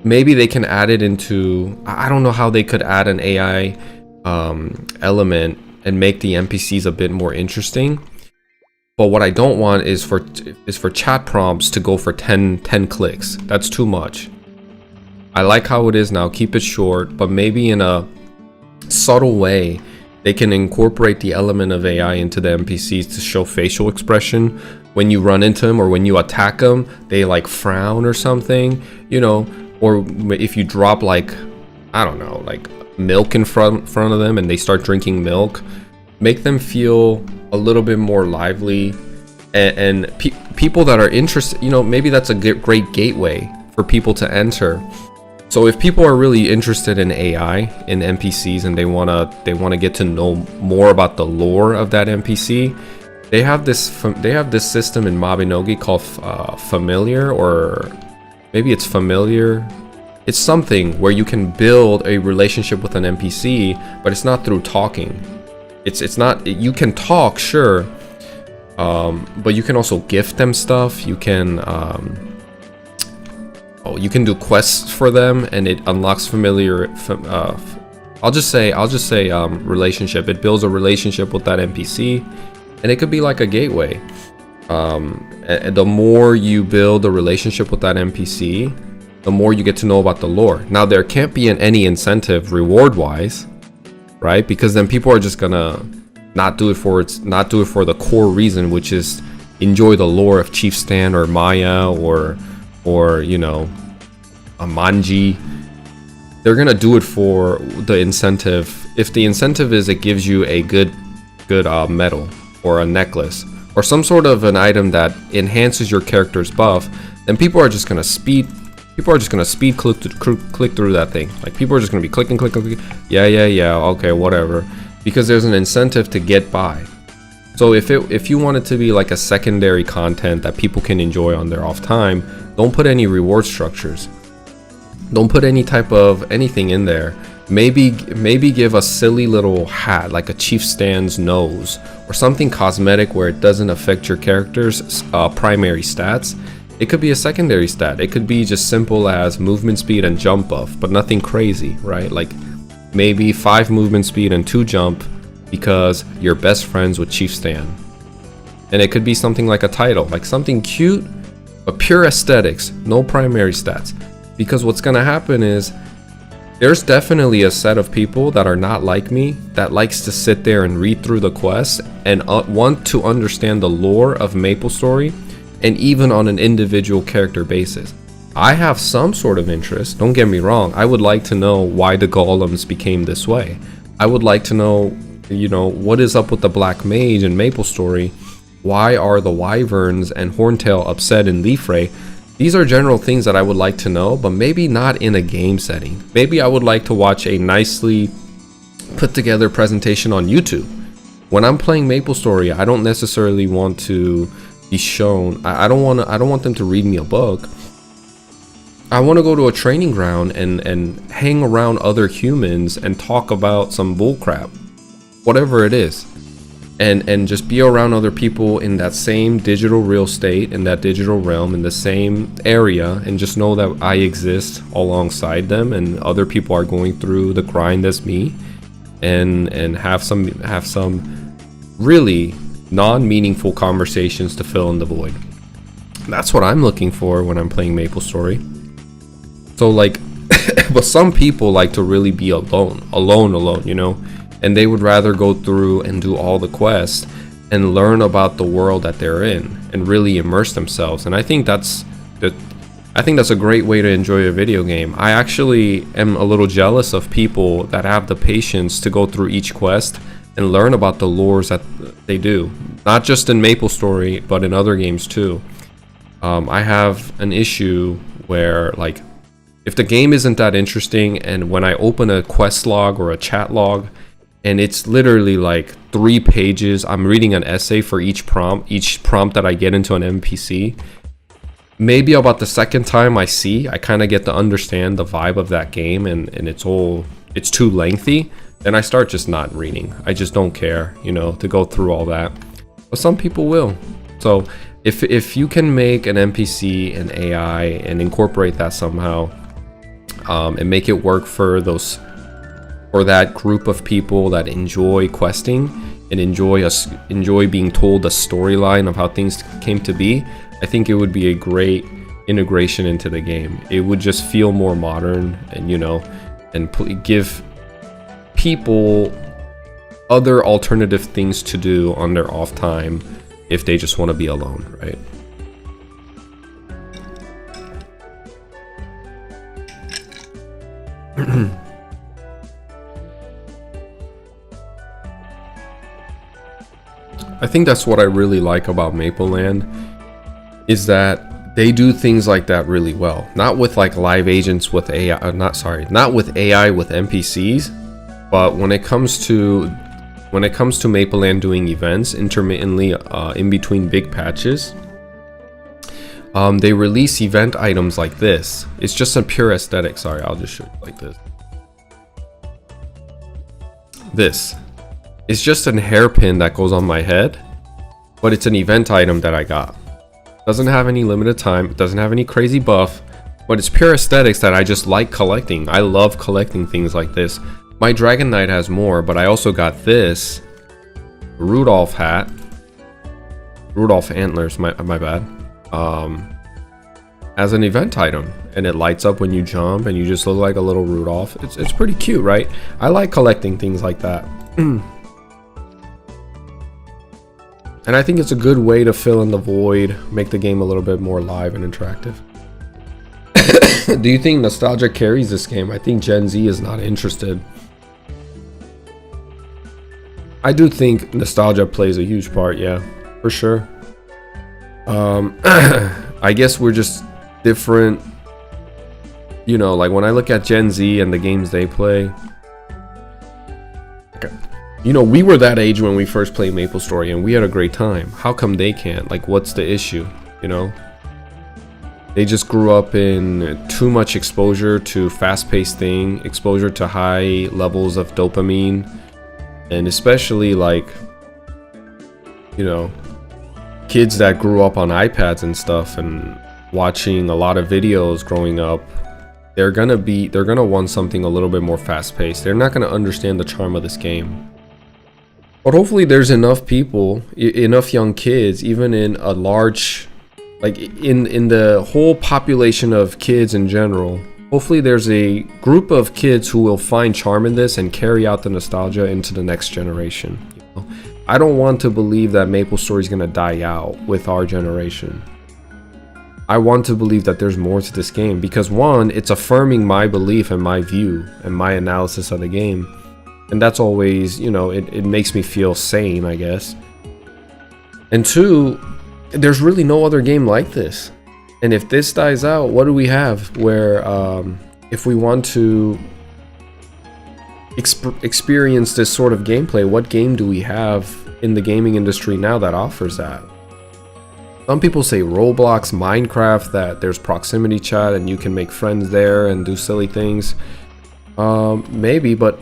Maybe they can add it into, I don't know how they could add an AI element and make the NPCs a bit more interesting. But what I don't want is for chat prompts to go for 10 clicks. That's too much. I like how it is now, keep it short, but maybe in a subtle way they can incorporate the element of AI into the NPCs to show facial expression. When you run into them or when you attack them, they like frown or something. or if you drop like, I don't know, like milk in front of them and they start drinking milk, make them feel a little bit more lively, and people that are interested, you know, maybe that's a great gateway for people to enter. So if people are really interested in AI, in NPCs, and they wanna get to know more about the lore of that NPC, they have this system in Mabinogi called Familiar, or maybe it's Familiar. It's something where you can build a relationship with an NPC, but it's not through talking. It's not, you can talk, sure, but you can also gift them stuff. You can you can do quests for them, and it unlocks familiar. I'll just say relationship. It builds a relationship with that NPC, and it could be like a gateway. And the more you build a relationship with that NPC, the more you get to know about the lore. Now, there can't be any incentive reward-wise, right? Because then people are just gonna not do it for the core reason, which is enjoy the lore of Chief Stan or Maya or you know, a Manji. They're gonna do it for the incentive. If the incentive is it gives you a good medal or a necklace or some sort of an item that enhances your character's buff, then people are just gonna speed click through that thing. Like, people are just gonna be clicking, yeah, okay, whatever, because there's an incentive to get by. So if you want it to be like a secondary content that people can enjoy on their off time, don't put any reward structures. Don't put any type of anything in there. Maybe give a silly little hat, like a Chief Stan's nose, or something cosmetic where it doesn't affect your character's primary stats. It could be a secondary stat. It could be just simple as movement speed and jump buff, but nothing crazy, right? Like maybe 5 movement speed and 2 jump because you're best friends with Chief Stan. And it could be something like a title, like something cute, but pure aesthetics, no primary stats. Because what's gonna happen is, there's definitely a set of people that are not like me, that likes to sit there and read through the quests and want to understand the lore of Maplestory, and even on an individual character basis. I have some sort of interest, don't get me wrong. I would like to know why the golems became this way. I would like to know, you know, what is up with the Black Mage in Maplestory? Why are the Wyverns and Horntail upset in Leafray? These are general things that I would like to know, but maybe not in a game setting. Maybe I would like to watch a nicely put together presentation on YouTube. When I'm playing Maplestory, I don't necessarily want to be shown. I don't want them to read me a book. I want to go to a training ground and hang around other humans and talk about some bullcrap, whatever it is, and just be around other people in that same digital real estate, in that digital realm, in the same area, and just know that I exist alongside them, and other people are going through the grind as me, and have some really non-meaningful conversations to fill in the void. That's what I'm looking for when I'm playing Maplestory. So like, but some people like to really be alone, you know, and they would rather go through and do all the quests and learn about the world that they're in and really immerse themselves. And I think that's a great way to enjoy a video game. I actually am a little jealous of people that have the patience to go through each quest and learn about the lores that they do, not just in Maplestory, but in other games too. I have an issue where, like, if the game isn't that interesting, and when I open a quest log or a chat log, and it's literally like 3 pages, I'm reading an essay for each prompt that I get into an NPC, maybe about the second time I kind of get to understand the vibe of that game, and it's too lengthy, then I start just not reading. I just don't care, you know, to go through all that. But some people will. So if you can make an NPC an AI and incorporate that somehow, and make it work for that group of people that enjoy questing and enjoy being told the storyline of how things came to be, I think it would be a great integration into the game. It would just feel more modern, and, you know, and give people other alternative things to do on their off time if they just want to be alone, right? I think that's what I really like about Mapleland, is that they do things like that really well. Not with like live agents with AI, not with AI with NPCs, but when it comes to Mapleland doing events intermittently in between big patches, they release event items like this. It's just a pure aesthetic. Sorry, I'll just show you like this. This. It's just an hairpin that goes on my head, but it's an event item that I got. Doesn't have any limited time, it doesn't have any crazy buff, but it's pure aesthetics that I just like collecting. I love collecting things like this. My Dragon Knight has more, but I also got this Rudolph hat. Rudolph antlers, my bad. As an event item, and it lights up when you jump and you just look like a little Rudolph. It's pretty cute, right? I like collecting things like that. And I think it's a good way to fill in the void, make the game a little bit more live and interactive. Do you think nostalgia carries this game? I think Gen Z is not interested. I do think nostalgia plays a huge part, yeah, for sure. I guess we're just different. You know, like when I look at Gen Z and the games they play, you know, we were that age when we first played Maplestory and we had a great time. How come they can't? Like, what's the issue? You know, they just grew up in too much exposure to fast-paced thing, exposure to high levels of dopamine, and especially like, you know, kids that grew up on iPads and stuff and watching a lot of videos growing up. They're gonna want something a little bit more fast-paced. They're not gonna understand the charm of this game. But hopefully there's enough people, enough young kids, even in a large, like in the whole population of kids in general, hopefully there's a group of kids who will find charm in this and carry out the nostalgia into the next generation. You know? I don't want to believe that Maplestory is gonna die out with our generation. I want to believe that there's more to this game because one, it's affirming my belief and my view and my analysis of the game. And that's always, you know, it makes me feel sane, I guess. And two, there's really no other game like this. And if this dies out, what do we have where if we want to experience this sort of gameplay, what game do we have in the gaming industry now that offers that? Some people say Roblox, Minecraft, that there's proximity chat and you can make friends there and do silly things. Maybe, but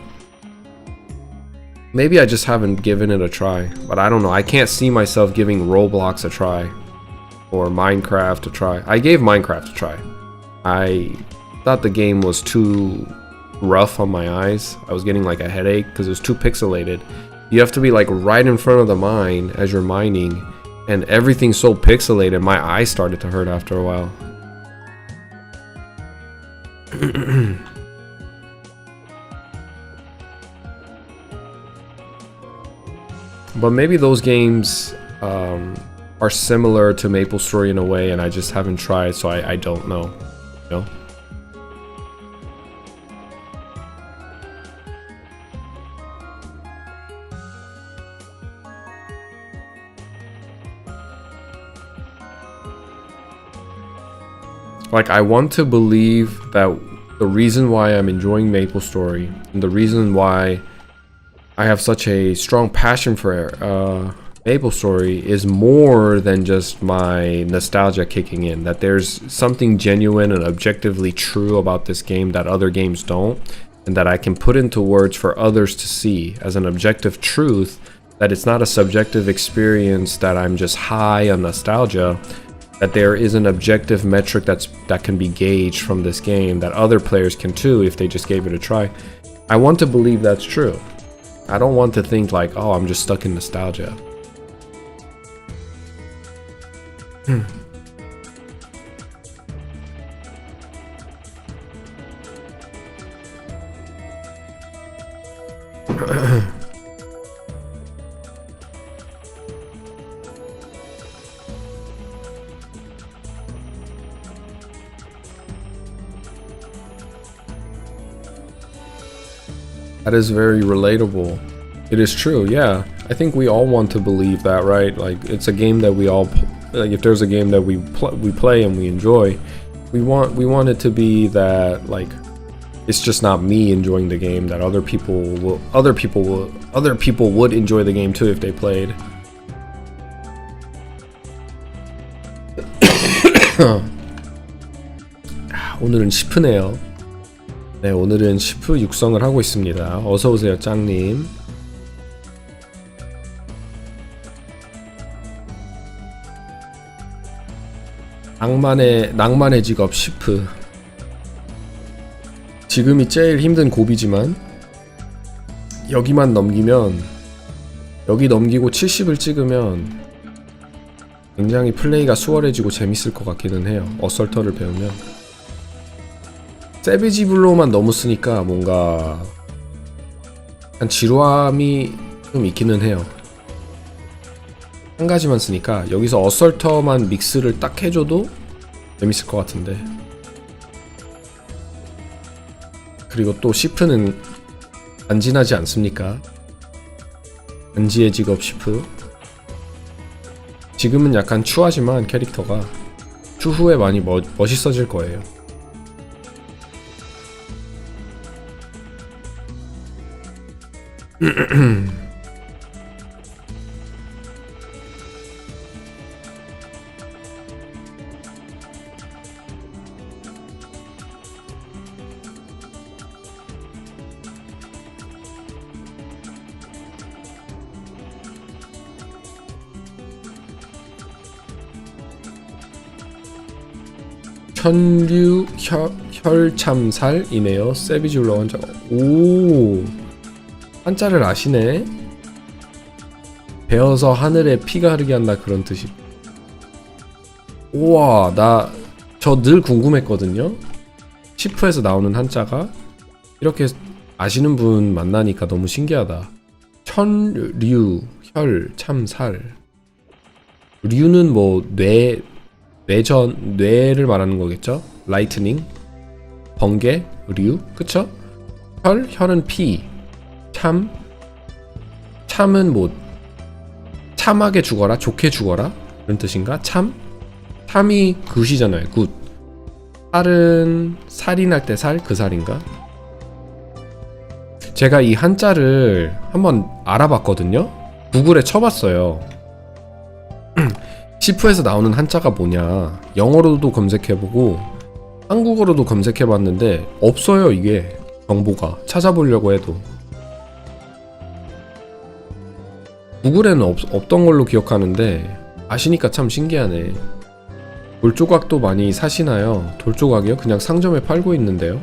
maybe I just haven't given it a try. But I don't know. I can't see myself giving Roblox a try or Minecraft a try. I gave Minecraft a try. I thought the game was too rough on my eyes. I was getting like a headache because it was too pixelated. You have to be like right in front of the mine as you're mining. And everything's so pixelated, my eyes started to hurt after a while. But maybe those games are similar to Maplestory in a way, and I just haven't tried, so I don't know. You know? Like, I want to believe that the reason why I'm enjoying Maplestory and the reason why I have such a strong passion for Maplestory is more than just my nostalgia kicking in. That there's something genuine and objectively true about this game that other games don't, and that I can put into words for others to see as an objective truth, that it's not a subjective experience that I'm just high on nostalgia, that there is an objective metric that can be gauged from this game that other players can too if they just gave it a try. I want to believe that's true. I don't want to think like, oh, I'm just stuck in nostalgia. That is very relatable. It is true, yeah. I think we all want to believe that, right? Like, it's a game that we all, like, if there's a game that we play and we enjoy, we want it to be that, like, it's just not me enjoying the game, that other people would enjoy the game too if they played. 오늘은 시프네요. 네, 오늘은 시프 육성을 하고 있습니다. 어서오세요, 짱님. 낭만의 직업 시프. 지금이 제일 힘든 고비지만 여기만 넘기면, 여기 넘기고 70을 찍으면 굉장히 플레이가 수월해지고 재밌을 것 같기는 해요. 어설터를 배우면. 세비지 블로우만 너무 쓰니까 뭔가 한 지루함이 좀 있기는 해요. 한 가지만 쓰니까 여기서 어설터만 믹스를 딱 해줘도 재밌을 것 같은데. 그리고 또 시프는 간지나지 않습니까? 간지의 직업 시프. 지금은 약간 추하지만 캐릭터가 추후에 많이 멋있어질 거예요. 천류 혈참살이네요. 세비지 올라온 한자. 오, 한자를 아시네. 베어서 하늘에 피가 흐르게 한다, 그런 뜻이. 우와, 저 늘 궁금했거든요. 시프에서 나오는 한자가 이렇게 아시는 분 만나니까 너무 신기하다. 천류 혈참살. 류는 뭐 뇌를 말하는 거겠죠? 라이트닝, 번개, 류, 그쵸? 혈은 피, 참은 뭐 참하게 죽어라, 좋게 죽어라 이런 뜻인가? 참이 굿이잖아요. 굿. 살은 살인할 때 살, 그 살인가? 제가 이 한자를 한번 알아봤거든요. 구글에 쳐봤어요. 시프에서 나오는 한자가 뭐냐, 영어로도 검색해보고 한국어로도 검색해봤는데 없어요. 이게 정보가 찾아보려고 해도. 구글에는 없던 걸로 기억하는데 아시니까 참 신기하네. 돌조각도 많이 사시나요? 돌조각이요? 그냥 상점에 팔고 있는데요.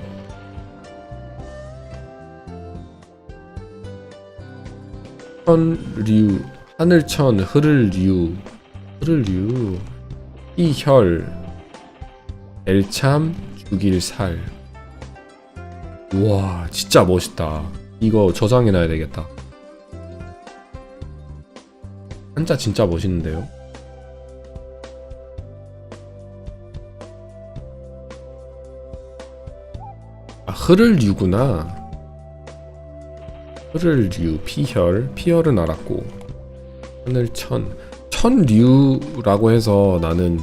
천류, 하늘천, 흐를류, 이혈, 엘참, 죽일살. 우와, 진짜 멋있다. 이거 저장해놔야 되겠다. 한자 진짜 멋있는데요. 아, 흐를류구나. 흐를류, 피혈은 알았고, 하늘천, 천류라고 해서 나는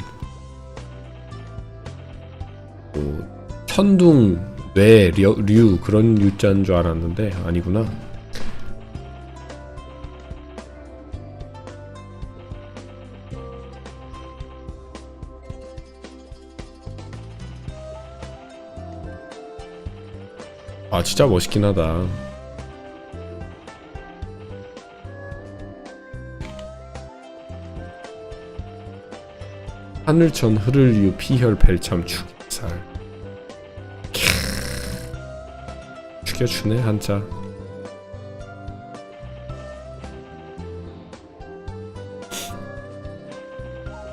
뭐 천둥, 뇌, 류 그런 유자인 줄 알았는데 아니구나. 아, 진짜 멋있긴 하다. 하늘천, 흐를류, 피혈, 벨참, 죽살. 죽여주네 한자.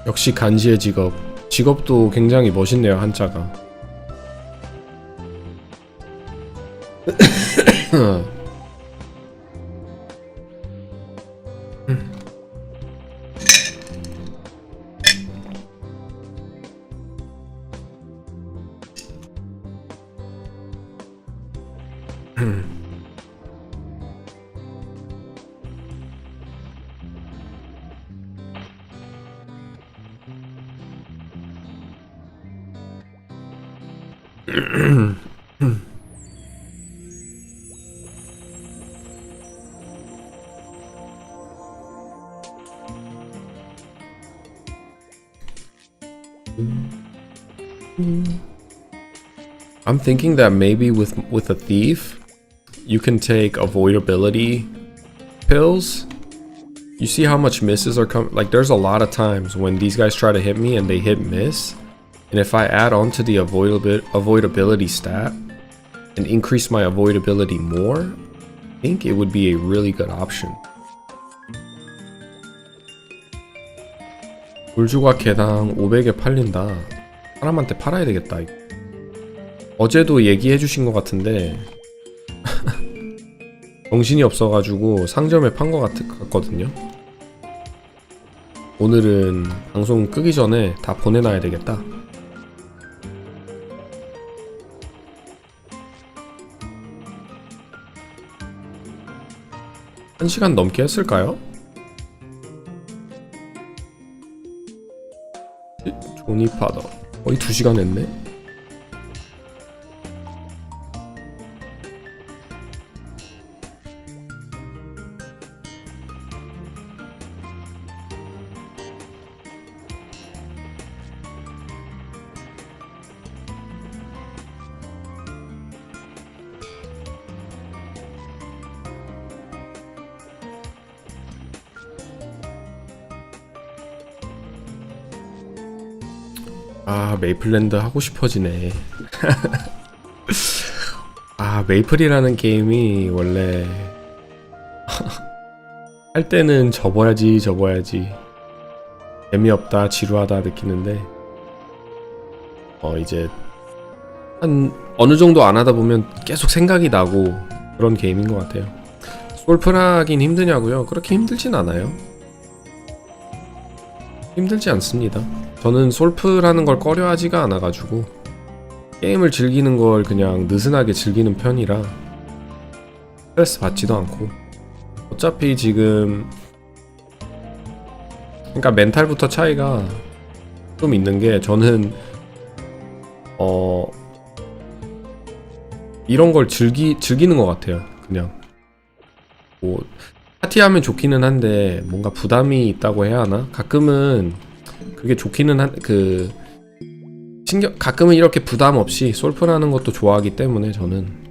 역시 간지의 직업도 굉장히 멋있네요, 한자가. I'm thinking that maybe with a thief, you can take avoidability pills. You see how much misses are coming? Like, there's a lot of times when these guys try to hit me and they hit miss. And if I add on to the avoidability stat and increase my avoidability more, I think it would be a really good option. 물조각 개당 500에 팔린다. 사람한테 팔아야 되겠다. 어제도 얘기해 주신 것 같은데 정신이 없어가지고 상점에 판 것 같거든요. 오늘은 방송 끄기 전에 다 보내놔야 되겠다. 한 시간 넘게 했을까요? 조니파더 거의 2시간 했네? 아, 메이플랜드 하고 싶어지네. 아, 메이플이라는 게임이 원래 할 때는 접어야지 재미없다 지루하다 느끼는데 이제 한 어느 정도 안 하다 보면 계속 생각이 나고 그런 게임인 것 같아요. 솔플하긴 힘드냐고요? 그렇게 힘들진 않아요. 힘들지 않습니다. 저는 솔플하는 걸 꺼려하지가 않아가지고 게임을 즐기는 걸 그냥 느슨하게 즐기는 편이라 스트레스 받지도 않고 어차피 지금 그러니까 멘탈부터 차이가 좀 있는 게 저는 이런 걸 즐기는 것 같아요. 그냥 뭐 파티하면 좋기는 한데 뭔가 부담이 있다고 해야 하나? 가끔은 그게 좋기는 가끔은 이렇게 부담 없이 솔플하는 것도 좋아하기 때문에 저는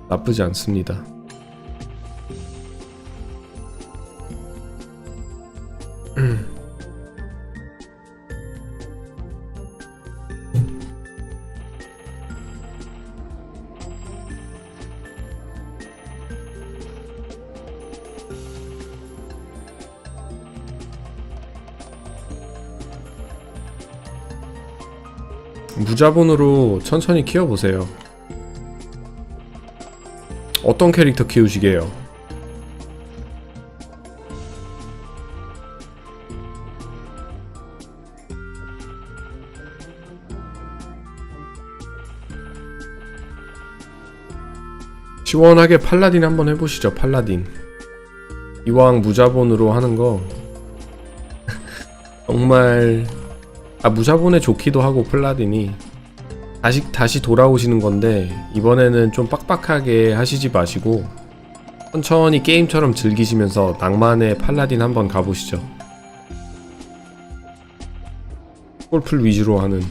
나쁘지 않습니다. 무자본으로 천천히 키워보세요. 어떤 캐릭터 키우시게요? 시원하게 팔라딘 한번 해보시죠. 팔라딘 이왕 무자본으로 하는거 정말 무자본에 좋기도 하고 팔라딘이 다시 돌아오시는 건데 이번에는 좀 빡빡하게 하시지 마시고 천천히 게임처럼 즐기시면서 낭만의 팔라딘 한번 가보시죠. 골플 위주로 하는.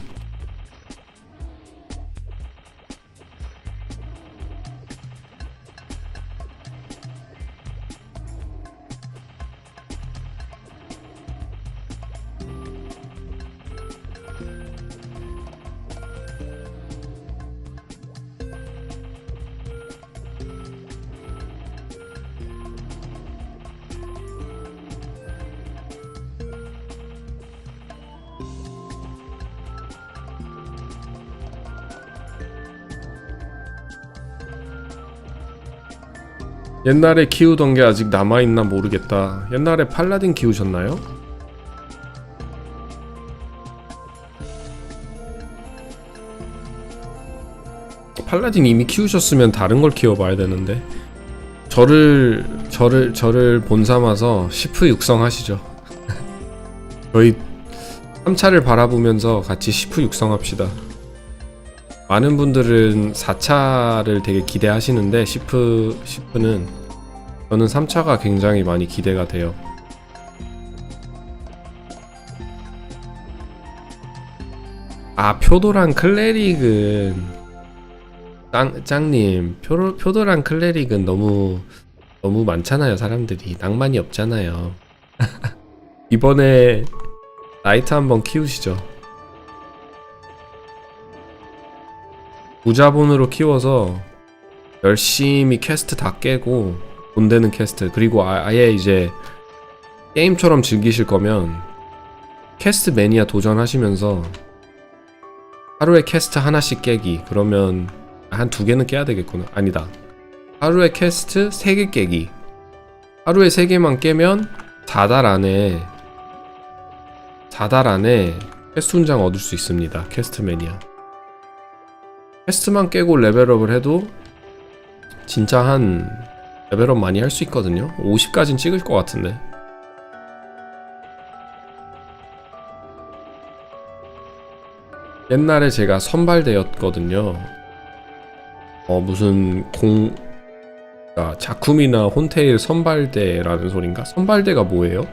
옛날에 키우던 게 아직 남아있나 모르겠다. 옛날에 팔라딘 키우셨나요? 팔라딘 이미 키우셨으면 다른 걸 키워봐야 되는데 저를 본삼아서 시프 육성하시죠. 3차를 바라보면서 같이 시프 육성합시다. 많은 분들은 4차를 되게 기대하시는데 시프는 저는 3차가 굉장히 많이 기대가 돼요. 아, 표도랑 클레릭은 짱님, 표도랑 클레릭은 너무 많잖아요. 사람들이 낭만이 없잖아요. 이번에 나이트 한번 키우시죠. 무자본으로 키워서 열심히 퀘스트 다 깨고 돈 되는 퀘스트, 그리고 아예 이제 게임처럼 즐기실 거면 퀘스트 매니아 도전하시면서 하루에 퀘스트 하나씩 깨기. 그러면 한 2개는 깨야 되겠구나. 아니다, 하루에 퀘스트 3개 깨기. 하루에 3개만 깨면 4달 안에 퀘스트 훈장 얻을 수 있습니다. 퀘스트 매니아. 퀘스트만 깨고 레벨업을 해도 진짜 한 레벨업 많이 할 수 있거든요. 50까진 찍을 것 같은데. 옛날에 제가 선발대였거든요. 무슨 자쿠미나 혼테일 선발대라는 소린가? 선발대가 뭐예요?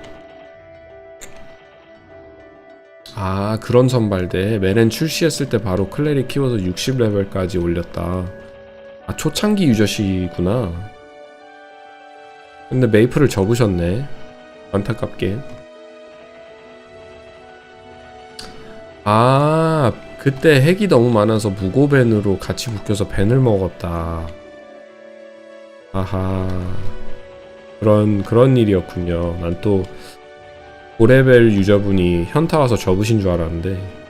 아, 그런 선발대. 메렌 출시했을 때 바로 클레릭 키워서 60레벨까지 올렸다. 아, 초창기 유저시구나. 근데 메이플을 접으셨네, 안타깝게. 아, 그때 핵이 너무 많아서 무고밴으로 같이 묶여서 밴을 먹었다. 아하, 그런 일이었군요. 난 또 고레벨 유저분이 현타 와서 접으신 줄 알았는데.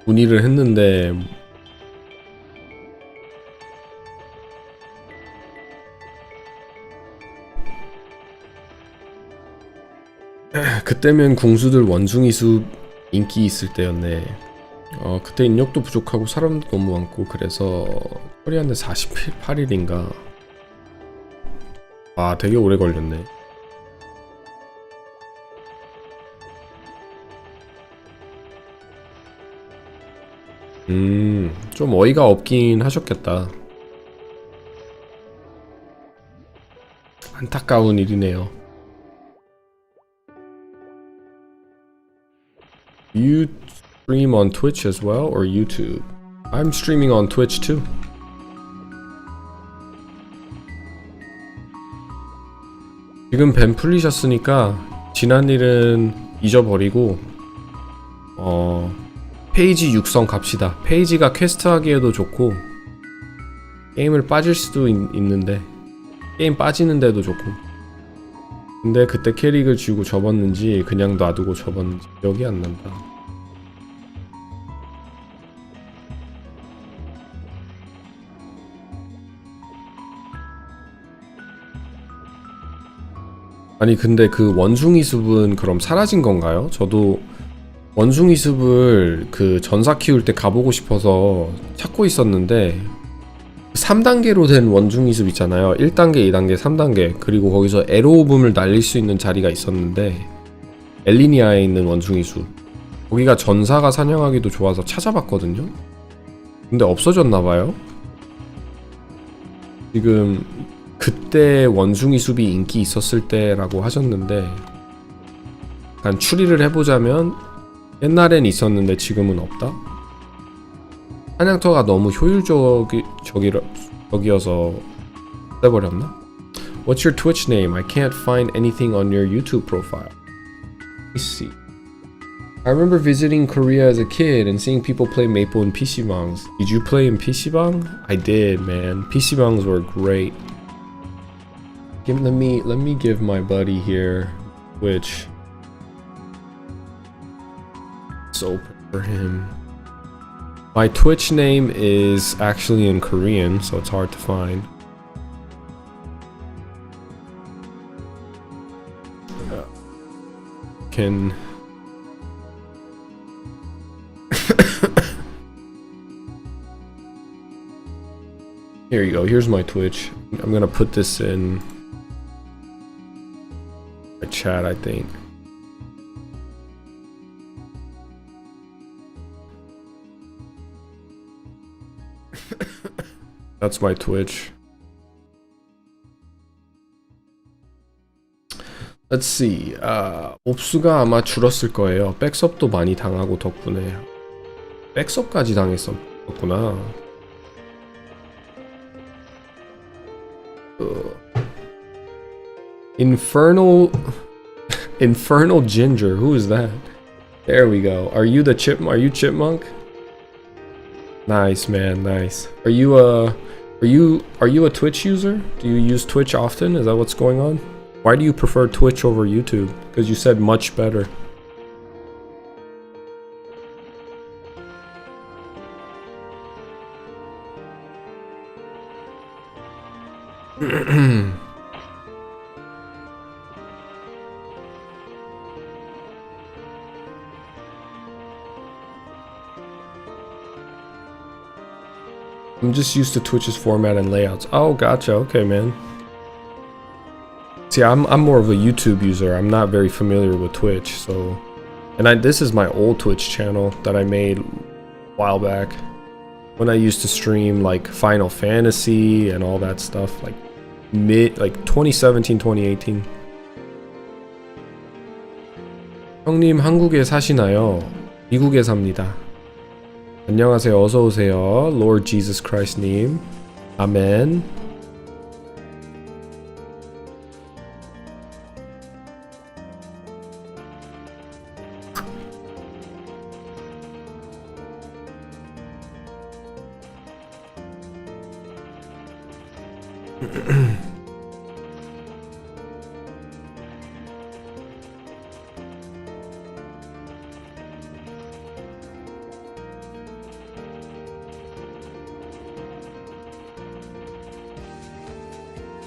문의를 했는데 그때면 궁수들 원숭이 숲 인기 있을 때였네. 그때 인력도 부족하고 사람도 너무 많고 그래서 처리하는데 48일인가. 아, 되게 오래 걸렸네. 좀 어이가 없긴 하셨겠다. 안타까운 일이네요. You stream on Twitch as well or YouTube? I'm streaming on Twitch too. 지금 밴 풀리셨으니까 지난 일은 잊어버리고 페이지 육성 갑시다. 페이지가 퀘스트 하기에도 좋고 게임을 빠질 수도 있는데 게임 빠지는데도 좋고. 근데 그때 캐릭을 쥐고 접었는지 그냥 놔두고 접었는지 기억이 안 난다. 아니 근데 그 원숭이 숲은 그럼 사라진 건가요? 저도 원숭이 숲을 그 전사 키울 때 가보고 싶어서 찾고 있었는데 3단계로 된 원숭이 숲 있잖아요. 1단계, 2단계, 3단계. 그리고 거기서 에로오붐을 날릴 수 있는 자리가 있었는데 엘리니아에 있는 원숭이 숲, 거기가 전사가 사냥하기도 좋아서 찾아봤거든요. 근데 없어졌나봐요. 지금 그때 원숭이 숲이 인기 있었을 때라고 하셨는데 약간 추리를 해보자면 옛날엔 있었는데 지금은 없다? 사냥터가 너무 효율적이어서 떼버렸나? What's your Twitch name? I can't find anything on your YouTube profile. Let me see. I remember visiting Korea as a kid and seeing people play Maple in PC방s. Did you play in PC방? I did, man. PC방s were great. Let me give my buddy here Twitch. Let's open for him. My Twitch name is actually in Korean, so it's hard to find. can here you go. Here's my Twitch. I'm gonna put this in my chat, I think. That's my Twitch. Let's see. 옵수가 아마 줄었을 거예요. 백섭도 많이 당하고 덕분에. 백섭까지 당했었구나. Infernal Ginger. Who is that? There we go. Are you the chipmunk? Are you chipmunk? Nice, man. Nice. Are you a Twitch user? Do you use Twitch often? Is that what's going on? Why do you prefer Twitch over YouTube? Because you said much better. I'm just used to Twitch's format and layouts. Oh, gotcha. Okay, man. See, I'm more of a YouTube user. I'm not very familiar with Twitch, so... And this is my old Twitch channel that I made a while back. When I used to stream, like, Final Fantasy and all that stuff. Like 2017, 2018. 형님, 한국에 사시나요? 미국에 삽니다. 안녕하세요. 어서 오세요. Lord Jesus Christ 님. 아멘.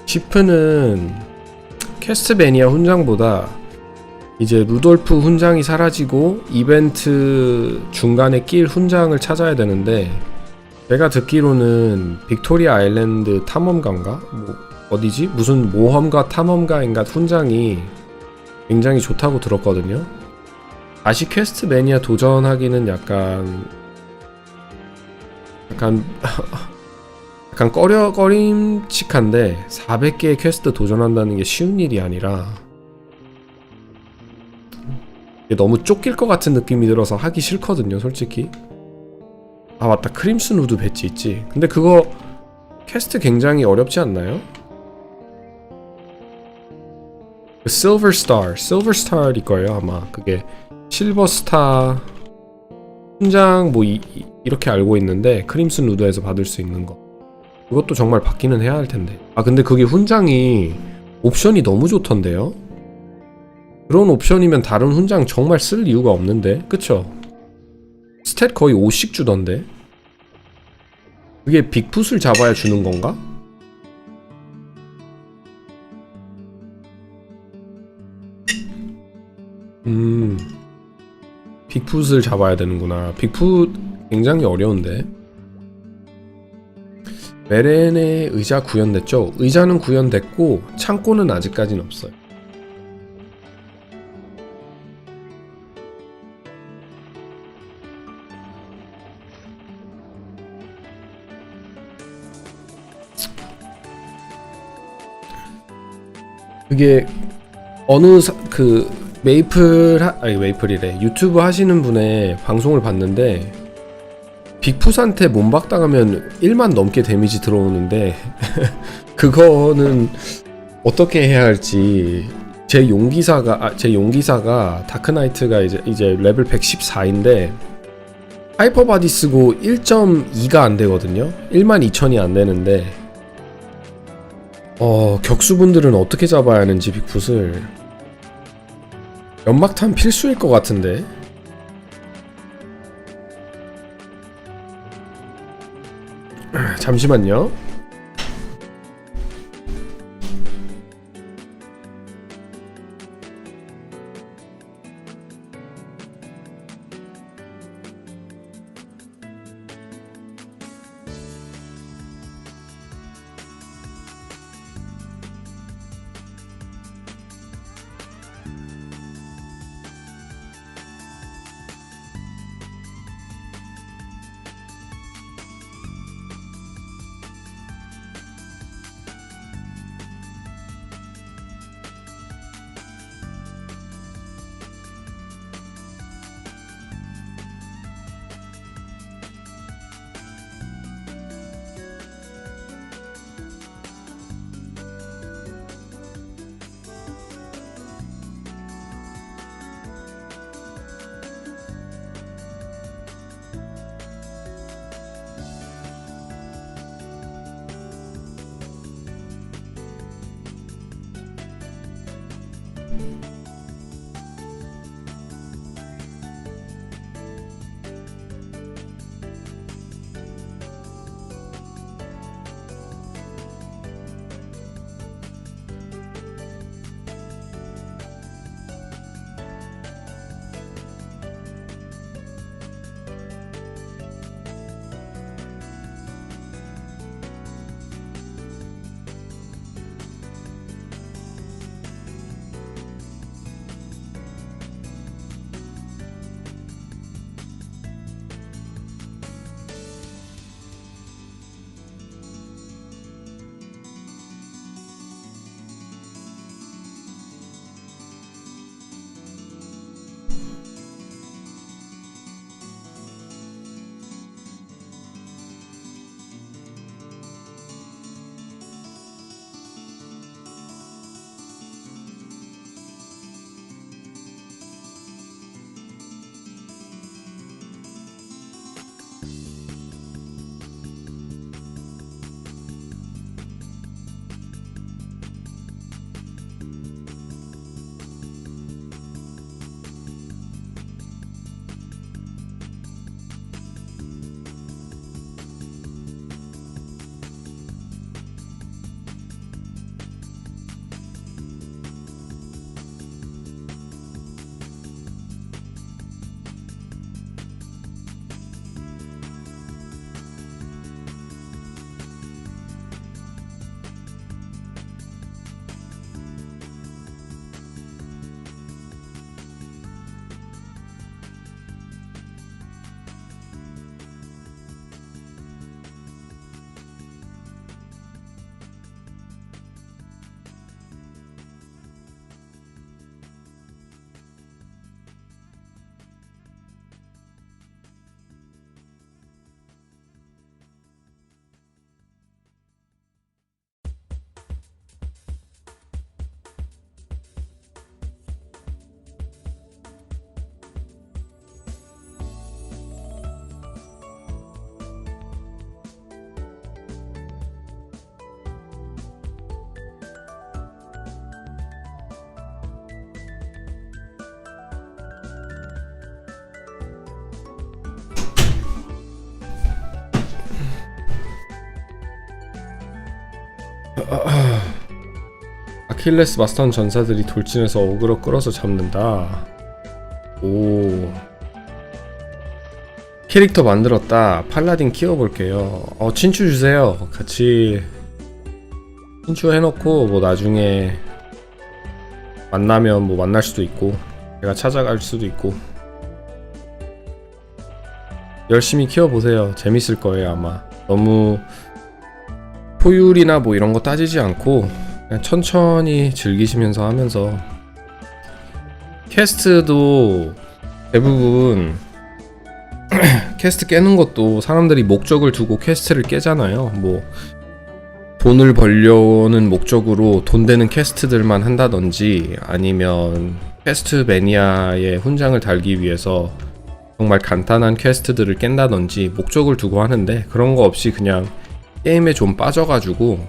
시프는 캐스트베니아 훈장보다 이제 루돌프 훈장이 사라지고 이벤트 중간에 낄 훈장을 찾아야 되는데, 제가 듣기로는 빅토리아 아일랜드 탐험가인가? 뭐 어디지? 무슨 모험가 탐험가인가 훈장이 굉장히 좋다고 들었거든요. 다시 퀘스트매니아 도전하기는 약간 꺼림칙한데 400개의 퀘스트 도전한다는 게 쉬운 일이 아니라 너무 쫓길 것 같은 느낌이 들어서 하기 싫거든요, 솔직히. 아 맞다, 크림슨 우드 배지 있지. 근데 그거 퀘스트 굉장히 어렵지 않나요? 실버스타일 거예요 아마. 그게 실버스타 훈장 뭐 이렇게 알고 있는데, 크림슨 우드에서 받을 수 있는 거 그것도 정말 받기는 해야 할 텐데. 아 근데 그게 훈장이 옵션이 너무 좋던데요? 그런 옵션이면 다른 훈장 정말 쓸 이유가 없는데, 그쵸? 스탯 거의 5씩 주던데. 그게 빅풋을 잡아야 주는 건가? 빅풋을 잡아야 되는구나. 빅풋 굉장히 어려운데. 메렌의 의자 구현됐죠? 의자는 구현됐고 창고는 아직까지는 없어요. 그게 어느 메이플이래. 유튜브 하시는 분의 방송을 봤는데 빅풋한테 몸박당하면 1만 넘게 데미지 들어오는데 그거는 어떻게 해야 할지. 제 용기사가 다크나이트가 이제 레벨 114인데 하이퍼바디 쓰고 1.2가 안 되거든요. 12,000이 안 되는데 격수분들은 어떻게 잡아야 하는지 빅풋을. 연막탄 필수일 것 같은데. 잠시만요. 아킬레스 마스터는 전사들이 돌진해서 어그로 끌어서 잡는다. 오. 캐릭터 만들었다. 팔라딘 키워볼게요. 친추 주세요. 같이 친추 해놓고 뭐 나중에 만나면 뭐 만날 수도 있고 제가 찾아갈 수도 있고 열심히 키워보세요. 재밌을 거예요 아마. 너무 포율이나 뭐 이런 거 따지지 않고 그냥 천천히 즐기시면서 하면서 캐스트도 대부분 캐스트 깨는 것도 사람들이 목적을 두고 캐스트를 깨잖아요. 뭐 돈을 벌려는 목적으로 돈 되는 캐스트들만 한다든지 아니면 캐스트 매니아의 훈장을 달기 위해서 정말 간단한 퀘스트들을 깬다든지 목적을 두고 하는데 그런 거 없이 그냥 게임에 좀 빠져가지고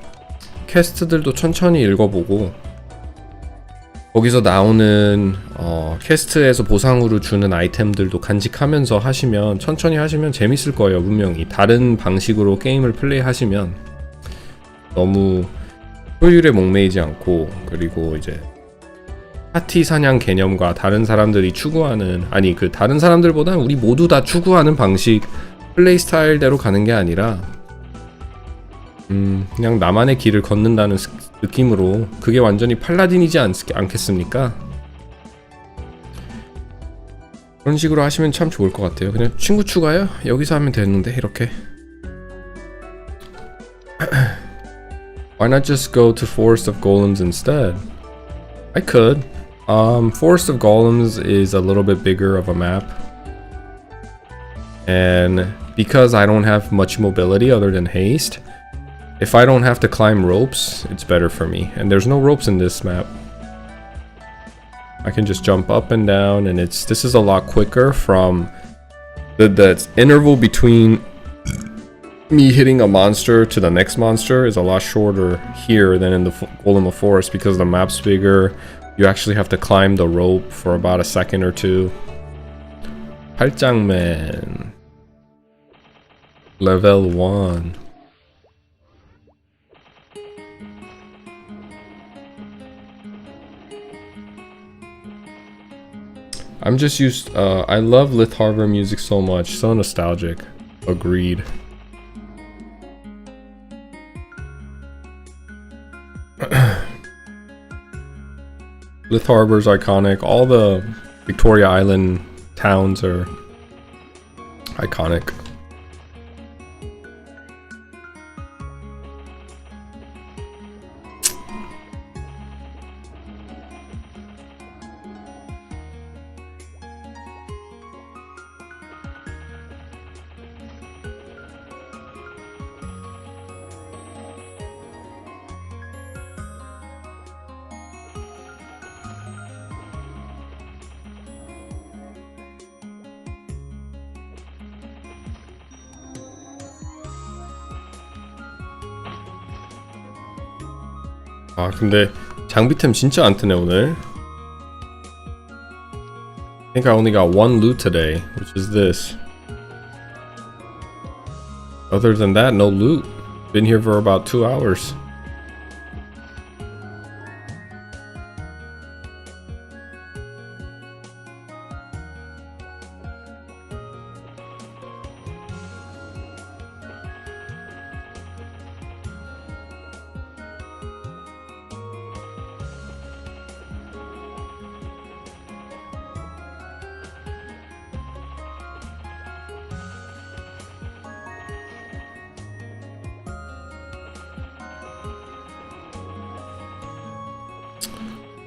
퀘스트들도 천천히 읽어보고 거기서 나오는 퀘스트에서 보상으로 주는 아이템들도 간직하면서 하시면 천천히 하시면 재밌을 거예요. 분명히 다른 방식으로 게임을 플레이하시면 너무 효율에 목매이지 않고 그리고 이제 파티 사냥 개념과 다른 사람들이 추구하는 그 다른 사람들보다 우리 모두 다 추구하는 방식 플레이 스타일대로 가는 게 아니라 그냥 나만의 길을 걷는다는 느낌으로 그게 완전히 팔라딘이지 않겠습니까? 그런 식으로 하시면 참 좋을 것 같아요. 그냥 친구 추가요? 여기서 하면 되는데 이렇게 Why not just go to Forest of Golems instead? I could. Forest of Golems is a little bit bigger of a map. And because I don't have much mobility other than haste, if I don't have to climb ropes, it's better for me. And there's no ropes in this map. I can just jump up and down and this is a lot quicker from the interval between me hitting a monster to the next monster is a lot shorter here than in the Golem of Forest because the map's bigger. You actually have to climb the rope for about a second or two. 팔짱맨 Level 1. I'm just used I love Lith Harbor music so much, so nostalgic. Agreed. Lith Harbor's iconic. All the Victoria Island towns are iconic. 아 근데 장비템 진짜 안 뜨네 오늘. I think I only got one loot today, which is this. Other than that, no loot. Been here for about 2 hours.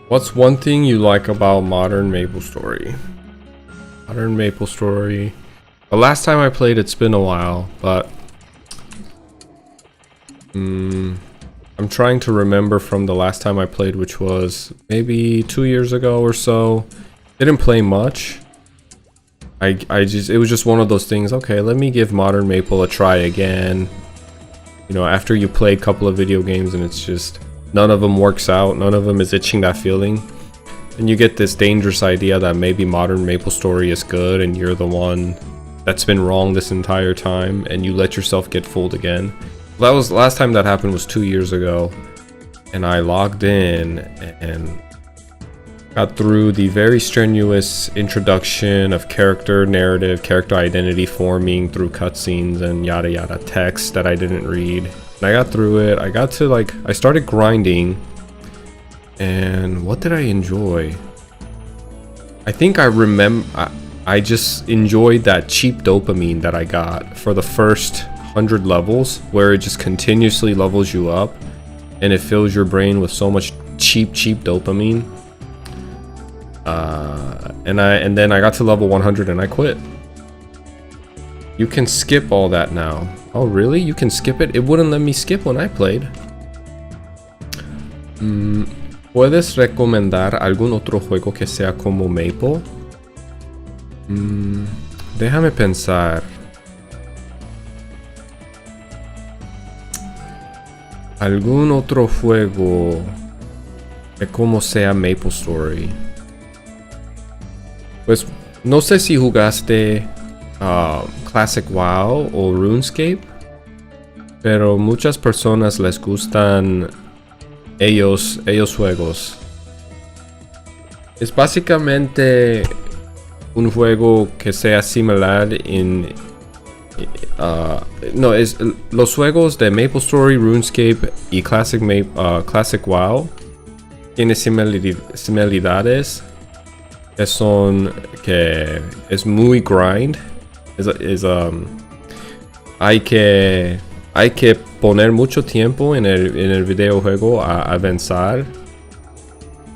What's one thing you like about modern Maplestory? Modern Maplestory. The last time I played, it's been a while, but I'm trying to remember from the last time I played, which was maybe 2 years ago or so. Didn't play much. It was just one of those things. Okay, let me give Modern Maple a try again. You know, after you play a couple of video games and it's just none of them works out, none of them is itching that feeling, and you get this dangerous idea that maybe Modern Maplestory is good and you're the one that's been wrong this entire time, and you let yourself get fooled again. That was the last time that happened, was 2 years ago. and I logged in and got through the very strenuous introduction of character narrative, character identity forming through cutscenes and yada yada text that I didn't read. And I got through it. I got to I started grinding. And what did I enjoy? I think I remember, I just enjoyed that cheap dopamine that I got for the first 100 levels, where it just continuously levels you up and it fills your brain with so much cheap dopamine. And then I got to level 100 and I quit. You can skip all that now. Oh really? You can skip it? It wouldn't let me skip when I played. ¿Puedes recomendar algún otro juego que sea como Maple? Déjame pensar. Algún otro juego que como sea Maplestory. Pues no sé si jugaste Classic WoW o RuneScape, pero muchas personas les gustan ellos juegos. Es básicamente un juego que sea similar en los juegos de Maplestory, RuneScape y Classic WoW tienen similaridades que es muy grind. Hay que poner mucho tiempo en el videojuego a avanzar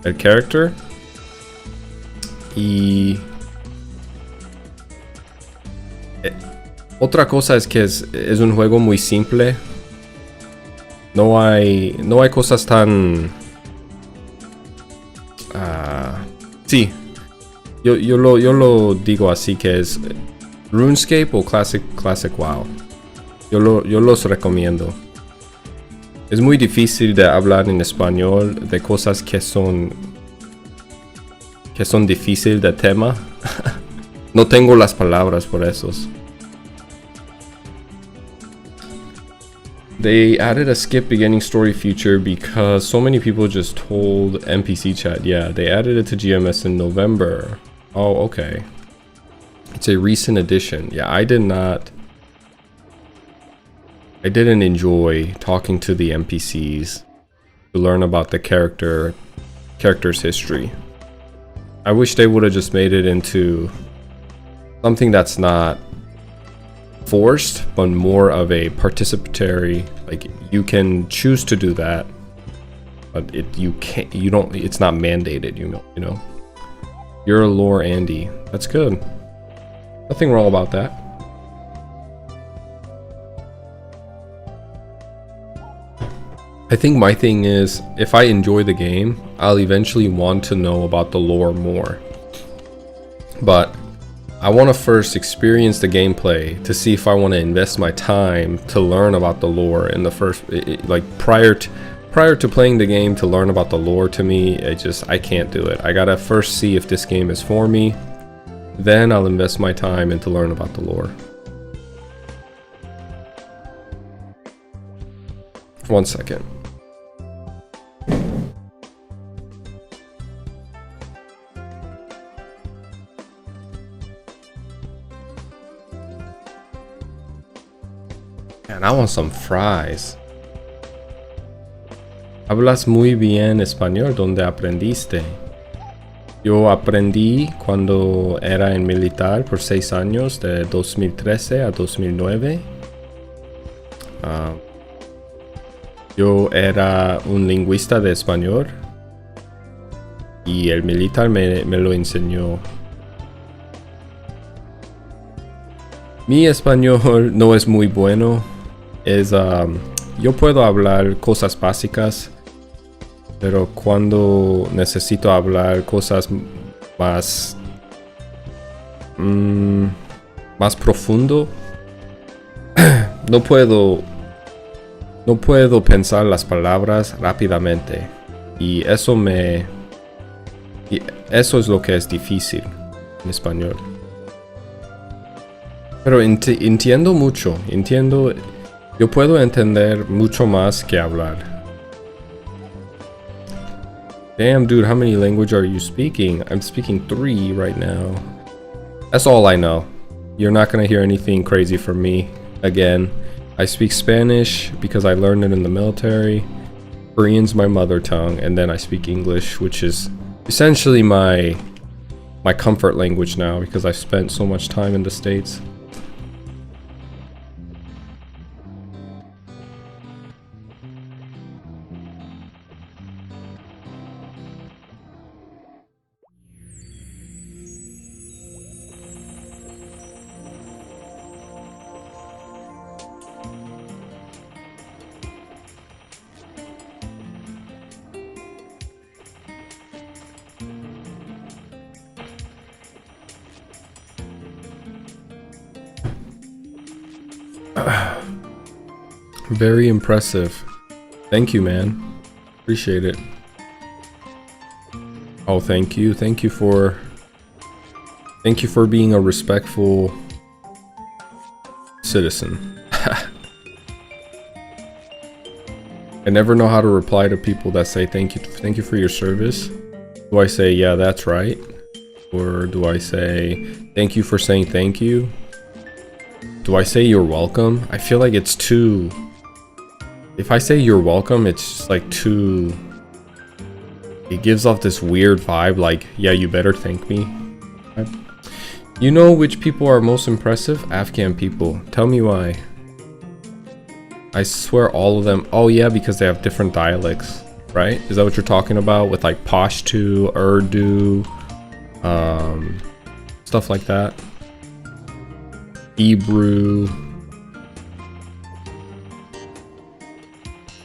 el character. Y otra cosa es que es un juego muy simple. No hay cosas tan sí, yo lo digo así, que es RuneScape o Classic WoW. Yo los recomiendo. Es muy difícil de hablar en español de cosas que son difíciles de tema. No tengo las palabras por esos. They added a skip beginning story feature because so many people just told NPC chat. Yeah, they added it to GMS in November. Oh, okay. It's a recent addition. Yeah, I didn't enjoy talking to the NPCs to learn about the character's history. I wish they would have just made it into something that's not forced, but more of a participatory, like you can choose to do that, but it's not mandated, you know. You're a lore Andy. That's good. Nothing wrong about that. I think my thing is, if I enjoy the game, I'll eventually want to know about the lore more. But I want to first experience the gameplay to see if I want to invest my time to learn about the lore in the first, prior to playing the game, to learn about the lore. To me, I can't do it. I gotta first see if this game is for me, then I'll invest my time into learn about the lore. One second. Man, I want some fries. Hablas muy bien español. ¿Dónde aprendiste? Yo aprendí cuando era en militar por 6 años, de 2013 a 2009. Yo era un lingüista de español y el militar me lo enseñó. Mi español no es muy bueno. Yo puedo hablar cosas básicas, pero cuando necesito hablar cosas más profundo, no puedo pensar las palabras rápidamente, y eso es lo que es difícil en español. Pero entiendo mucho, yo puedo entender mucho más que hablar. Damn, dude, how many languages are you speaking? I'm speaking 3 right now. That's all I know. You're not gonna hear anything crazy from me again. I speak Spanish because I learned it in the military. Korean's my mother tongue, and then I speak English, which is essentially my comfort language now because I've spent so much time in the States. Very impressive. Thank you, man. Appreciate it. Oh, thank you. Thank you for being a respectful citizen. I never know how to reply to people that say thank you for your service. Do I say, yeah, that's right? Or do I say, thank you for saying thank you? Do I say you're welcome? I feel like it's too... If I say you're welcome, it's just like too... It gives off this weird vibe, like, yeah, you better thank me. You know which people are most impressive? Afghan people. Tell me why. I swear all of them... Oh yeah, because they have different dialects, right? Is that what you're talking about? With like Pashto, Urdu, stuff like that. Hebrew.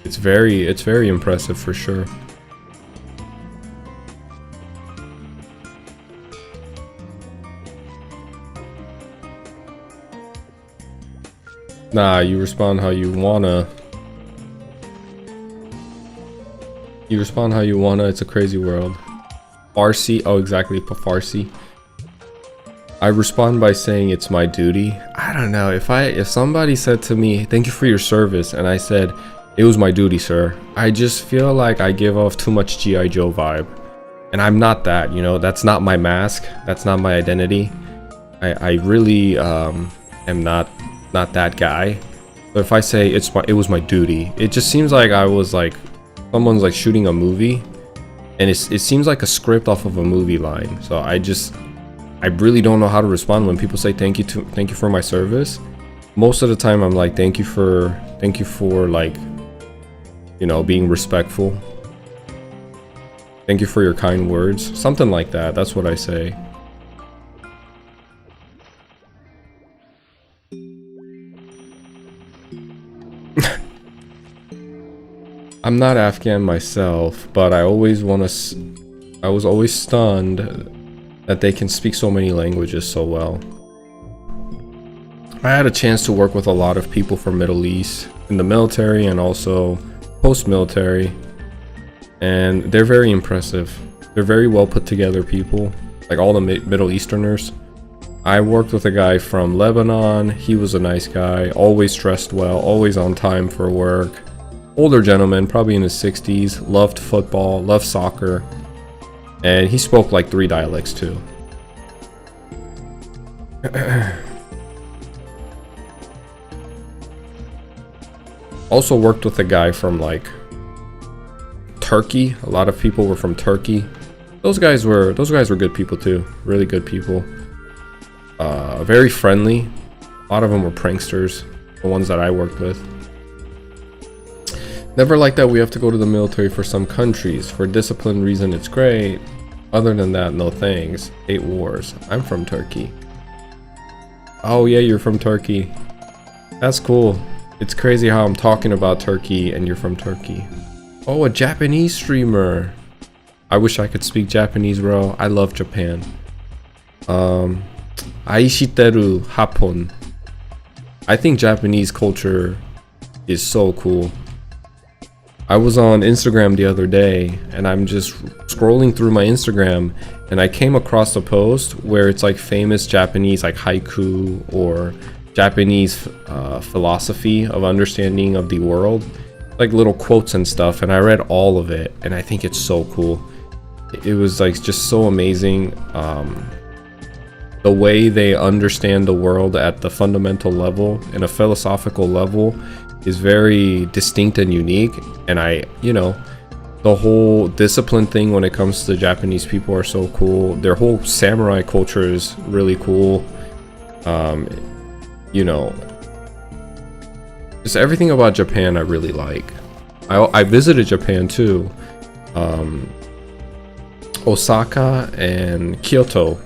It's very impressive for sure. Nah, you respond how you wanna. You respond how you wanna. It's a crazy world. Farsi. Oh, exactly. Farsi. I respond by saying it's my duty. I don't know, if somebody said to me, thank you for your service, and I said, it was my duty, sir, I just feel like I give off too much G.I. Joe vibe. And I'm not that, you know, that's not my mask, that's not my identity. I really am not that guy. But if I say it was my duty, it just seems like I was like, someone's like shooting a movie, and it seems like a script off of a movie line. So I really don't know how to respond when people say thank you for my service. Most of the time I'm like, thank you for like, you know, being respectful. Thank you for your kind words. Something like that. That's what I say. I'm not Afghan myself, but I was always stunned that they can speak so many languages so well. I had a chance to work with a lot of people from Middle East in the military and also post-military, and they're very impressive. They're very well put together people, like all the Middle Easterners. I worked with a guy from Lebanon. He was a nice guy, always dressed well, always on time for work. Older gentleman, probably in his 60s, loved football, loved soccer. And he spoke like 3 dialects too. Also worked with a guy from like Turkey. A lot of people were from Turkey. Those guys were good people too. Really good people. Very friendly. A lot of them were pranksters. The ones that I worked with. Never like that we have to go to the military for some countries. For discipline reason, it's great. Other than that, no thanks. 8 wars. I'm from Turkey. Oh yeah, you're from Turkey. That's cool. It's crazy how I'm talking about Turkey and you're from Turkey. Oh, a Japanese streamer. I wish I could speak Japanese, bro. I love Japan. Aishiteru Hapon. I think Japanese culture is so cool. I was on Instagram the other day and I'm just scrolling through my Instagram and I came across a post where it's like famous Japanese like haiku or Japanese philosophy of understanding of the world, like little quotes and stuff, and I read all of it and I think it's so cool. it was like just so amazing. The way they understand the world at the fundamental level and a philosophical level is very distinct and unique. And the whole discipline thing when it comes to the Japanese people are so cool. Their whole samurai culture is really cool. Just everything about Japan I really like. I visited Japan too. Osaka and Kyoto.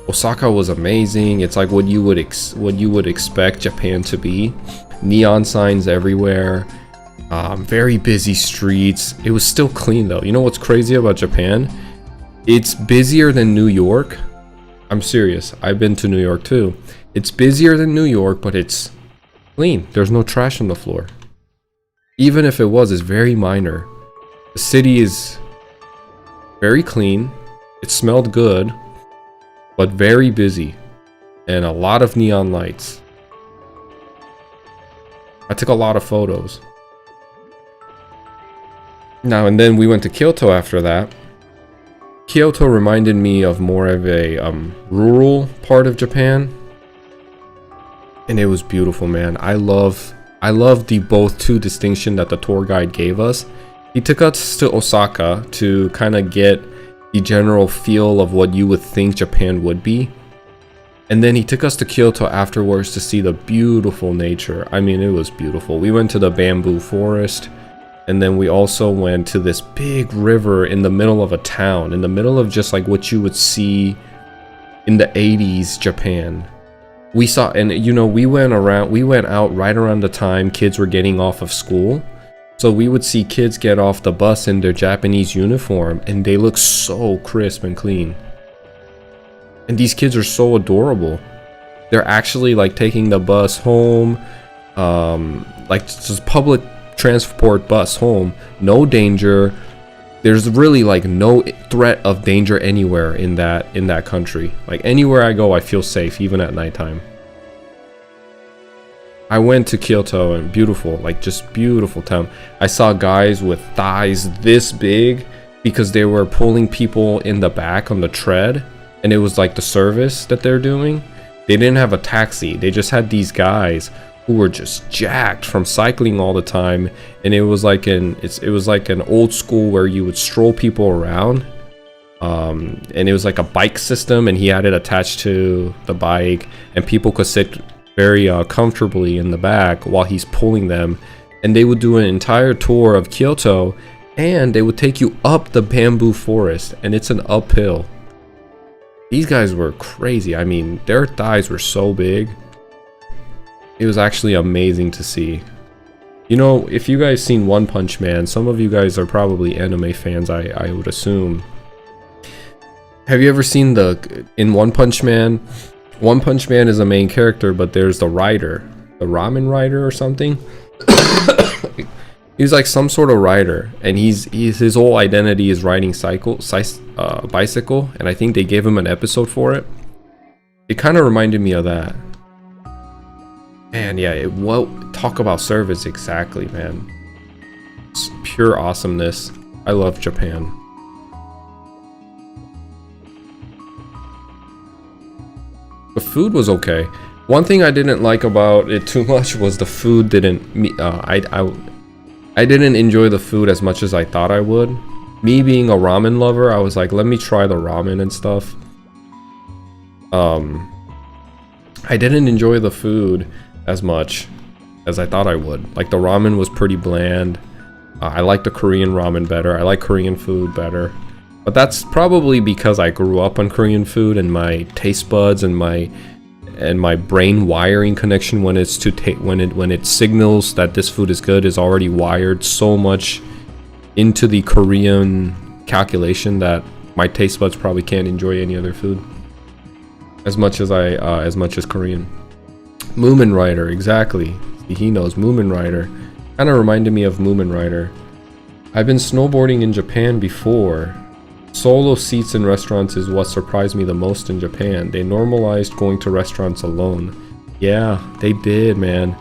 Osaka was amazing. It's like what you would expect Japan to be. Neon signs everywhere. Very busy streets. It was still clean though. You know what's crazy about Japan? It's busier than New York. I'm serious. I've been to New York too. It's busier than New York, but it's clean. There's no trash on the floor. Even if it was, it's very minor. The city is very clean. It smelled good, but very busy, and a lot of neon lights. I took a lot of photos. Now and then we went to Kyoto after that. Kyoto reminded me of more of a rural part of Japan, and it was beautiful, man. I love the both two distinction that the tour guide gave us. He took us to Osaka to kind of get the general feel of what you would think Japan would be, and then he took us to Kyoto afterwards to see the beautiful nature. I mean, it was beautiful. We went to the bamboo forest, and then we also went to this big river in the middle of a town, in the middle of just like what you would see in the 80s Japan. We saw, and we went out right around the time kids were getting off of school. So we would see kids get off the bus in their Japanese uniform, and they look so crisp and clean. And these kids are so adorable. They're actually like taking the bus home, like just public transport bus home. No danger. There's really like no threat of danger anywhere in that country. Like anywhere I go, I feel safe, even at nighttime. I went to Kyoto, and beautiful, like just beautiful town. I saw guys with thighs this big because they were pulling people in the back on the tread, and it was like the service that they're doing. They didn't have a taxi. They just had these guys who were just jacked from cycling all the time, and it was like an old school where you would stroll people around. And it was like a bike system, and he had it attached to the bike, and people could sit very comfortably in the back while he's pulling them, and they would do an entire tour of Kyoto, and they would take you up the bamboo forest, and it's an uphill. These guys were crazy. I mean, their thighs were so big. It was actually amazing to see. If you guys seen One Punch Man, some of you guys are probably anime fans, I would assume. Have you ever seen in One Punch Man? One Punch Man is the main character, but there's the writer, the ramen writer or something. He's like some sort of writer, and his whole identity is riding bicycle, and I think they gave him an episode for it. It kind of reminded me of that. Man, yeah, talk about service, exactly, man. It's pure awesomeness. I love Japan. The food was okay. One thing I didn't like about it too much was the food I didn't enjoy the food as much as I thought I would. Me being a ramen lover, I was like, let me try the ramen and stuff. I didn't enjoy the food as much as I thought I would. Like, the ramen was pretty bland. I like the Korean ramen better. I like Korean food better. But that's probably because I grew up on Korean food, and my taste buds and my brain wiring connection when it signals that this food is good is already wired so much into the Korean calculation that my taste buds probably can't enjoy any other food as much as Korean. Moomin Rider, exactly. He knows Moomin Rider. Kind of reminded me of Moomin Rider. I've been snowboarding in Japan before. Solo seats in restaurants is what surprised me the most in Japan. They normalized going to restaurants alone. Yeah, they did, man.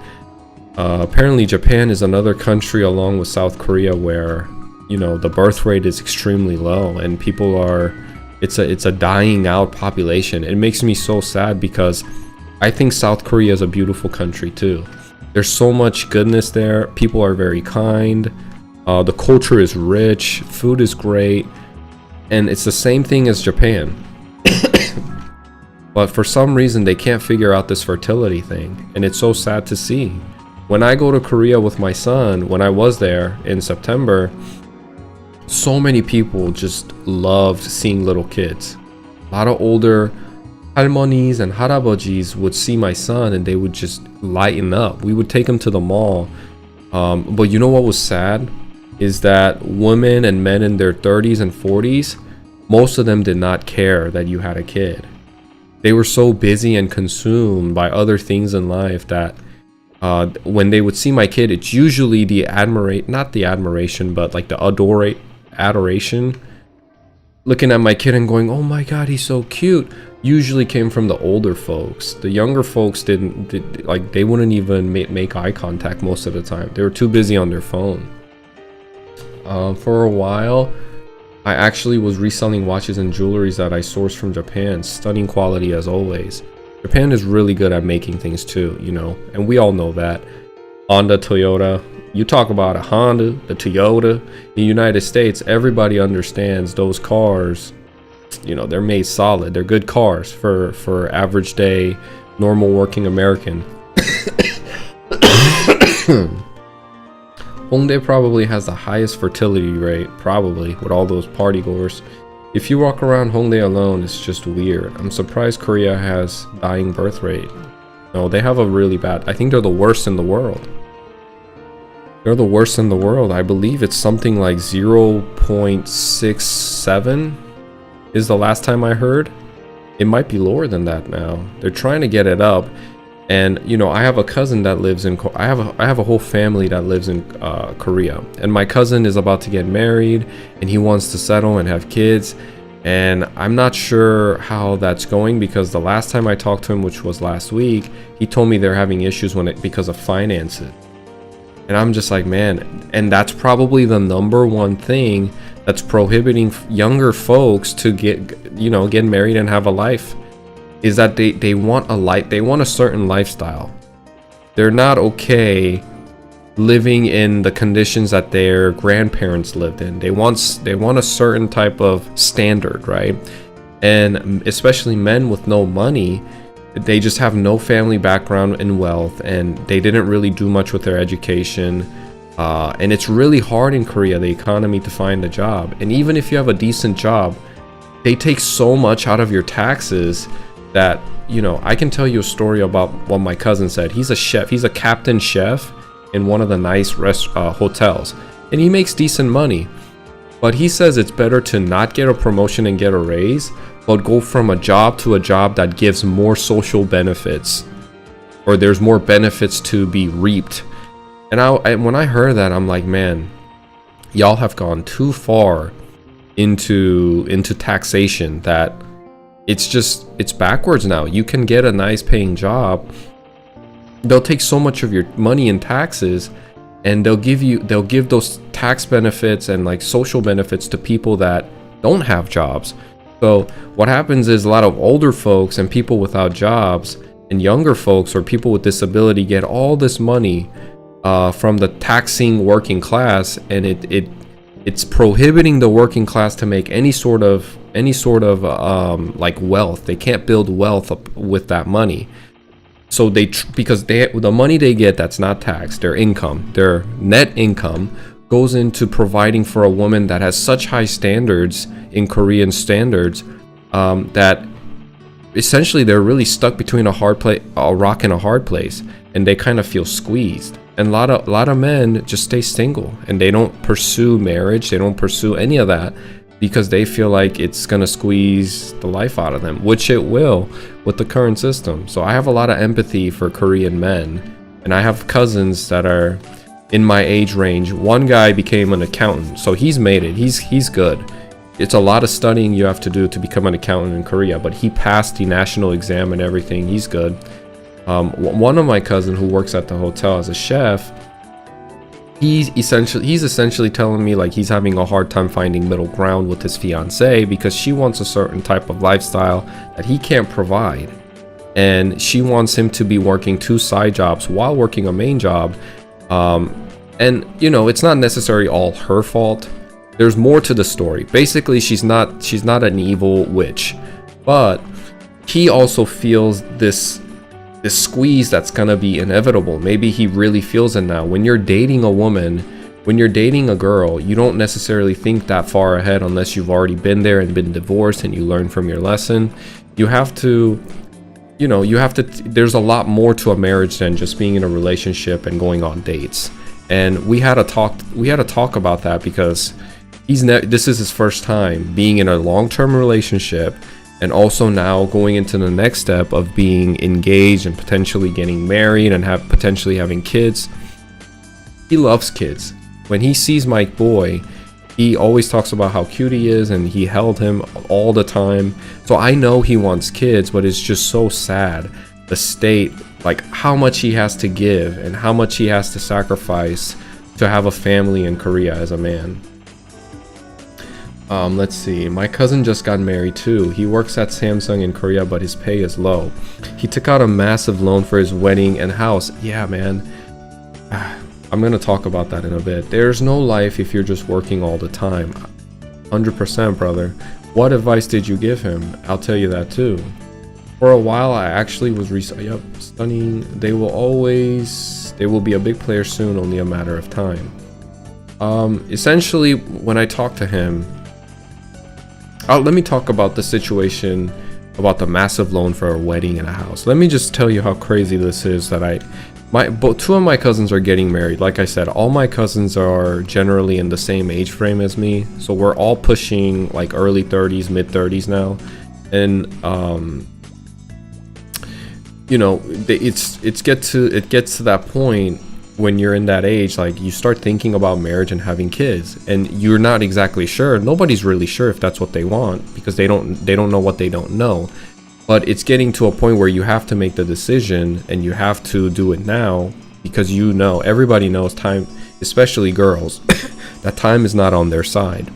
Apparently Japan is another country along with South Korea where you know, the birth rate is extremely low, and people are, it's a dying out population. It makes me so sad because I think South Korea is a beautiful country too. There's so much goodness there. People are very kind. The culture is rich. Food is great. And it's the same thing as Japan. But for some reason, they can't figure out this fertility thing. And it's so sad to see. When I go to Korea with my son, when I was there in September, so many people just loved seeing little kids. A lot of older 할머니s and 할아버지s would see my son and they would just lighten up. We would take him to the mall. But you know what was sad? Is that women and men in their 30s and 40s, most of them did not care that you had a kid. They were so busy and consumed by other things in life that when they would see my kid, it's usually the not the admiration, but like the adoration. Looking at my kid and going, oh my god, he's so cute, usually came from the older folks. The younger folks they wouldn't even make eye contact most of the time. They were too busy on their phone. For a while, I actually was reselling watches and jewelries that I sourced from Japan. Stunning quality as always. Japan is really good at making things too, you know, and we all know that. Honda, Toyota. You talk about a Honda, the Toyota. In the United States, everybody understands those cars. You know, they're made solid. They're good cars for average day, normal working American. Hongdae probably has the highest fertility rate, probably, with all those party goers. If you walk around Hongdae alone, it's just weird. I'm surprised Korea has dying birth rate. No, they have a really bad, I think they're the worst in the world. They're the worst in the world. I believe it's something like 0.67 is the last time I heard. It might be lower than that now. They're trying to get it up. And you know, I have a cousin that lives in I have a whole family that lives in Korea, and my cousin is about to get married and he wants to settle and have kids, and I'm not sure how that's going because the last time I talked to him, which was last week, he told me they're having issues because of finances. And I'm just like, man, and that's probably the number one thing that's prohibiting younger folks to get married and have a life. Is that they want a certain lifestyle. They're not okay living in the conditions that their grandparents lived in. They want a certain type of standard, right? And especially men with no money, they just have no family background and wealth, and they didn't really do much with their education. And it's really hard in Korea, the economy, to find a job. And even if you have a decent job, they take so much out of your taxes that, you know, I can tell you a story about what my cousin said. He's a chef. He's a captain chef in one of the nice hotels, and he makes decent money. But he says it's better to not get a promotion and get a raise, but go from a job to a job that gives more social benefits, or there's more benefits to be reaped. And when I heard that, I'm like, man, y'all have gone too far into taxation that it's backwards now. You can get a nice paying job. They'll take so much of your money in taxes, and they'll give those tax benefits and like social benefits to people that don't have jobs. So what happens is a lot of older folks and people without jobs and younger folks or people with disability get all this money from the taxing working class, and it's prohibiting the working class to make any sort of like wealth. They can't build wealth up with that money. So because the money they get that's not taxed, their income, their net income, goes into providing for a woman that has such high standards in Korean standards that essentially they're really stuck between a rock and a hard place, and they kind of feel squeezed. And a lot of men just stay single, and they don't pursue marriage. They don't pursue any of that because they feel like it's gonna squeeze the life out of them, which it will with the current system. So I have a lot of empathy for Korean men, and I have cousins that are in my age range. One guy became an accountant, so he's made it. He's good. It's a lot of studying you have to do to become an accountant in Korea, but he passed the national exam and everything. He's good. One of my cousins who works at the hotel as a chef, he's essentially telling me like he's having a hard time finding middle ground with his fiance because she wants a certain type of lifestyle that he can't provide, and she wants him to be working 2 side jobs while working a main job. And you know, it's not necessarily all her fault. There's more to the story. Basically, she's not an evil witch, but he also feels this squeeze that's gonna be inevitable. Maybe he really feels it now. When you're dating a woman, when you're dating a girl, you don't necessarily think that far ahead unless you've already been there and been divorced and you learn from your lesson. You have to, you know, there's a lot more to a marriage than just being in a relationship and going on dates. And we had to talk about that because this is his first time being in a long-term relationship, and also now going into the next step of being engaged and potentially getting married and potentially having kids. He loves kids. When he sees my boy, he always talks about how cute he is, and he held him all the time. So I know he wants kids, but it's just so sad, the state, like how much he has to give and how much he has to sacrifice to have a family in Korea as a man. Let's see. My cousin just got married too. He works at Samsung in Korea, but his pay is low. He took out a massive loan for his wedding and house. Yeah, man. I'm gonna talk about that in a bit. There's no life if you're just working all the time. 100%, brother. What advice did you give him? I'll tell you that too. For a while, I actually was stunning. They will be a big player soon, only a matter of time. Essentially, when I talked to him, let me talk about the situation about the massive loan for a wedding and a house. Let me just tell you how crazy this is that two of my cousins are getting married. Like I said, all my cousins are generally in the same age frame as me, so we're all pushing like early 30s, mid 30s now, and you know, it gets to that point when you're in that age, like you start thinking about marriage and having kids, and you're not exactly sure. Nobody's really sure if that's what they want because they don't know what they don't know. But it's getting to a point where you have to make the decision, and you have to do it now because you know, everybody knows time, especially girls, that time is not on their side.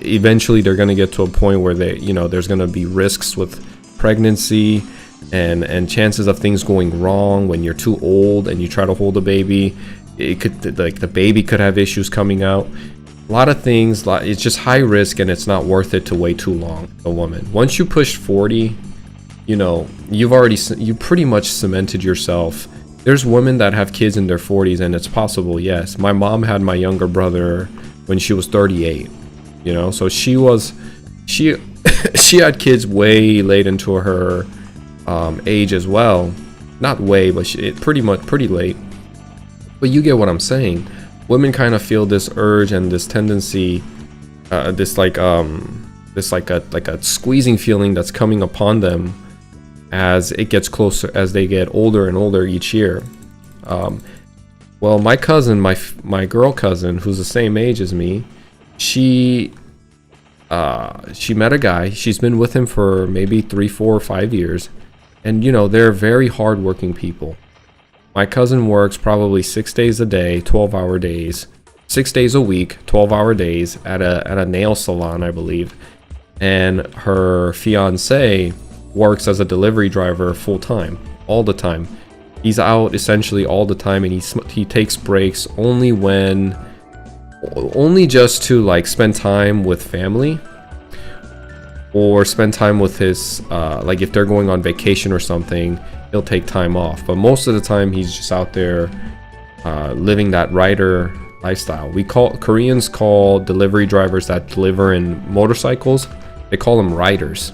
Eventually they're going to get to a point where there's going to be risks with pregnancy and chances of things going wrong when you're too old and you try to hold a baby. It could, like, the baby could have issues coming out. A lot of things, it's just high risk, and it's not worth it to wait too long. A woman, once you push 40, you know, you pretty much cemented yourself. There's women that have kids in their 40s, and it's possible. Yes, my mom had my younger brother when she was 38, you know, so she had kids way late into her age as well. Not way, but pretty late. But you get what I'm saying. Women kind of feel this urge and this tendency, this squeezing feeling that's coming upon them as it gets closer, as they get older and older each year. Well, my cousin, my girl cousin, who's the same age as me, she met a guy. She's been with him for maybe 3, 4, or 5 years. And, you know, they're very hardworking people. My cousin works probably 6 days a day, 12-hour days, 6 days a week, 12-hour days at a nail salon, I believe. And her fiance works as a delivery driver full time, all the time. He's out essentially all the time, and he takes breaks only just to like spend time with family, or spend time with his like if they're going on vacation or something, he'll take time off. But most of the time he's just out there living that rider lifestyle. Koreans call delivery drivers that deliver in motorcycles, they call them riders.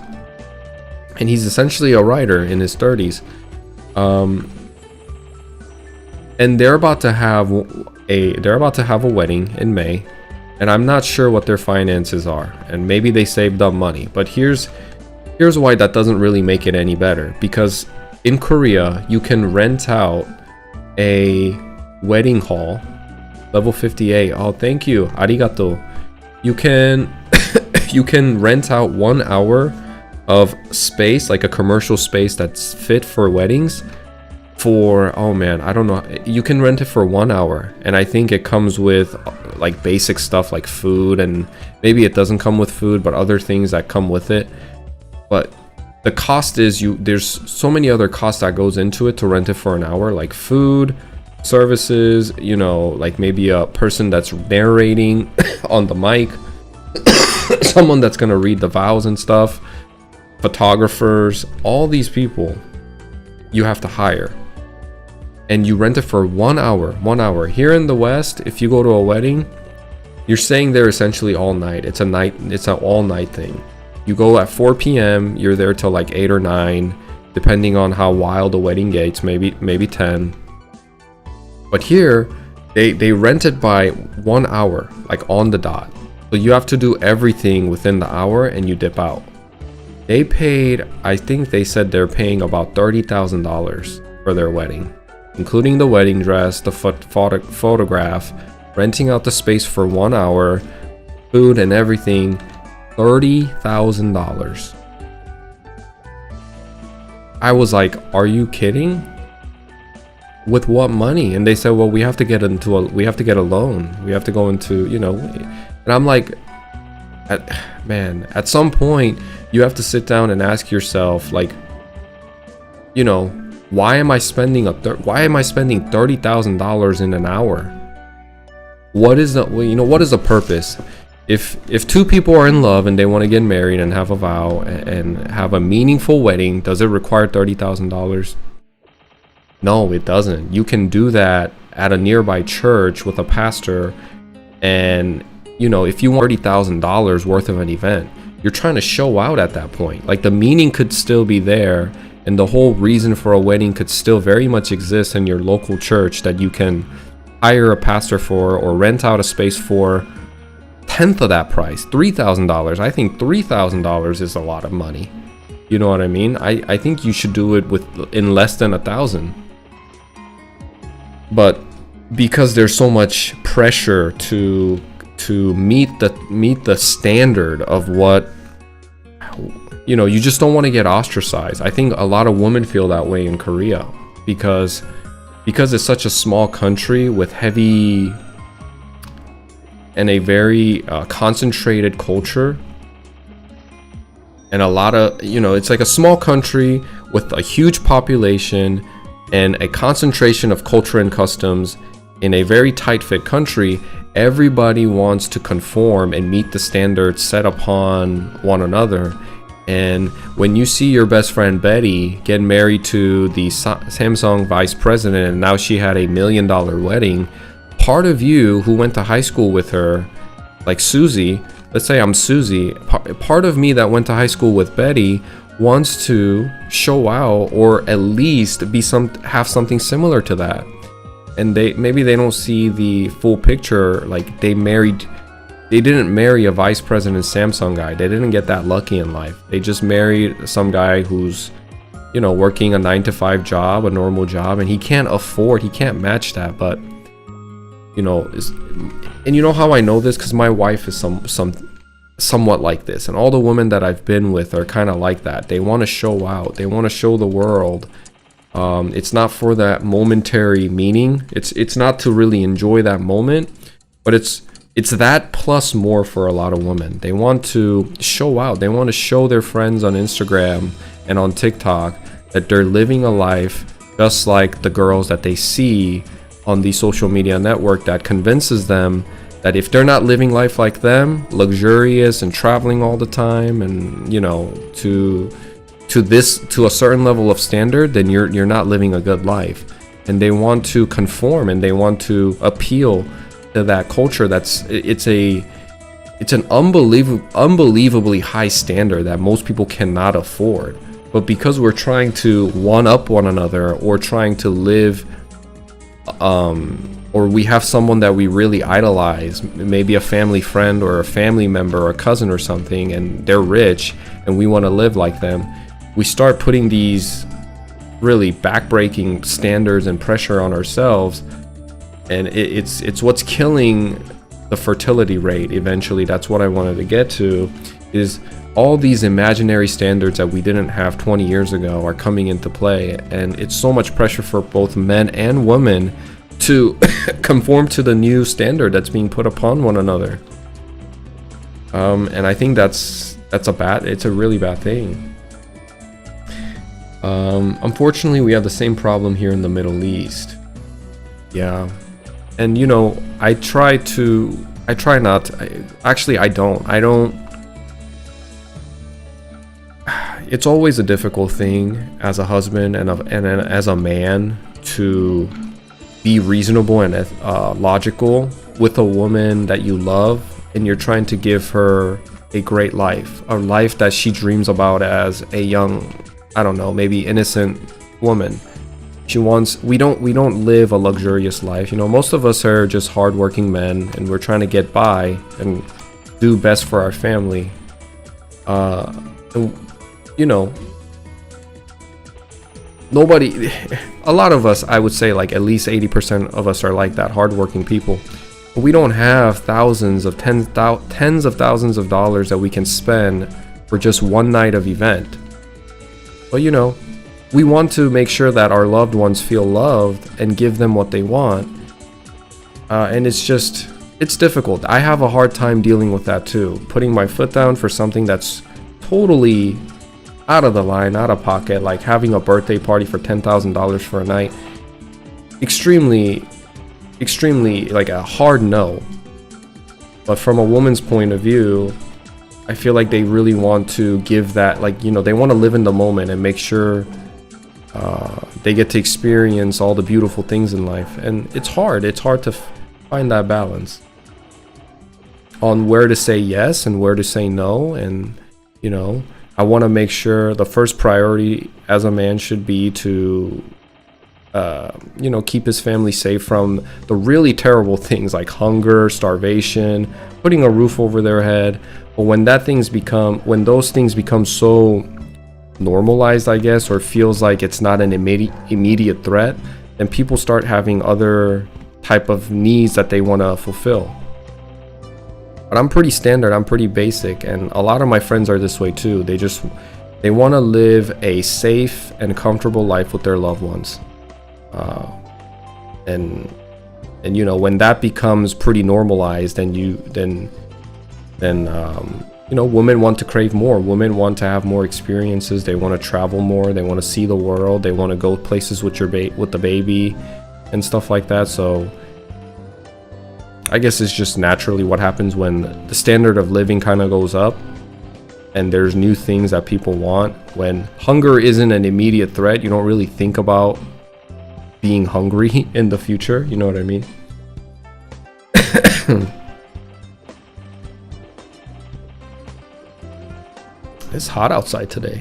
And he's essentially a rider in his 30s. And they're about to have a wedding in May, and I'm not sure what their finances are, and maybe they saved up money. But here's why that doesn't really make it any better, because in Korea you can rent out a wedding hall. Level 58. Oh, thank you, arigato. You can rent out 1 hour of space, like a commercial space that's fit for weddings, for, oh man, I don't know, you can rent it for 1 hour, and I think it comes with like basic stuff like food, and maybe it doesn't come with food, but other things that come with it. But the cost is, there's so many other costs that goes into it to rent it for an hour, like food, services, you know, like maybe a person that's narrating on the mic, someone that's gonna read the vows and stuff, photographers, all these people you have to hire, and you rent it for 1 hour. 1 hour here in the West, if you go to a wedding, you're staying there essentially all night. It's an all night thing. You go at 4 p.m, you're there till like 8 or 9, depending on how wild the wedding gets, maybe 10. But here they rent it by 1 hour, like on the dot, so you have to do everything within the hour and you dip out. They paid, I think they said they're paying about $30,000 for their wedding, including the wedding dress, the photograph, renting out the space for 1 hour, food and everything. $30,000. I was like, are you kidding? With what money? And they said, well, we have to get a loan. We have to go into, you know, and I'm like, at some point you have to sit down and ask yourself, like, you know, why am I spending $30,000 in an hour? What is the purpose? If two people are in love and they want to get married and have a vow and have a meaningful wedding, does it require $30,000? No, it doesn't. You can do that at a nearby church with a pastor, and you know, if you want $30,000 worth of an event, you're trying to show out at that point. Like, the meaning could still be there, and the whole reason for a wedding could still very much exist in your local church that you can hire a pastor for or rent out a space for. Tenth of that price, $3,000. I think $3,000 is a lot of money. You know what I mean? I think you should do it in less than 1,000. But because there's so much pressure to meet the standard of what, you know, you just don't want to get ostracized. I think a lot of women feel that way in Korea because it's such a small country with heavy and a very concentrated culture, and a lot of, you know, it's like a small country with a huge population and a concentration of culture and customs in a very tight fit country. Everybody wants to conform and meet the standards set upon one another. And when you see your best friend Betty get married to the Samsung vice president, and now she had $1 million wedding, part of you who went to high school with her, like Susie, let's say I'm Susie, part of me that went to high school with Betty wants to show out, or at least have something similar to that. And maybe they don't see the full picture. Like, they didn't marry a vice president Samsung guy. They didn't get that lucky in life. They just married some guy who's, you know, working a 9-to-5 job, a normal job, and he can't match that. But, you know, and you know how I know this? Because my wife is somewhat like this, and all the women that I've been with are kind of like that. They want to show out. They want to show the world. It's not for that momentary meaning. It's not to really enjoy that moment, but it's that plus more for a lot of women. They want to show out. They want to show their friends on Instagram and on TikTok that they're living a life just like the girls that they see on the social media network, that convinces them that if they're not living life like them, luxurious and traveling all the time, and, you know, to a certain level of standard, then you're not living a good life. And they want to conform, and they want to appeal to that culture. It's an unbelievably high standard that most people cannot afford. But because we're trying to one up one another, or trying to live, or we have someone that we really idolize, maybe a family friend or a family member or a cousin or something, and they're rich and we want to live like them, we start putting these really backbreaking standards and pressure on ourselves, and it's what's killing the fertility rate eventually. That's what I wanted to get to, is all these imaginary standards that we didn't have 20 years ago are coming into play, and it's so much pressure for both men and women to conform to the new standard that's being put upon one another. And I think it's a really bad thing. Unfortunately, we have the same problem here in the Middle East. Yeah. And you know, I don't. It's always a difficult thing as a husband and as a man to be reasonable and logical with a woman that you love, and you're trying to give her a great life, a life that she dreams about as a young, I don't know, maybe innocent woman. We don't live a luxurious life. You know, most of us are just hardworking men, and we're trying to get by and do best for our family. And, you know, a lot of us, I would say, like at least 80% of us are like that, hardworking people. But we don't have tens of thousands of dollars that we can spend for just one night of event. But you know, we want to make sure that our loved ones feel loved and give them what they want. And it's difficult. I have a hard time dealing with that too. Putting my foot down for something that's totally out of the line, out of pocket, like having a birthday party for $10,000 for a night. Extremely like a hard no. But from a woman's point of view, I feel like they really want to give that, like, you know, they want to live in the moment and make sure they get to experience all the beautiful things in life. And it's hard to find that balance on where to say yes and where to say no. And you know, I want to make sure the first priority as a man should be to you know, keep his family safe from the really terrible things like hunger, starvation, putting a roof over their head. But when those things become so normalized, I guess, or feels like it's not an immediate threat, then people start having other type of needs that they want to fulfill. But I'm pretty standard, I'm pretty basic, and a lot of my friends are this way too. They want to live a safe and comfortable life with their loved ones. And you know, when that becomes pretty normalized, then you know, women want to crave more. Women want to have more experiences. They want to travel more. They want to see the world. They want to go places with with the baby and stuff like that. So I guess it's just naturally what happens when the standard of living kind of goes up and there's new things that people want. When hunger isn't an immediate threat, you don't really think about being hungry in the future. You know what I mean? It's hot outside today.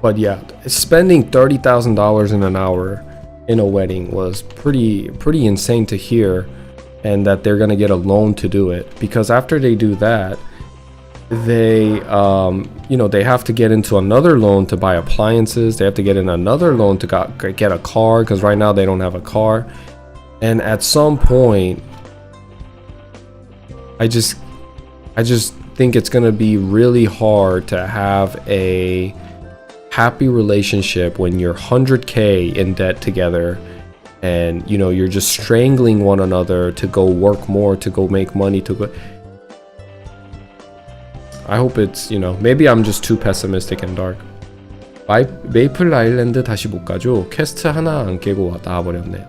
But yeah, spending $30,000 in an hour in a wedding was pretty insane to hear, and that they're gonna get a loan to do it, because after they do that, they you know, they have to get into another loan to buy appliances. They have to get in another loan to get a car, because right now they don't have a car. And at some point, I just think it's gonna be really hard to have a happy relationship when you're 100K in debt together, and you know, you're just strangling one another to go work more, to go make money, to go. I hope it's, you know, maybe I'm just too pessimistic and dark. 메이플 아일랜드 다시 못 가죠. 퀘스트 하나 안 깨고 나와버렸네요.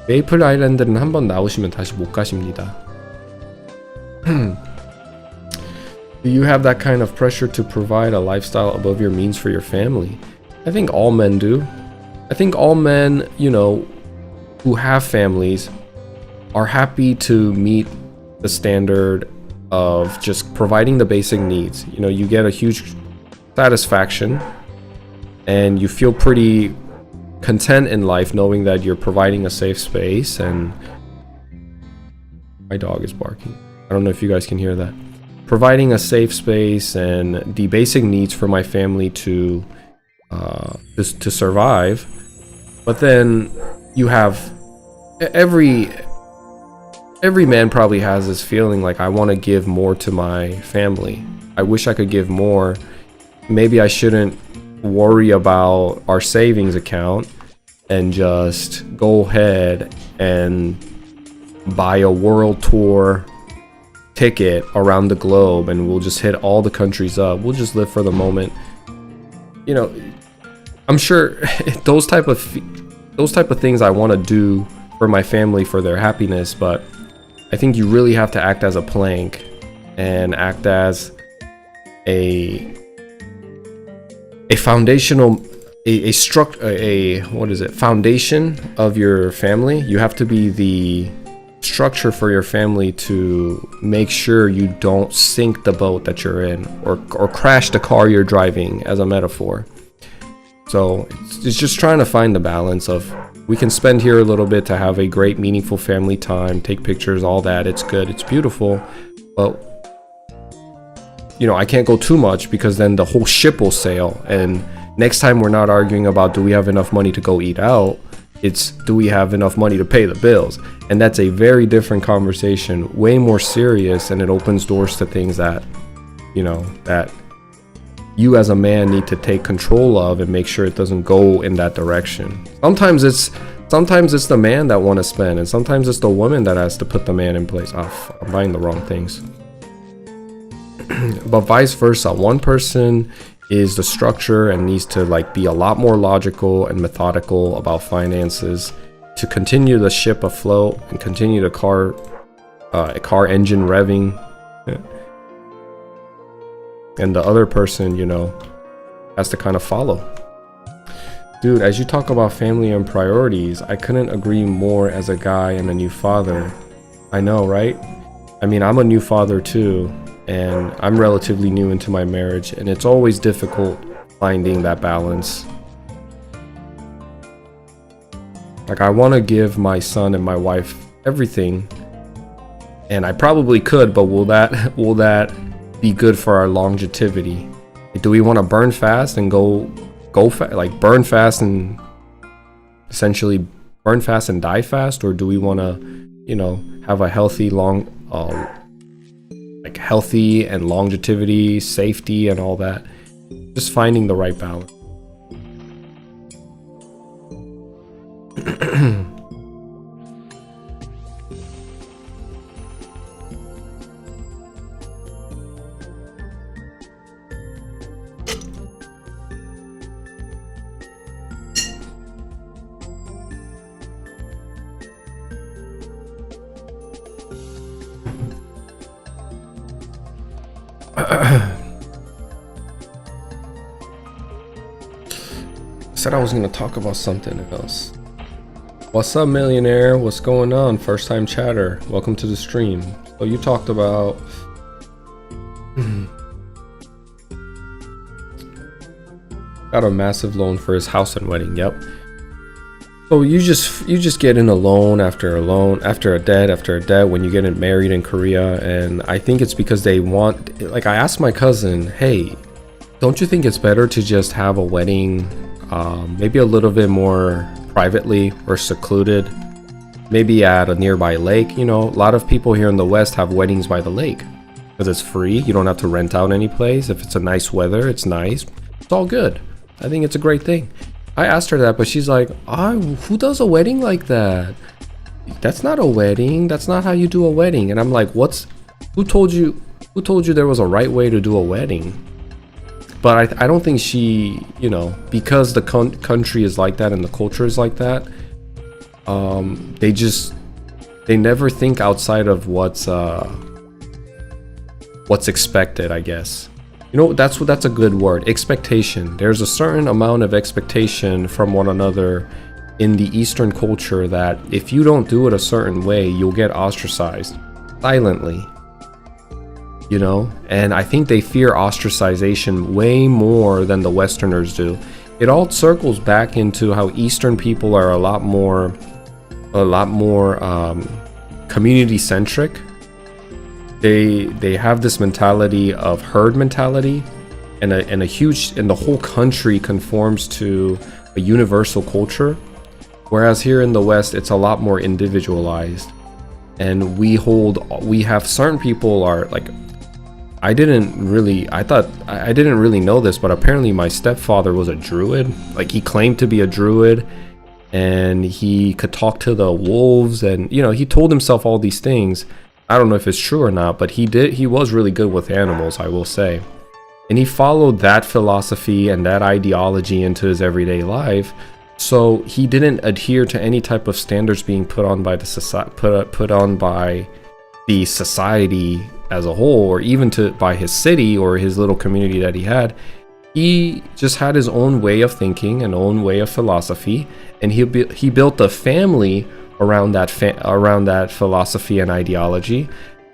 메이플 아일랜드는 한번 나오시면 다시 못 가십니다. Do you have that kind of pressure to provide a lifestyle above your means for your family? I think all men do. I think all men, you know, who have families are happy to meet the standard of just providing the basic needs. You know, you get a huge satisfaction and you feel pretty content in life knowing that you're providing a safe space. And my dog is barking. I don't know if you guys can hear that. Providing a safe space and the basic needs for my family to survive. But then you have every man probably has this feeling like, I want to give more to my family. I wish I could give more. Maybe I shouldn't worry about our savings account and just go ahead and buy a world tour ticket around the globe, and we'll just hit all the countries up. We'll just live for the moment. You know, I'm sure those type of things I want to do for my family, for their happiness, but I think you really have to act as a plank and act as a foundational foundation of your family. You have to be the structure for your family to make sure you don't sink the boat that you're in, or crash the car you're driving, as a metaphor. So it's just trying to find the balance of, we can spend here a little bit to have a great meaningful family time, take pictures, all that. It's good, it's beautiful, but you know, I can't go too much, because then the whole ship will sail, and next time we're not arguing about do we have enough money to go eat out, it's do we have enough money to pay the bills. And that's a very different conversation, way more serious, and it opens doors to things that, you know, that you as a man need to take control of and make sure it doesn't go in that direction. Sometimes it's the man that want to spend, and sometimes it's the woman that has to put the man in place. Oh, I'm buying the wrong things. But vice versa, one person is the structure and needs to like be a lot more logical and methodical about finances to continue the ship afloat and continue the car engine revving. And the other person, you know, has to kind of follow. Dude, as you talk about family and priorities, I couldn't agree more as a guy and a new father. I know, right? I mean, I'm a new father too, and I'm relatively new into my marriage, and it's always difficult finding that balance. Like, I want to give my son and my wife everything, and I probably could, but will that be good for our longevity? Do we want to burn fast and like burn fast and essentially burn fast and die fast, or do we want to, you know, have a healthy healthy and longevity, safety, and all that? Just finding the right balance. Said I was gonna talk about something else. What's up, millionaire? What's going on? First time chatter. Welcome to the stream. So you talked about got a massive loan for his house and wedding. Yep. So you just get in a loan after a loan after a debt when you get married in Korea, and I think it's because they want, like, I asked my cousin, hey, don't you think it's better to just have a wedding maybe a little bit more privately or secluded, maybe at a nearby lake? You know, a lot of people here in the West have weddings by the lake because it's free. You don't have to rent out any place. If it's a nice weather, it's nice. It's all good. I think it's a great thing. I asked her that, but she's like, who does a wedding like that? That's not a wedding. That's not how you do a wedding. And I'm like, who told you there was a right way to do a wedding? But I don't think she, you know, because the country is like that and the culture is like that, they never think outside of what's expected, I guess. You know, that's a good word, expectation. There's a certain amount of expectation from one another in the Eastern culture that if you don't do it a certain way, you'll get ostracized silently. You know, and I think they fear ostracization way more than the Westerners do. It all circles back into how Eastern people are a lot more community centric. They have this mentality of herd mentality, and the whole country conforms to a universal culture. Whereas here in the West, it's a lot more individualized, and we have certain people are like, I didn't really know this, but apparently my stepfather was a druid. Like, he claimed to be a druid, and he could talk to the wolves, and you know, he told himself all these things. I don't know if it's true or not, but he was really good with animals, I will say. And he followed that philosophy and that ideology into his everyday life. So he didn't adhere to any type of standards being put on by the society as a whole, or even by his city or his little community that he had. He just had his own way of thinking, an own way of philosophy, and he built a family around that philosophy and ideology.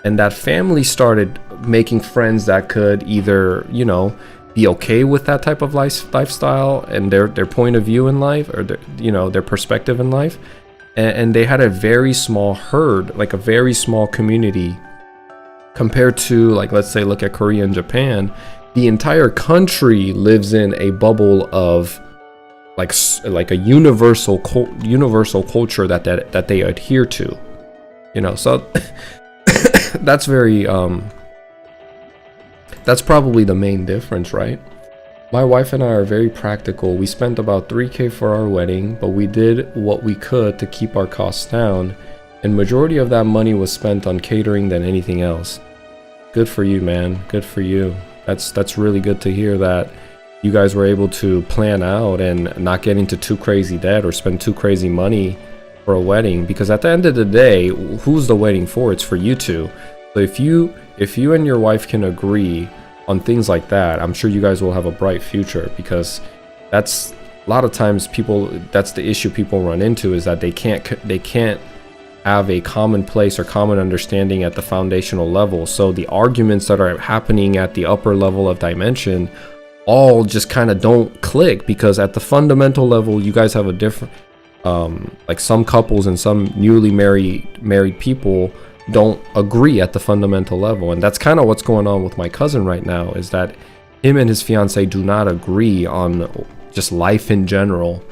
And that family started making friends that could either, you know, be okay with that type of lifestyle and their point of view in life, or their perspective in life. And they had a very small herd, like a very small community, compared to, like, let's say, look at Korea and Japan. The entire country lives in a bubble of like a universal culture that they adhere to, you know. So that's very that's probably the main difference, right? My wife and I are very practical. We spent about $3,000 for our wedding, but we did what we could to keep our costs down, and majority of that money was spent on catering than anything else. Good for you, man. Good for you. That's really good to hear that you guys were able to plan out and not get into too crazy debt or spend too crazy money for a wedding, because at the end of the day, who's the wedding for? It's for you two. So if you and your wife can agree on things like that, I'm sure you guys will have a bright future, because that's a lot of times that's the issue people run into, is that they can't have a common place or common understanding at the foundational level. So the arguments that are happening at the upper level of dimension all just kind of don't click, because at the fundamental level you guys have a different like some couples and some newly married people don't agree at the fundamental level. And that's kind of what's going on with my cousin right now, is that him and his fiance do not agree on just life in general,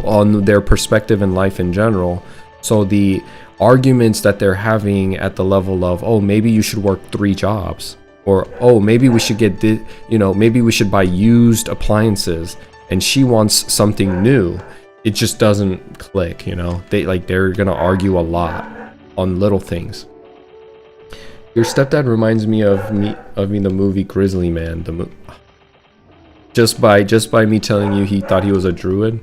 on their perspective in life in general. So the arguments that they're having at the level of, oh, maybe you should work 3 jobs, or oh, maybe we should maybe we should buy used appliances, and she wants something new. It just doesn't click, you know. They're gonna argue a lot on little things. Your stepdad reminds me of the movie Grizzly Man. Just by me telling you he thought he was a druid.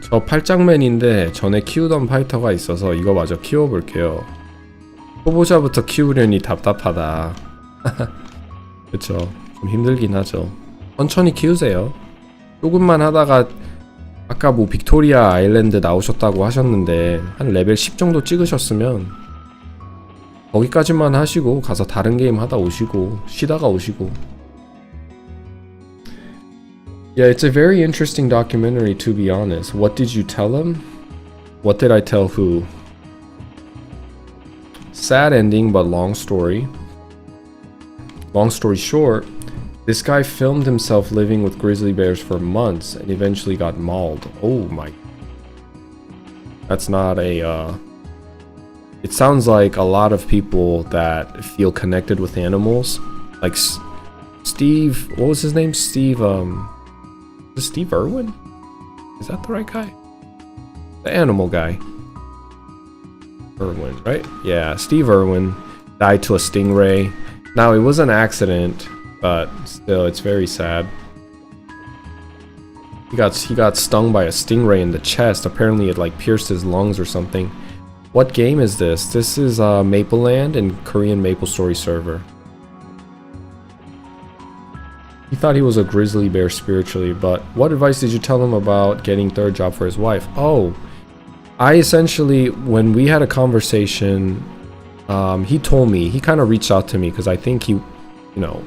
저 팔짱맨인데 전에 키우던 파이터가 있어서 이거 마저 키워볼게요. 초보자부터 키우려니 답답하다. 그쵸, 좀 힘들긴 하죠. 천천히 키우세요. 조금만 하다가 아까 뭐 빅토리아 아일랜드 나오셨다고 하셨는데 한 레벨 10 정도 찍으셨으면 거기까지만 하시고 가서 다른 게임 하다 오시고 쉬다가 오시고. Yeah, it's a very interesting documentary, to be honest. What did you tell him? What did I tell who? Sad ending, but long story. Long story short, this guy filmed himself living with grizzly bears for months and eventually got mauled. Oh my. That's not a... It sounds like a lot of people that feel connected with animals. Like Steve... What was his name? Steve... Is Steve Irwin? Is that the right guy? The animal guy. Irwin, right? Yeah, Steve Irwin died to a stingray. Now, it was an accident, but still, it's very sad. He got stung by a stingray in the chest. Apparently, it like pierced his lungs or something. What game is this? This is Mapleland and Korean Maplestory server. He thought he was a grizzly bear spiritually, but what advice did you tell him about getting 3rd job for his wife? Oh, I essentially, when we had a conversation, he told me, he kind of reached out to me because I think he, you know,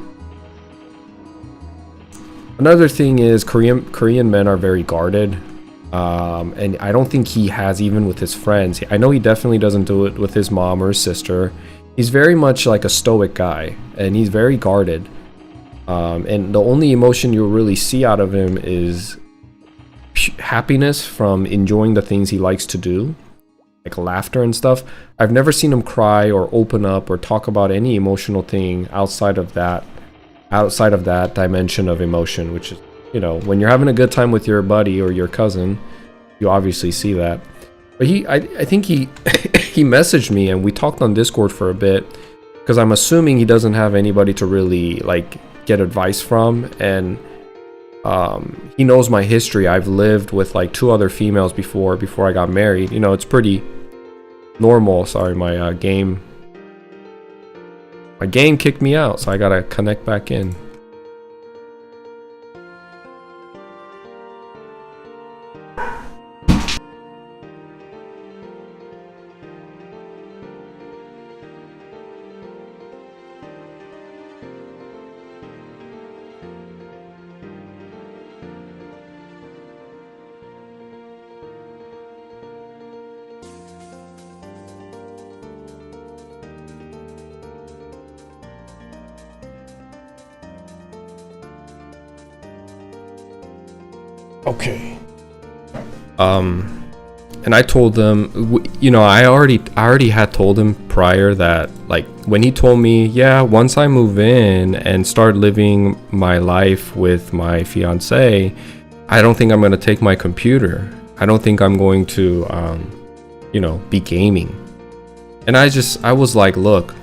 Another thing is Korean men are very guarded. And I don't think he has, even with his friends. I know he definitely doesn't do it with his mom or his sister. He's very much like a stoic guy, and he's very guarded. And the only emotion you'll really see out of him is happiness from enjoying the things he likes to do, like laughter and stuff. I've never seen him cry or open up or talk about any emotional thing outside of that dimension of emotion, which is, you know, when you're having a good time with your buddy or your cousin, you obviously see that. But I think he he messaged me and we talked on Discord for a bit, because I'm assuming he doesn't have anybody to really like get advice from, and he knows my history. I've lived with like 2 other females before I got married. You know, it's pretty normal. Sorry, my game kicked me out, so I gotta connect back in. Okay. And I told them, you know, I already had told him prior that, like, when he told me, yeah, once I move in and start living my life with my fiance, I don't think I'm going to take my computer. I don't think I'm going to, you know, be gaming. And I was like, look,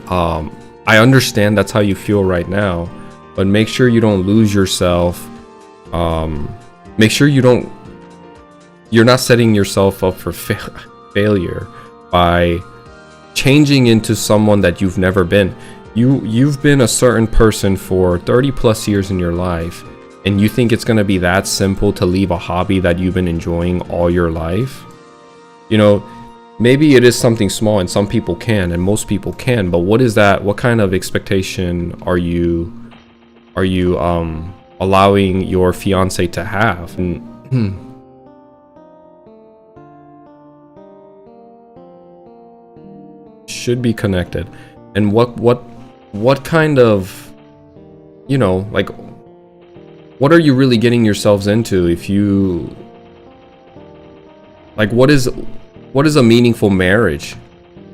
I understand that's how you feel right now, but make sure you don't lose yourself. Make sure you're not setting yourself up for failure by changing into someone that you've never been. You've been a certain person for 30 plus years in your life, and you think it's going to be that simple to leave a hobby that you've been enjoying all your life? You know, maybe it is something small and some people can and most people can, but what is that? What kind of expectation are you allowing your fiance to have? And should be connected. And what kind of, you know, like, what are you really getting yourselves into? If you, like, what is a meaningful marriage?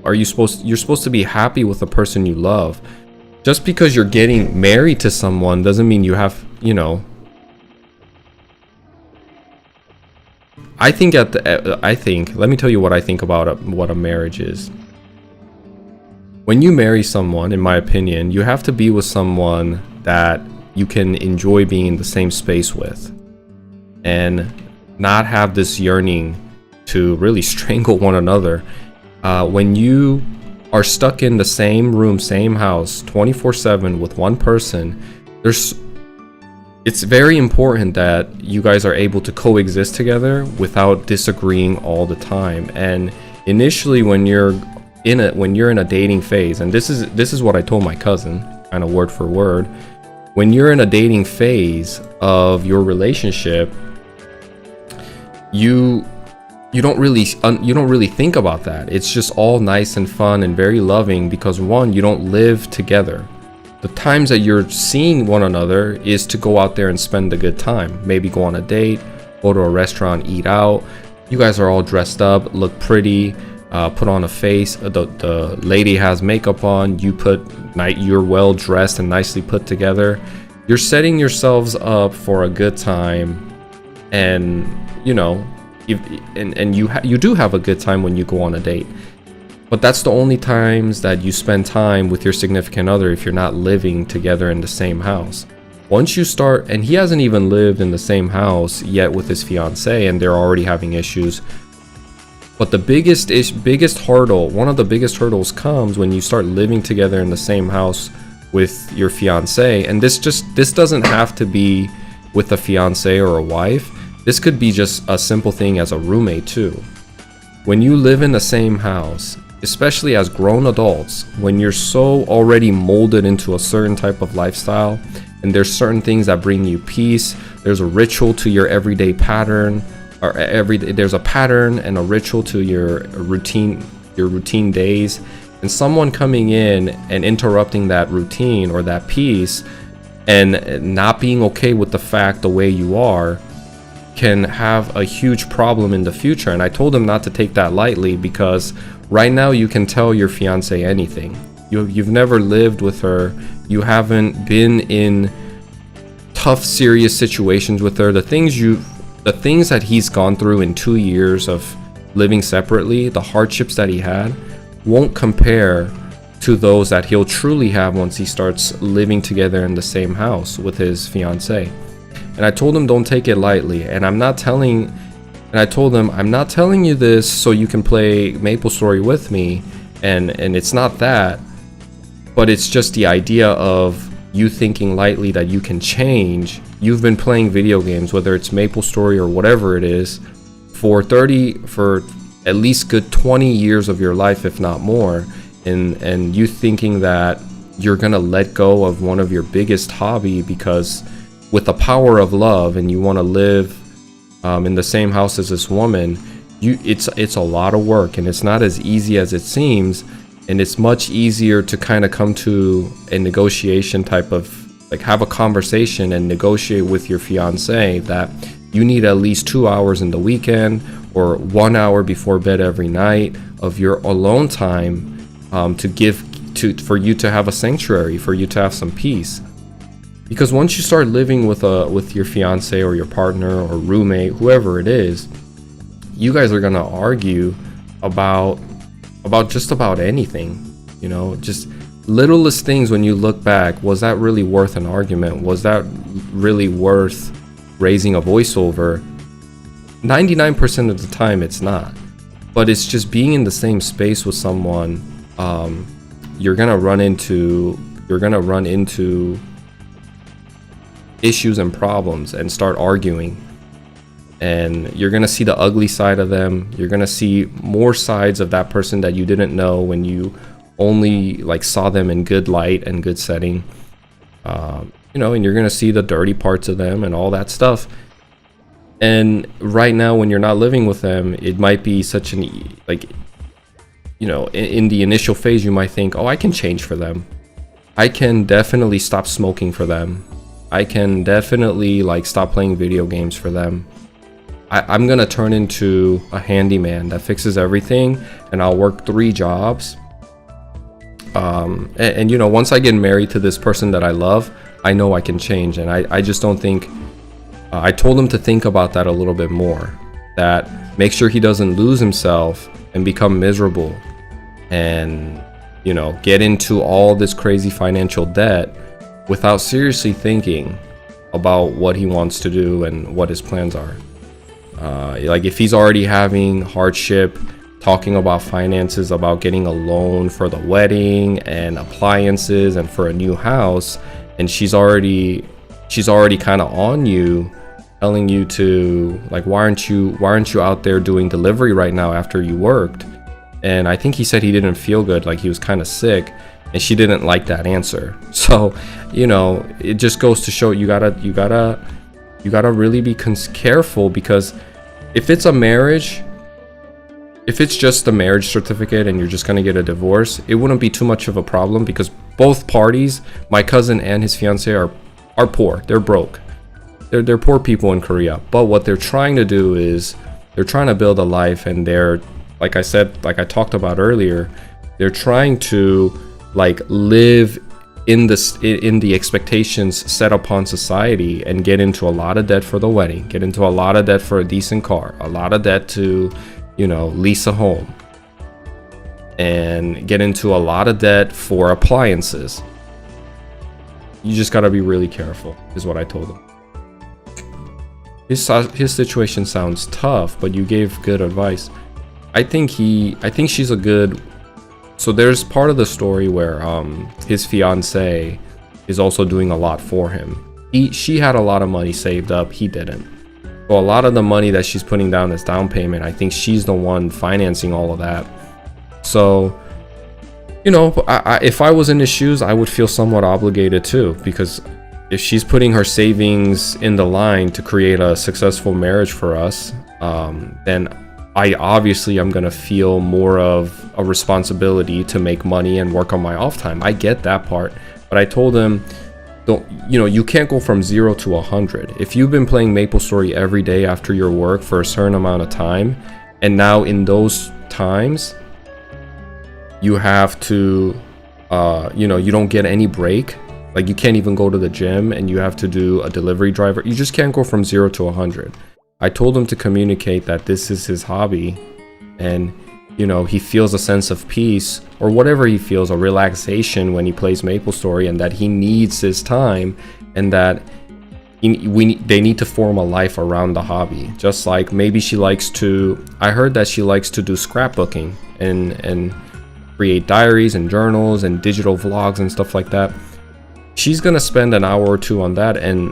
You're supposed to be happy with the person you love. Just because you're getting married to someone doesn't mean you have, you know. I think let me tell you what I think about what a marriage is. When you marry someone, in my opinion, you have to be with someone that you can enjoy being in the same space with, and not have this yearning to really strangle one another. When you are stuck in the same room, same house, 24/7 with one person, it's very important that you guys are able to coexist together without disagreeing all the time. And initially, when you're in a dating phase, and this is what I told my cousin, kind of word for word, when you're in a dating phase of your relationship, you don't really think about that. It's just all nice and fun and very loving, because one, you don't live together. The times that you're seeing one another is to go out there and spend a good time. Maybe go on a date, go to a restaurant, eat out. You guys are all dressed up, look pretty, put on a face. The lady has makeup on. You're well dressed and nicely put together. You're setting yourselves up for a good time, and you know, you do have a good time when you go on a date. But that's the only times that you spend time with your significant other if you're not living together in the same house. Once you start, and he hasn't even lived in the same house yet with his fiance, and they're already having issues. But the biggest hurdle, one of the biggest hurdles, comes when you start living together in the same house with your fiance. And this doesn't have to be with a fiance or a wife. This could be just a simple thing as a roommate too. When you live in the same house, especially as grown adults, when you're so already molded into a certain type of lifestyle, and there's certain things that bring you peace. There's a ritual to your everyday pattern, or there's a pattern and a ritual to your routine days. And someone coming in and interrupting that routine or that peace and not being okay with the fact the way you are can have a huge problem in the future. And I told him not to take that lightly, because right now you can tell your fiance anything. You've never lived with her. You haven't been in tough, serious situations with her. The things that he's gone through in 2 years of living separately, the hardships that he had, won't compare to those that he'll truly have once he starts living together in the same house with his fiance. And I told him don't take it lightly. And I told him I'm not telling you this so you can play Maplestory with me, and it's not that, but it's just the idea of you thinking lightly that you can change. You've been playing video games, whether it's Maplestory or whatever it is, for at least good 20 years of your life, if not more, and you thinking that you're gonna let go of one of your biggest hobby because with the power of love, and you want to live in the same house as this woman, it's a lot of work, and it's not as easy as it seems. And it's much easier to kind of come to a negotiation type of, like, have a conversation and negotiate with your fiance that you need at least 2 hours in the weekend or 1 hour before bed every night of your alone time for you to have a sanctuary, for you to have some peace. Because once you start living with your fiance or your partner or roommate, whoever it is, you guys are gonna argue about just about anything, you know, just littlest things. When you look back, was that really worth an argument? Was that really worth raising a voice over? 99% of the time it's not, but it's just being in the same space with someone. You're gonna run into issues and problems and start arguing, and you're gonna see the ugly side of them. You're gonna see more sides of that person that you didn't know when you only like saw them in good light and good setting, you know, and you're gonna see the dirty parts of them and all that stuff. And right now, when you're not living with them, it might be such an, like, you know, in the initial phase, you might think, oh, I can change for them. I can definitely stop smoking for them. I can definitely like stop playing video games for them. I'm gonna turn into a handyman that fixes everything, and I'll work 3 jobs. And you know, once I get married to this person that I love, I know I can change. And I just don't think, I told him to think about that a little bit more, that make sure he doesn't lose himself and become miserable and, you know, get into all this crazy financial debt without seriously thinking about what he wants to do and what his plans are. Like, if he's already having hardship talking about finances, about getting a loan for the wedding and appliances and for a new house, and she's already kind of on you, telling you to, like, why aren't you out there doing delivery right now after you worked? And I think he said he didn't feel good, like he was kind of sick, and she didn't like that answer. So, you know, it just goes to show you gotta really be careful, because if it's a marriage, if it's just a marriage certificate and you're just gonna get a divorce, it wouldn't be too much of a problem, because both parties, my cousin and his fiance, are poor. They're broke. They're poor people in Korea. But what they're trying to do is they're trying to build a life, and they're, like I said, like I talked about earlier, they're trying to like live in the expectations set upon society, and get into a lot of debt for the wedding, get into a lot of debt for a decent car, a lot of debt to, you know, lease a home, and get into a lot of debt for appliances. You just gotta be really careful, is what I told him. His situation sounds tough, but you gave good advice. I think she's a good. So there's part of the story where his fiance is also doing a lot for him. She had a lot of money saved up, he didn't. So a lot of the money that she's putting down as down payment, I think she's the one financing all of that. So, you know, if I was in his shoes, I would feel somewhat obligated too, because if she's putting her savings in the line to create a successful marriage for us, then I obviously am gonna feel more of a responsibility to make money and work on my off time. I get that part, but I told him, don't, you can't go from 0 to 100. If you've been playing Maplestory every day after your work for a certain amount of time, and now in those times you have to, you don't get any break. Like, you can't even go to the gym, and you have to do a delivery driver. You just can't go from 0 to 100. I told him to communicate that this is his hobby, and he feels a sense of peace, or whatever he feels, a relaxation when he plays Maplestory, and that he needs his time, and that they need to form a life around the hobby. Just like maybe I heard that she likes to do scrapbooking and create diaries and journals and digital vlogs and stuff like that. She's gonna spend an hour or two on that, and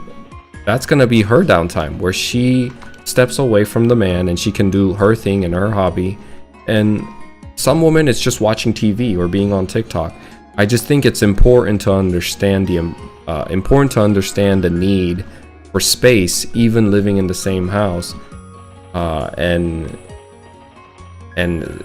that's gonna be her downtime, where she steps away from the man and she can do her thing and her hobby. And some women, it's just watching TV or being on TikTok. I just think it's important to understand the need for space, even living in the same house. And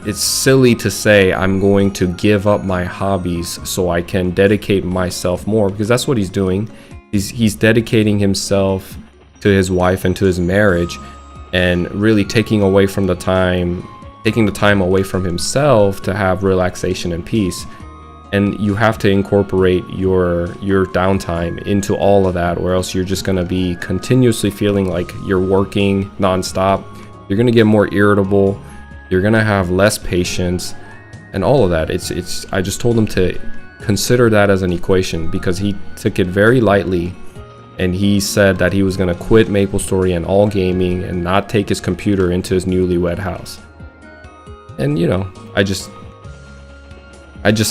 it's silly to say I'm going to give up my hobbies so I can dedicate myself more, because that's what he's doing. He's dedicating himself to his wife and to his marriage, and really taking the time away from himself to have relaxation and peace. And you have to incorporate your downtime into all of that, or else you're just going to be continuously feeling like you're working nonstop. You're going to get more irritable, you're going to have less patience, and all of that. I just told him to consider that as an equation, because he took it very lightly, and he said that he was going to quit Maplestory and all gaming and not take his computer into his newlywed house. And I just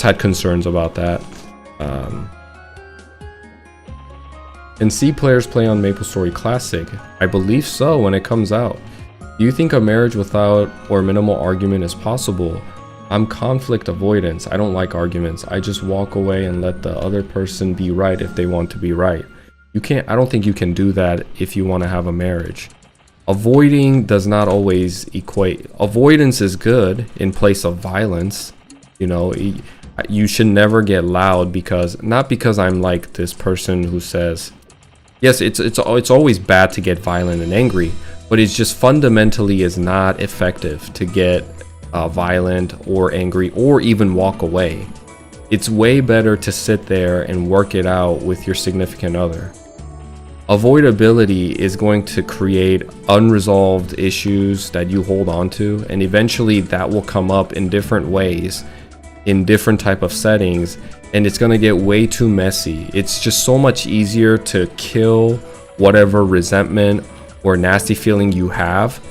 had concerns about that. And C players play on Maplestory Classic. I believe so when it comes out. Do you think a marriage without or minimal argument is possible? I'm conflict avoidance. I don't like arguments. I just walk away and let the other person be right if they want to be right. I don't think you can do that if you want to have a marriage. Avoiding does not always equate. Avoidance is good in place of violence. You should never get loud, not because I'm like this person who says, yes, it's always bad to get violent and angry, but it's just fundamentally is not effective to get violent or angry or even walk away. It's way better to sit there and work it out with your significant other. Avoidability is going to create unresolved issues that you hold on to, and eventually that will come up in different ways, in different type of settings, and it's going to get way too messy. It's just so much easier to kill whatever resentment or nasty feeling you have,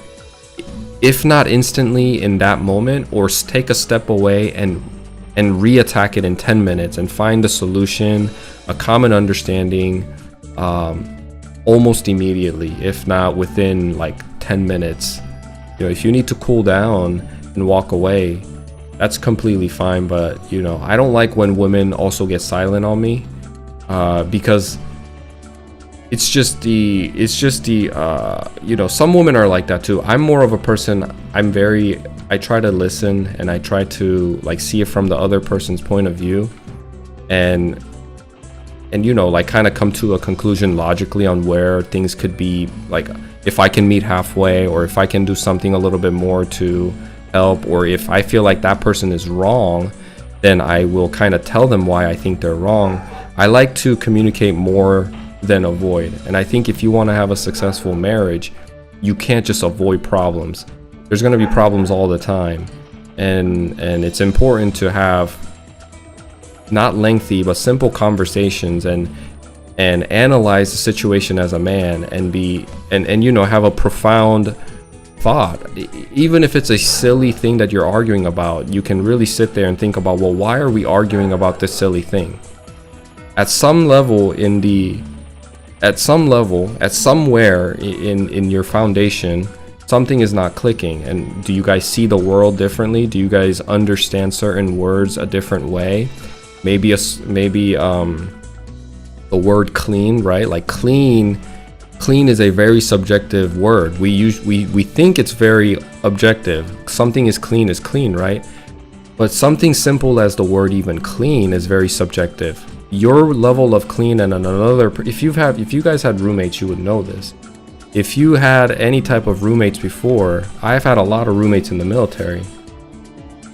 if not instantly in that moment, or take a step away and re-attack it in 10 minutes and find a solution, a common understanding, almost immediately, if not within like 10 minutes. If you need to cool down and walk away, that's completely fine. But I don't like when women also get silent on me, because it's just the some women are like that too. I'm more of a person, I try to listen, and I try to see it from the other person's point of view, and kind of come to a conclusion logically on where things could be, if I can meet halfway, or if I can do something a little bit more to help, or if I feel like that person is wrong, then I will kind of tell them why I think they're wrong. I like to communicate more than avoid, and I think if you want to have a successful marriage, you can't just avoid problems. There's going to be problems all the time, and it's important to have not lengthy but simple conversations, and analyze the situation as a man, and have a profound thought. Even if it's a silly thing that you're arguing about, you can really sit there and think about, well, why are we arguing about this silly thing? At somewhere in your foundation, something is not clicking. And do you guys see the world differently? Do you guys understand certain words a different way? Maybe the word clean, right? Like clean is a very subjective word. We think it's very objective. Something is clean, right? But something simple as the word even clean is very subjective. Your level of clean and another, if you guys had roommates, you would know this. If you had any type of roommates before, I've had a lot of roommates in the military.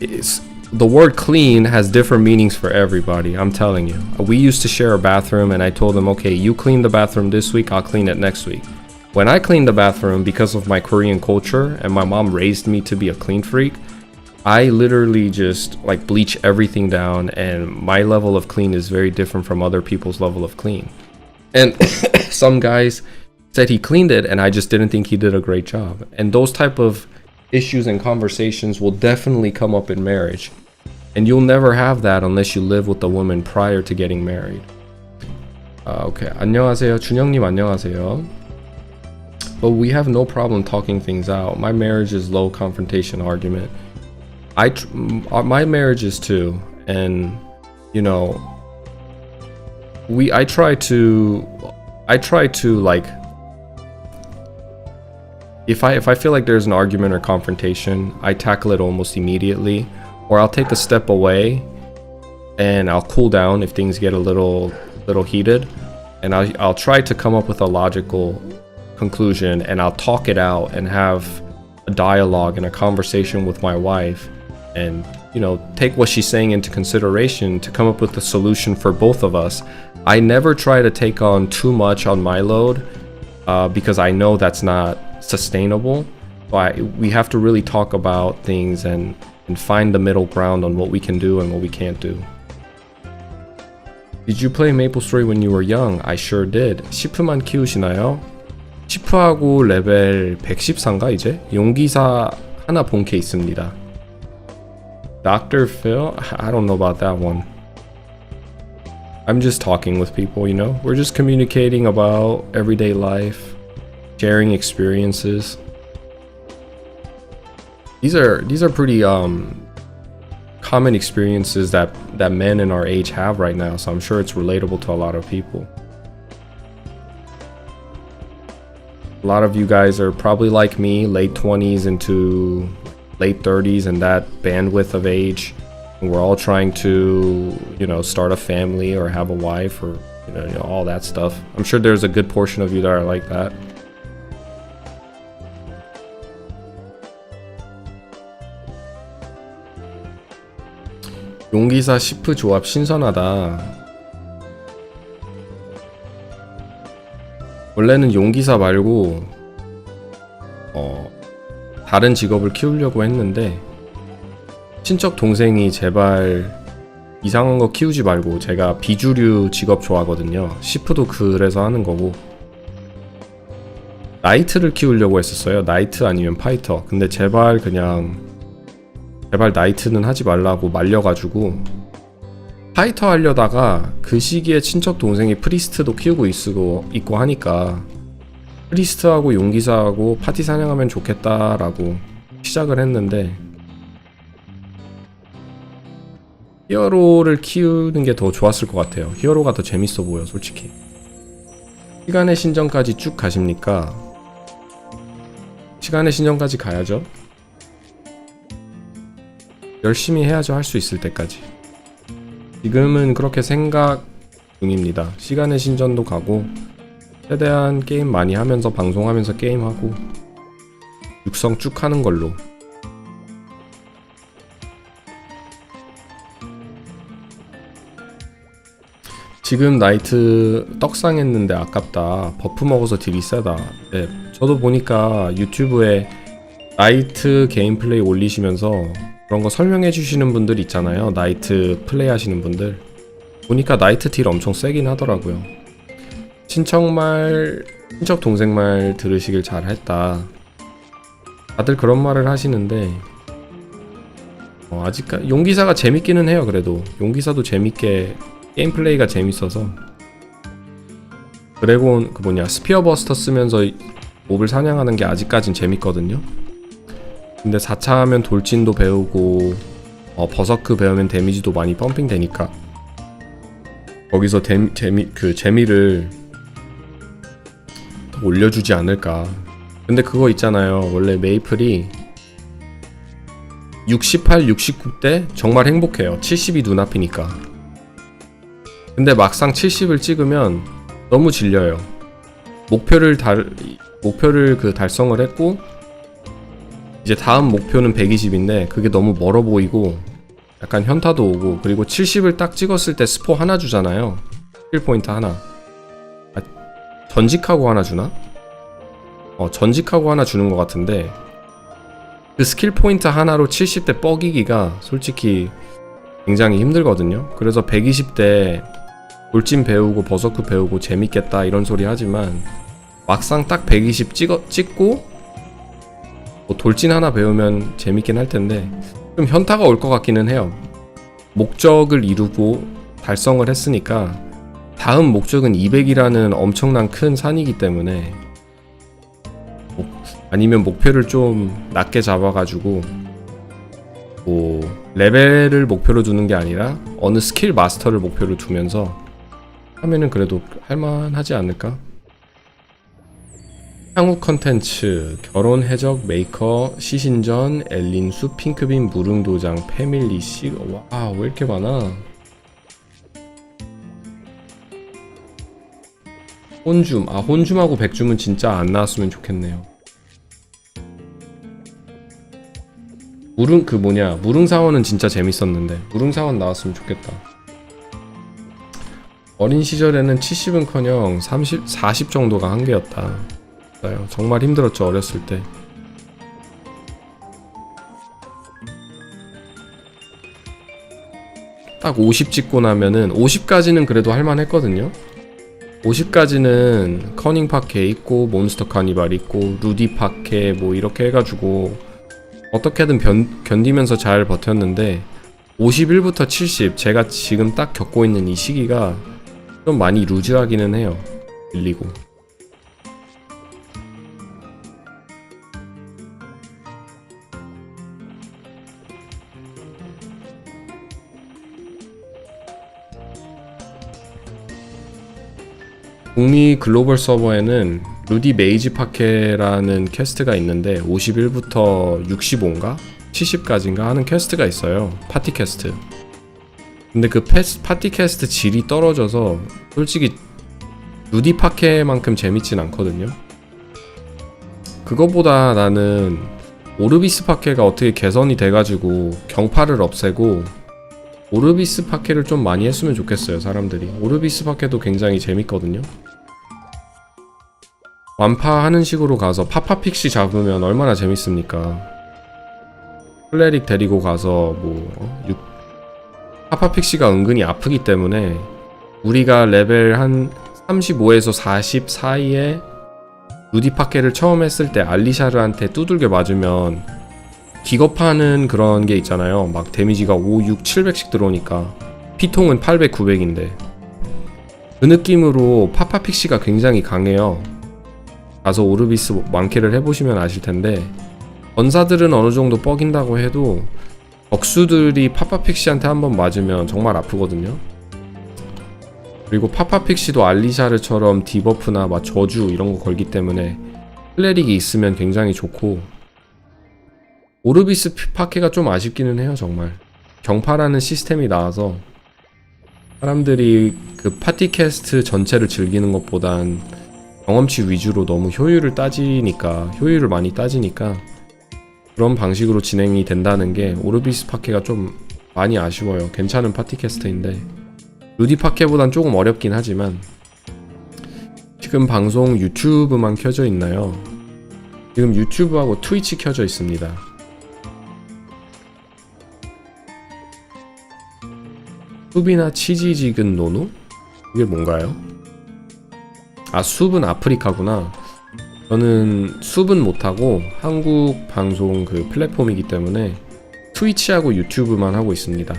The word clean has different meanings for everybody, I'm telling you. We used to share a bathroom and I told them, okay, you clean the bathroom this week, I'll clean it next week. When I cleaned the bathroom, because of my Korean culture and my mom raised me to be a clean freak, I literally just like bleach everything down, and my level of clean is very different from other people's level of clean. And some guys said he cleaned it and I just didn't think he did a great job. And those type of issues and conversations will definitely come up in marriage. And you'll never have that unless you live with a woman prior to getting married. Okay, 안녕하세요. 준영님 안녕하세요. But we have no problem talking things out. My marriage is low confrontation argument. My marriage is too, and you know, I try to like, if I feel like there's an argument or confrontation, I tackle it almost immediately, or I'll take a step away and I'll cool down if things get a little heated, and I'll try to come up with a logical conclusion, and I'll talk it out and have a dialogue and a conversation with my wife, and you know, take what she's saying into consideration to come up with a solution for both of us. I never try to take on too much on my load because I know that's not sustainable. But we have to really talk about things and find the middle ground on what we can do and what we can't do. Did you play Maplestory when you were young? I sure did. 시프만 키우시나요? 시프하고 레벨 114인가 이제? 용기사 하나 본 게 있습니다. Dr. Phil? I don't know about that one. I'm just talking with people, you know? We're just communicating about everyday life, sharing experiences. These are pretty common experiences that men in our age have right now, so I'm sure it's relatable to a lot of people. A lot of you guys are probably like me, late 20s into late 30s, and that bandwidth of age, and we're all trying to, you know, start a family or have a wife, or you know, all that stuff. I'm sure there's a good portion of you that are like that. 용기사 시프 조합 신선하다. 원래는 용기사 말고 다른 직업을 키우려고 했는데, 친척 동생이 제발 이상한 거 키우지 말고, 제가 비주류 직업 좋아하거든요. 시프도 그래서 하는 거고, 나이트를 키우려고 했었어요. 나이트 아니면 파이터. 근데 제발 나이트는 하지 말라고 말려가지고 파이터 하려다가 그 시기에 친척 동생이 프리스트도 키우고 있고 하니까 프리스트하고 용기사하고 파티 사냥하면 좋겠다라고 시작을 했는데, 히어로를 키우는 게 더 좋았을 것 같아요. 히어로가 더 재밌어 보여, 솔직히. 시간의 신전까지 쭉 가십니까? 시간의 신전까지 가야죠. 열심히 해야죠, 할 수 있을 때까지. 지금은 그렇게 생각 중입니다. 시간의 신전도 가고, 최대한 게임 많이 하면서, 방송하면서 게임하고, 육성 쭉 하는 걸로. 지금 나이트 떡상했는데 아깝다. 버프 먹어서 딜이 세다. 네, 저도 보니까 유튜브에 나이트 게임 플레이 올리시면서 그런 거 설명해 주시는 분들 있잖아요. 나이트 플레이 하시는 분들. 보니까 나이트 딜 엄청 세긴 하더라고요. 친척 동생 말 들으시길 잘했다. 다들 그런 말을 하시는데, 아직까지 용기사가 재밌기는 해요. 그래도 용기사도 재밌게 게임 플레이가 재밌어서. 드래곤 스피어 버스터 쓰면서 몹을 사냥하는 게 아직까진 재밌거든요. 근데 4차 하면 돌진도 배우고 버서크 배우면 데미지도 많이 펌핑 되니까 거기서 재미를 더 올려주지 않을까. 근데 그거 있잖아요. 원래 메이플이 68, 69대 정말 행복해요. 70이 눈앞이니까. 근데 막상 70을 찍으면 너무 질려요. 목표를 달성을 했고 이제 다음 목표는 120인데 그게 너무 멀어 보이고 약간 현타도 오고, 그리고 70을 딱 찍었을 때 스포 하나 주잖아요. 스킬 포인트 하나. 전직하고 하나 주나? 전직하고 하나 주는 것 같은데 그 스킬 포인트 하나로 70대 뻐기기가 솔직히 굉장히 힘들거든요. 그래서 120대 돌진 배우고 버서크 배우고 재밌겠다 이런 소리 하지만 막상 딱 120 찍고 뭐 돌진 하나 배우면 재밌긴 할 텐데 좀 현타가 올 것 같기는 해요. 목적을 이루고 달성을 했으니까 다음 목적은 200이라는 엄청난 큰 산이기 때문에 아니면 목표를 좀 낮게 잡아가지고 뭐 레벨을 목표로 두는 게 아니라 어느 스킬 마스터를 목표로 두면서 하면은 그래도 할만하지 않을까? 향후 컨텐츠, 결혼 해적 메이커, 시신전, 엘린수, 핑크빈, 무릉도장, 패밀리식. 와, 왜 이렇게 많아? 혼줌. 혼줌하고 백줌은 진짜 안 나왔으면 좋겠네요. 무릉사원은 진짜 재밌었는데 무릉사원 나왔으면 좋겠다. 어린 시절에는 70은커녕 30, 40 정도가 한계였다. 정말 힘들었죠, 어렸을 때. 딱 50 찍고 나면은 50까지는 그래도 할만했거든요. 50까지는 커닝 파케 있고 몬스터 카니발 있고 루디 파케 뭐 이렇게 해가지고 어떻게든 견디면서 잘 버텼는데 51부터 70, 제가 지금 딱 겪고 있는 이 시기가 좀 많이 루즈하기는 해요. 밀리고. 북미 글로벌 서버에는 루디 메이지 파케라는 캐스트가 있는데 51부터 65인가? 70까지인가 하는 캐스트가 있어요. 파티 캐스트. 근데 그 파티 캐스트 질이 떨어져서 솔직히 루디 파케만큼 재밌진 않거든요. 그거보다 나는 오르비스 파케가 어떻게 개선이 돼가지고 경파를 없애고 오르비스 파케를 좀 많이 했으면 좋겠어요, 사람들이. 오르비스 파케도 굉장히 재밌거든요. 완파하는 식으로 가서 파파픽시 잡으면 얼마나 재밌습니까? 클레릭 데리고 가서 파파픽시가 은근히 아프기 때문에 우리가 레벨 한 35에서 40 사이에 루디파케를 처음 했을 때 알리샤르한테 두들겨 맞으면 기겁하는 그런 게 있잖아요. 막 데미지가 5, 6, 700씩 들어오니까 피통은 800, 900인데 그 느낌으로 파파픽시가 굉장히 강해요. 가서 오르비스 완캐를 해보시면 아실텐데 전사들은 어느정도 뻐긴다고 해도 적수들이 파파픽시한테 한번 맞으면 정말 아프거든요. 그리고 파파픽시도 알리샤르처럼 디버프나 막 저주 이런거 걸기 때문에 클레릭이 있으면 굉장히 좋고, 오르비스 파케가 좀 아쉽기는 해요. 정말 경파라는 시스템이 나와서 사람들이 그 파티 캐스트 전체를 즐기는 것보단 경험치 위주로 너무 효율을 많이 따지니까 그런 방식으로 진행이 된다는 게 오르비스 파케가 좀 많이 아쉬워요. 괜찮은 파티 캐스트인데 루디 파케보단 조금 어렵긴 하지만. 지금 방송 유튜브만 켜져 있나요? 지금 유튜브하고 트위치 켜져 있습니다. 숲이나 치지직은 노노? 이게 뭔가요? 숲은 아프리카구나. 저는 숲은 못하고 한국 방송 그 플랫폼이기 때문에 트위치하고 유튜브만 하고 있습니다.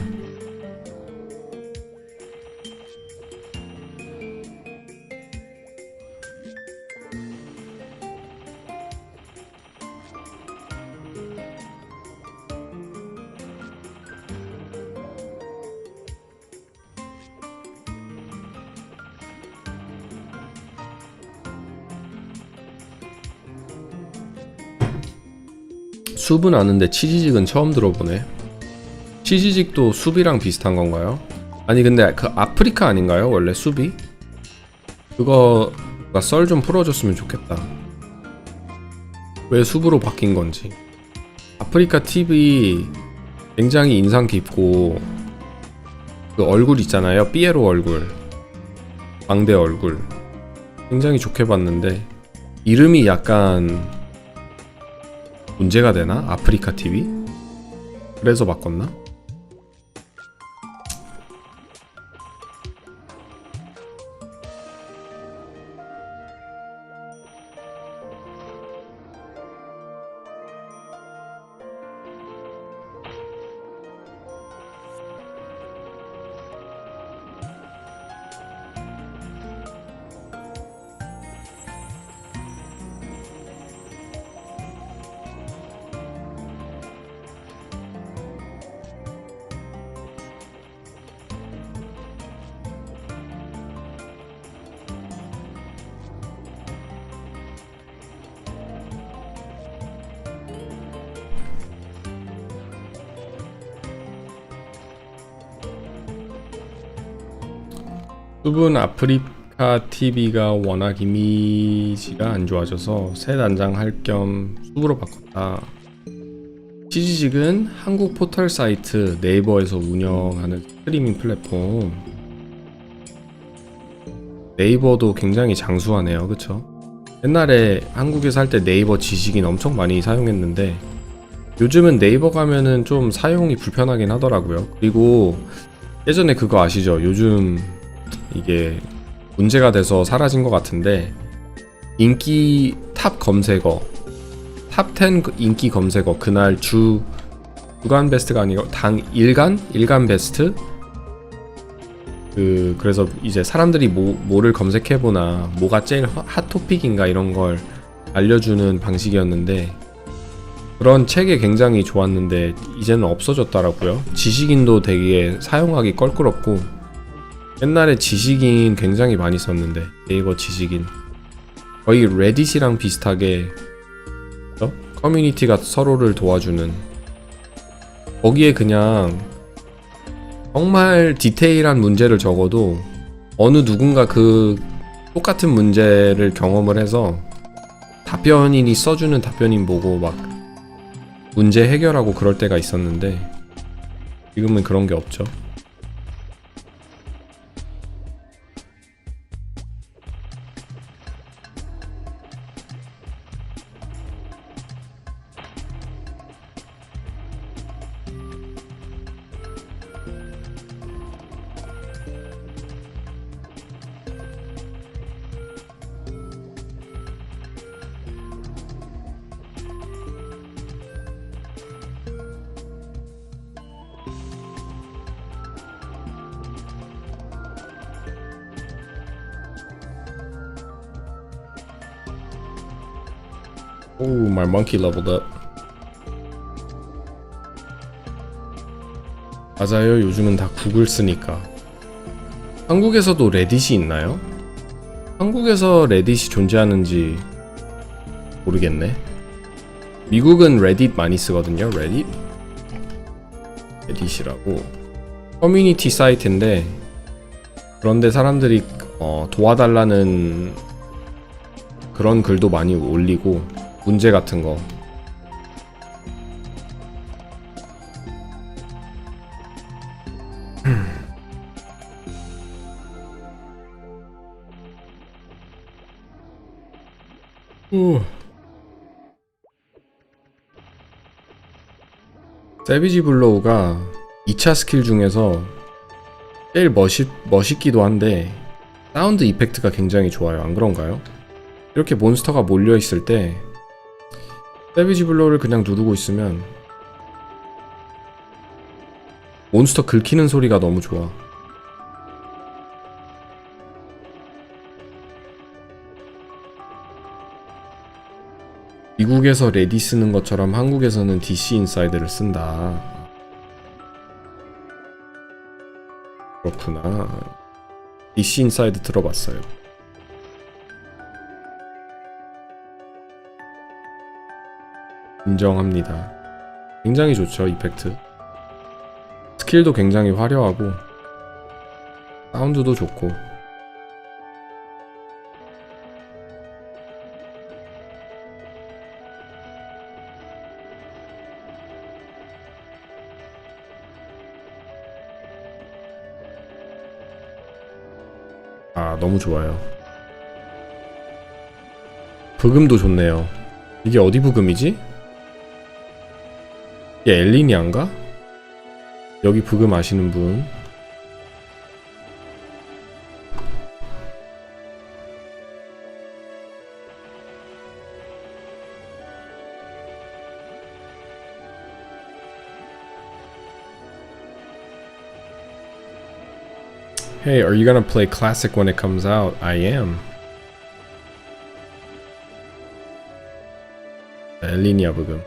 숲은 아는데 치지직은 처음 들어보네. 치지직도 숲이랑 비슷한 건가요? 아니 근데 그 아프리카 아닌가요? 원래 숲이? 그거가 썰 좀 풀어줬으면 좋겠다. 왜 숲으로 바뀐 건지. 아프리카 TV 굉장히 인상 깊고 그 얼굴 있잖아요. 삐에로 얼굴, 광대 얼굴 굉장히 좋게 봤는데 이름이 약간 문제가 되나? 아프리카 TV? 그래서 바꿨나? 숲은 아프리카 TV가 워낙 이미지가 안 좋아져서 새 단장할 겸 숲으로 바꿨다. 치지직은 한국 포털 사이트 네이버에서 운영하는 스트리밍 플랫폼. 네이버도 굉장히 장수하네요, 그쵸? 옛날에 한국에서 할 때 네이버 지식인 엄청 많이 사용했는데 요즘은 네이버 가면은 좀 사용이 불편하긴 하더라고요. 그리고 예전에 그거 아시죠? 요즘 이게 문제가 돼서 사라진 것 같은데 인기 탑 검색어 탑 10 인기 검색어 그날 주간 베스트가 아니고 당 일간 베스트 그래서 이제 사람들이 뭐를 검색해보나 뭐가 제일 핫토픽인가 이런 걸 알려주는 방식이었는데 그런 책이 굉장히 좋았는데 이제는 없어졌더라고요. 지식인도 되게 사용하기 껄끄럽고 옛날에 지식인 굉장히 많이 썼는데 네이버 지식인 거의 레딧이랑 비슷하게 커뮤니티가 서로를 도와주는 거기에 그냥 정말 디테일한 문제를 적어도 어느 누군가 그 똑같은 문제를 경험을 해서 답변인이 써주는 답변인 보고 막 문제 해결하고 그럴 때가 있었는데 지금은 그런 게 없죠. Ooh, my monkey leveled up. 맞아요. 요즘은 다 구글 쓰니까. 한국에서도 레딧이 있나요? 한국에서 레딧이 존재하는지 모르겠네. 미국은 레딧 많이 쓰거든요. 레딧이라고 커뮤니티 사이트인데 그런데 사람들이 도와달라는 그런 글도 많이 올리고 문제 같은 거 세비지 블로우가 2차 스킬 중에서 제일 멋있기도 한데 사운드 이펙트가 굉장히 좋아요. 안 그런가요? 이렇게 몬스터가 몰려있을 때 세비지 블로우를 그냥 누르고 있으면 몬스터 긁히는 소리가 너무 좋아. 미국에서 레디 쓰는 것처럼 한국에서는 DC 인사이드를 쓴다. 그렇구나. DC 인사이드 들어봤어요. 인정합니다. 굉장히 좋죠, 이펙트. 스킬도 굉장히 화려하고 사운드도 좋고. 아, 너무 좋아요. 부금도 좋네요. 이게 어디 부금이지? 이게 엘리니안가? 여기 부금 아시는 분? Hey, are you gonna play classic when it comes out? I am. 엘리니아 부금.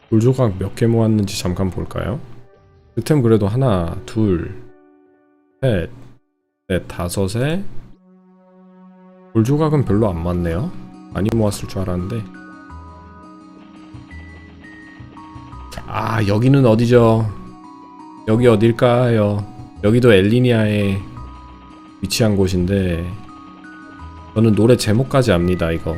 돌조각 몇 개 모았는지 잠깐 볼까요? 득템 그래도 하나, 둘, 셋, 넷, 다섯에 돌조각은 별로 안 많네요. 많이 모았을 줄 알았는데. 아, 여기는 어디죠? 여기 어딜까요? 여기도 엘리니아에 위치한 곳인데 저는 노래 제목까지 압니다, 이거.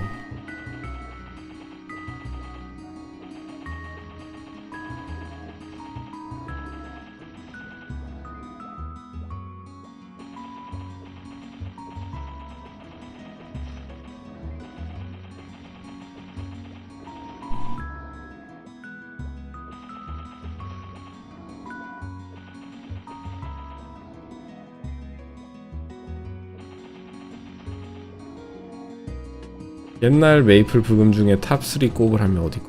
옛날 메이플 부금 중에 탑3 꼽으라면 어디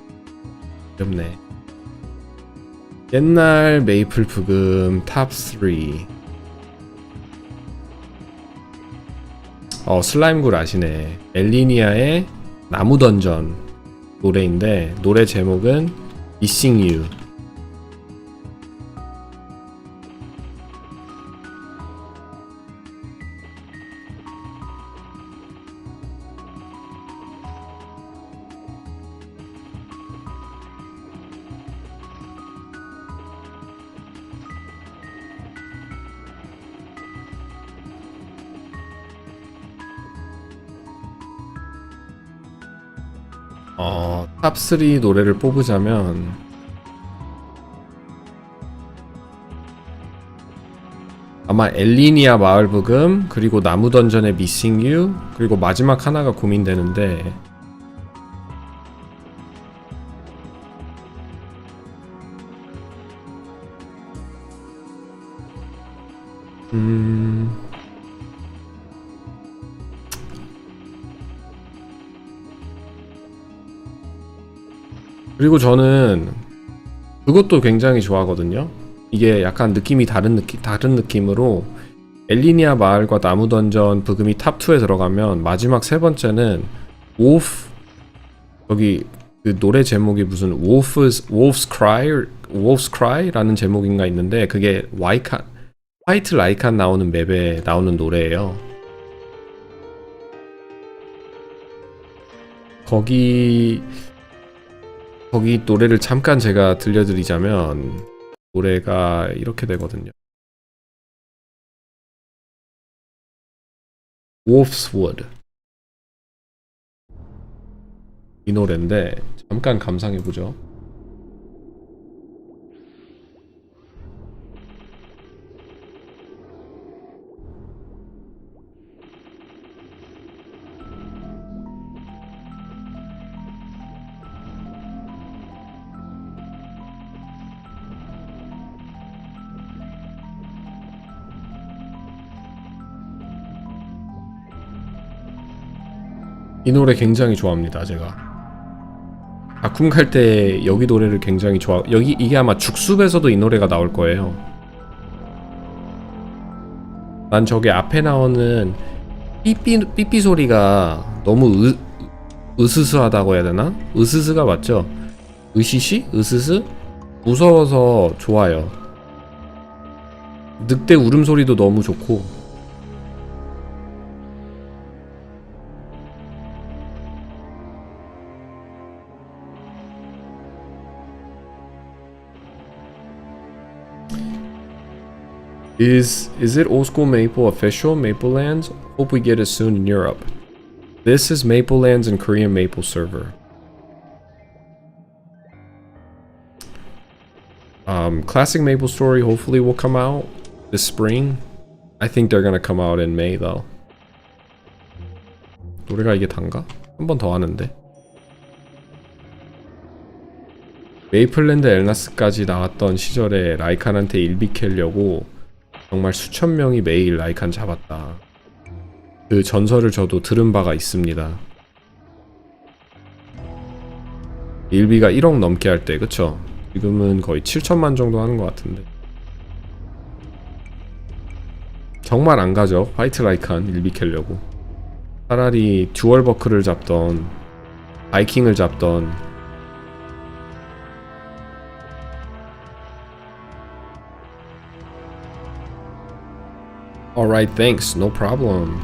어렵네. 옛날 메이플 부금 탑3. 슬라임굴 아시네. 엘리니아의 나무 던전 노래인데 노래 제목은 Missing You. 탑3 노래를 뽑으자면 아마 엘리니아 마을 부금, 그리고 나무 던전의 Missing You, 그리고 마지막 하나가 고민되는데 그리고 저는 그것도 굉장히 좋아하거든요. 이게 약간 느낌이 다른 느낌으로 엘리니아 마을과 나무 던전 부금이 탑2에 들어가면 마지막 세 번째는 wolf, 여기 그 노래 제목이 무슨 Wolf's Cry라는 제목인가 있는데 그게 화이트 라이칸 나오는 맵에 나오는 노래예요. 거기 노래를 잠깐 제가 들려드리자면 노래가 이렇게 되거든요. Wolf's Wood 이 노래인데 잠깐 감상해보죠. 이 노래 굉장히 좋아합니다. 제가 가끔 갈 때 여기 노래를 굉장히 좋아. 여기 이게 아마 죽숲에서도 이 노래가 나올 거예요. 난 저기 앞에 나오는 삐삐 소리가 너무 으스스하다고 해야 되나? 으스스가 맞죠? 으시시? 으스스? 무서워서 좋아요. 늑대 울음소리도 너무 좋고. Is it old school Maple official? Maple Lands? Hope we get it soon in Europe. This is Maple Lands and Korean Maple server. Classic Maplestory hopefully will come out this spring. I think they're gonna come out in May though. 노래가 이게 단가? 한 번 더 하는데. 메이플랜드 엘나스까지 나왔던 시절에 라이칸한테 일비 캘려고 정말 수천 명이 매일 라이칸 잡았다. 그 전설을 저도 들은 바가 있습니다. 일비가 1억 넘게 할 때, 그쵸? 지금은 거의 7천만 정도 하는 것 같은데. 정말 안 가죠. 화이트 라이칸 일비 캘려고. 차라리 듀얼버크를 잡던, 바이킹을 잡던. Alright, thanks. No problem.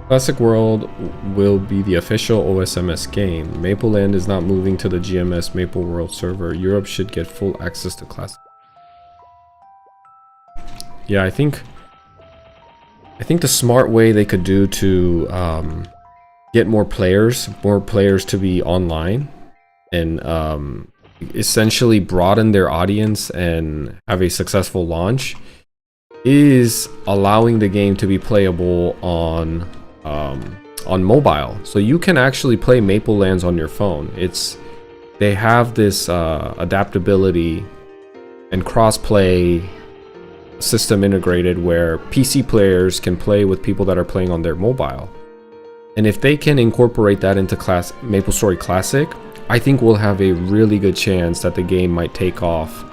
Classic World will be the official OSMS game. Mapleland is not moving to the GMS Maple World server. Europe should get full access to Classic. Yeah, I think the smart way they could do to get more players to be online and essentially broaden their audience and have a successful launch is allowing the game to be playable on mobile. So you can actually play Maple Lands on your phone. They have this adaptability and cross-play system integrated where PC players can play with people that are playing on their mobile. And if they can incorporate that into Maplestory Classic, I think we'll have a really good chance that the game might take off.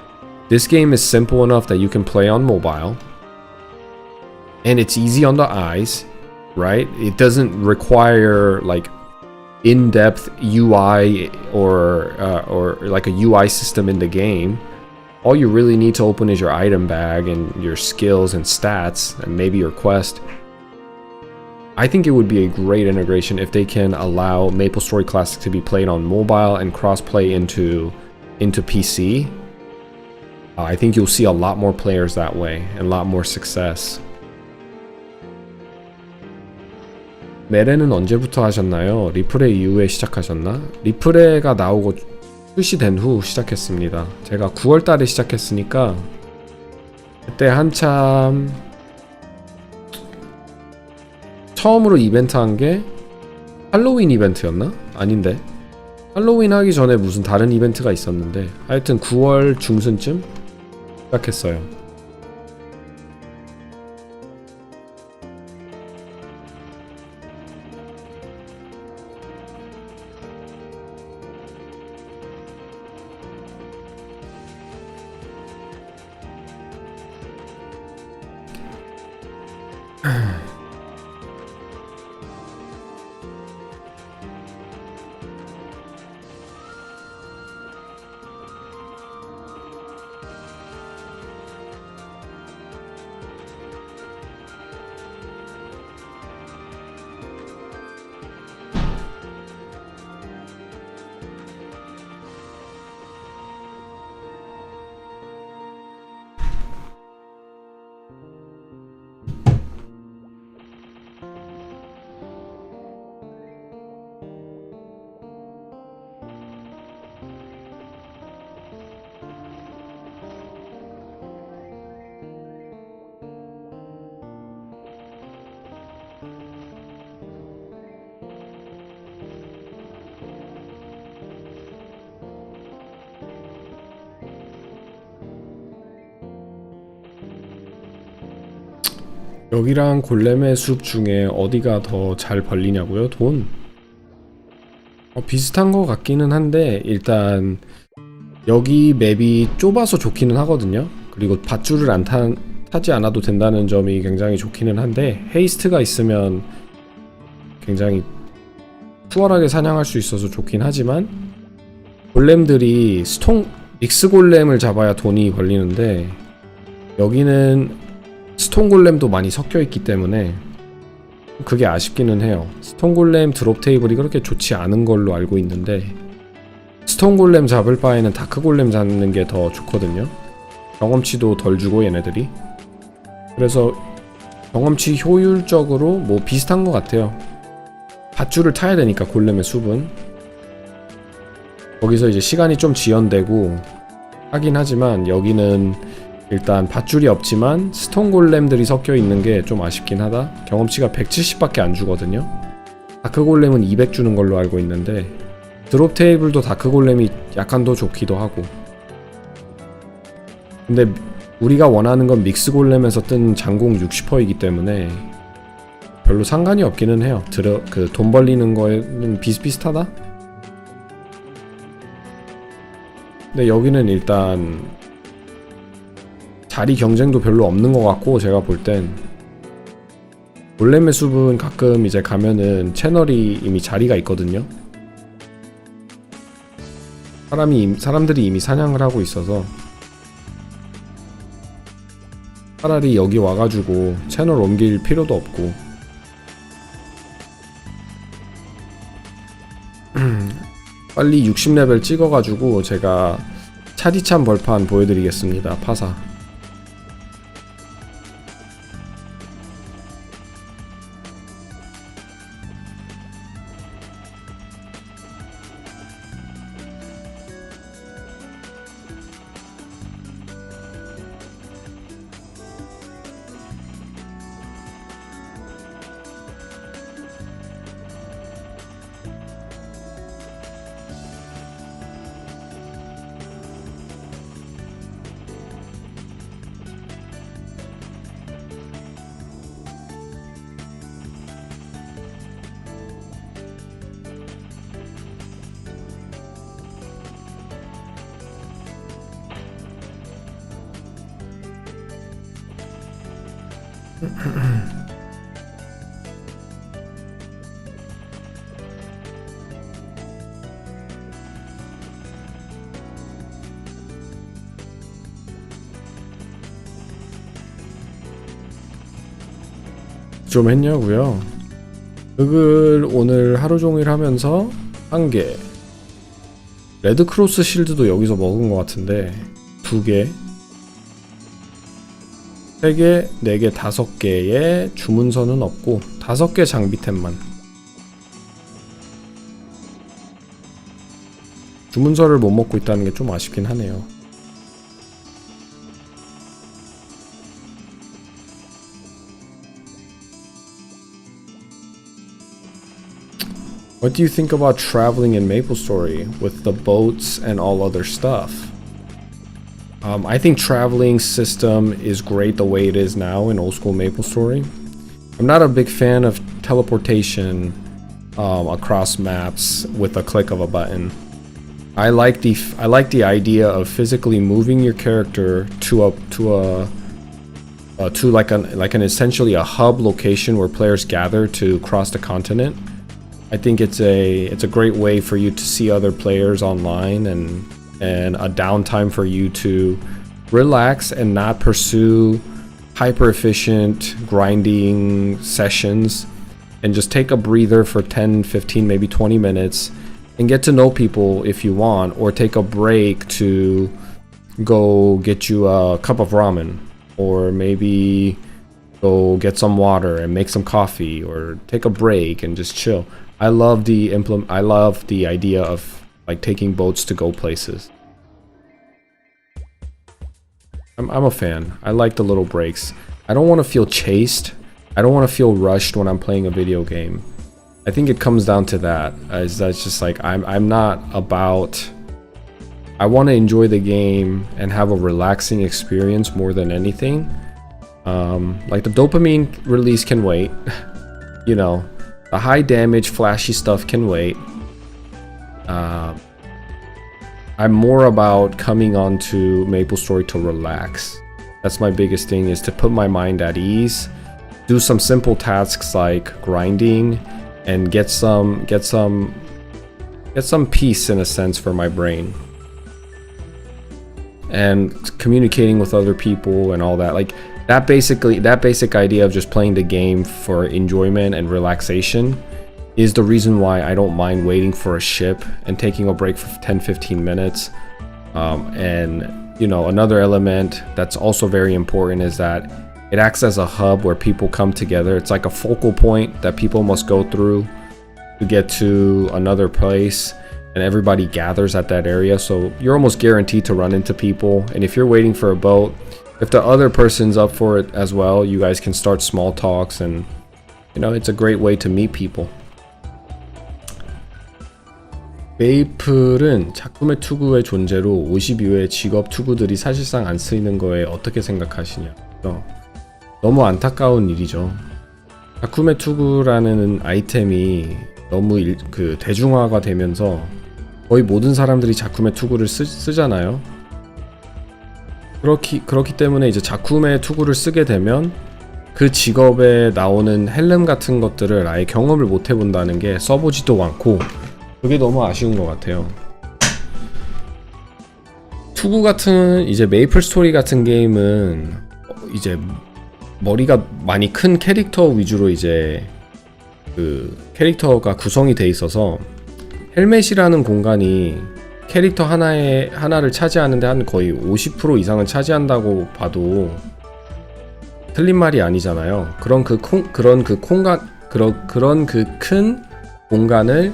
This game is simple enough that you can play on mobile, and it's easy on the eyes, right? It doesn't require like in-depth UI or like a UI system in the game. All you really need to open is your item bag and your skills and stats and maybe your quest. I think it would be a great integration if they can allow Maplestory Classic to be played on mobile and cross-play into PC. I think you'll see a lot more players that way and a lot more success. 메레는 언제부터 하셨나요? 리플레 이후에 시작하셨나? 리플레가 나오고 출시된 후 시작했습니다. 제가 9월달에 시작했으니까 그때 한참 처음으로 이벤트 한 게 할로윈 이벤트였나? 아닌데 할로윈 하기 전에 무슨 다른 이벤트가 있었는데 하여튼 9월 중순쯤 시작했어요. 여기랑 골렘의 숲 중에 어디가 더 잘 벌리냐고요? 돈? 비슷한 것 같기는 한데 일단 여기 맵이 좁아서 좋기는 하거든요. 그리고 밧줄을 타지 않아도 된다는 점이 굉장히 좋기는 한데 헤이스트가 있으면 굉장히 수월하게 사냥할 수 있어서 좋긴 하지만 골렘들이 믹스 골렘을 잡아야 돈이 벌리는데 여기는 스톤 골렘도 많이 섞여 있기 때문에 그게 아쉽기는 해요. 스톤 골렘 드롭 테이블이 그렇게 좋지 않은 걸로 알고 있는데 스톤 골렘 잡을 바에는 다크 골렘 잡는 게 더 좋거든요. 경험치도 덜 주고 얘네들이. 그래서 경험치 효율적으로 뭐 비슷한 것 같아요. 밧줄을 타야 되니까 골렘의 숲은 거기서 이제 시간이 좀 지연되고 하긴 하지만 여기는 일단 밧줄이 없지만 스톤 골렘들이 섞여 있는 게 좀 아쉽긴 하다. 경험치가 170밖에 안 주거든요. 다크 골렘은 200 주는 걸로 알고 있는데 드롭 테이블도 다크 골렘이 약간 더 좋기도 하고. 근데 우리가 원하는 건 믹스 골렘에서 뜬 장공 60%이기 때문에 별로 상관이 없기는 해요. 돈 벌리는 거에는 비슷비슷하다? 근데 여기는 일단 자리 경쟁도 별로 없는 것 같고 제가 볼 땐 골렘의 숲은 가끔 이제 가면은 채널이 이미 자리가 있거든요. 사람들이 이미 사냥을 하고 있어서 차라리 여기 와가지고 채널 옮길 필요도 없고 빨리 60레벨 찍어가지고 제가 차디찬 벌판 보여드리겠습니다. 파사. 좀 했냐고요? 흙을 오늘 하루종일 하면서 1개, 레드크로스 실드도 여기서 먹은 것 같은데 2개, 3개, 4개, 5개의 주문서는 없고 5개 장비템만. 주문서를 못 먹고 있다는 게 좀 아쉽긴 하네요. What do you think about traveling in Maplestory with the boats and all other stuff? I think traveling system is great the way it is now in old school Maplestory. I'm not a big fan of teleportation across maps with a click of a button. I like the idea of physically moving your character to like an essentially a hub location where players gather to cross the continent. I think it's a great way for you to see other players online and a downtime for you to relax and not pursue hyper efficient grinding sessions and just take a breather for 10, 15, maybe 20 minutes and get to know people if you want, or take a break to go get you a cup of ramen, or maybe go get some water and make some coffee, or take a break and just chill. I love the idea of like taking boats to go places. I'm a fan. I like the little breaks. I don't want to feel chased. I don't want to feel rushed when I'm playing a video game. I think it comes down to that. That's just like I'm not about. I want to enjoy the game and have a relaxing experience more than anything. Like the dopamine release can wait. You know, the high damage, flashy stuff can wait. I'm more about coming onto Maplestory to relax. That's my biggest thing, is to put my mind at ease, do some simple tasks like grinding, and get some peace in a sense for my brain. And communicating with other people and all that, like that basic idea of just playing the game for enjoyment and relaxation is the reason why I don't mind waiting for a ship and taking a break for 10-15 minutes. And you know, another element that's also very important is that it acts as a hub where people come together. It's like a focal point that people must go through to get to another place, and everybody gathers at that area, so you're almost guaranteed to run into people. And if you're waiting for a boat, if the other person's up for it as well, you guys can start small talks, and you know, it's a great way to meet people. 메이플은 작품의 투구의 존재로 50 이후의 직업 투구들이 사실상 안 쓰이는 거에 어떻게 생각하시냐. 너무 안타까운 일이죠. 작품의 투구라는 아이템이 너무 대중화가 되면서 거의 모든 사람들이 작품의 투구를 쓰잖아요. 그렇기 때문에 이제 작품의 투구를 쓰게 되면 그 직업에 나오는 헬름 같은 것들을 아예 경험을 못 해본다는 게 써보지도 않고, 그게 너무 아쉬운 것 같아요. 투구 같은 이제 메이플 스토리 같은 게임은 이제 머리가 많이 큰 캐릭터 위주로 이제 그 캐릭터가 구성이 돼 있어서 헬멧이라는 공간이 캐릭터 하나를 차지하는데 한 거의 50% 이상은 차지한다고 봐도 틀린 말이 아니잖아요. 그런 그 큰 공간을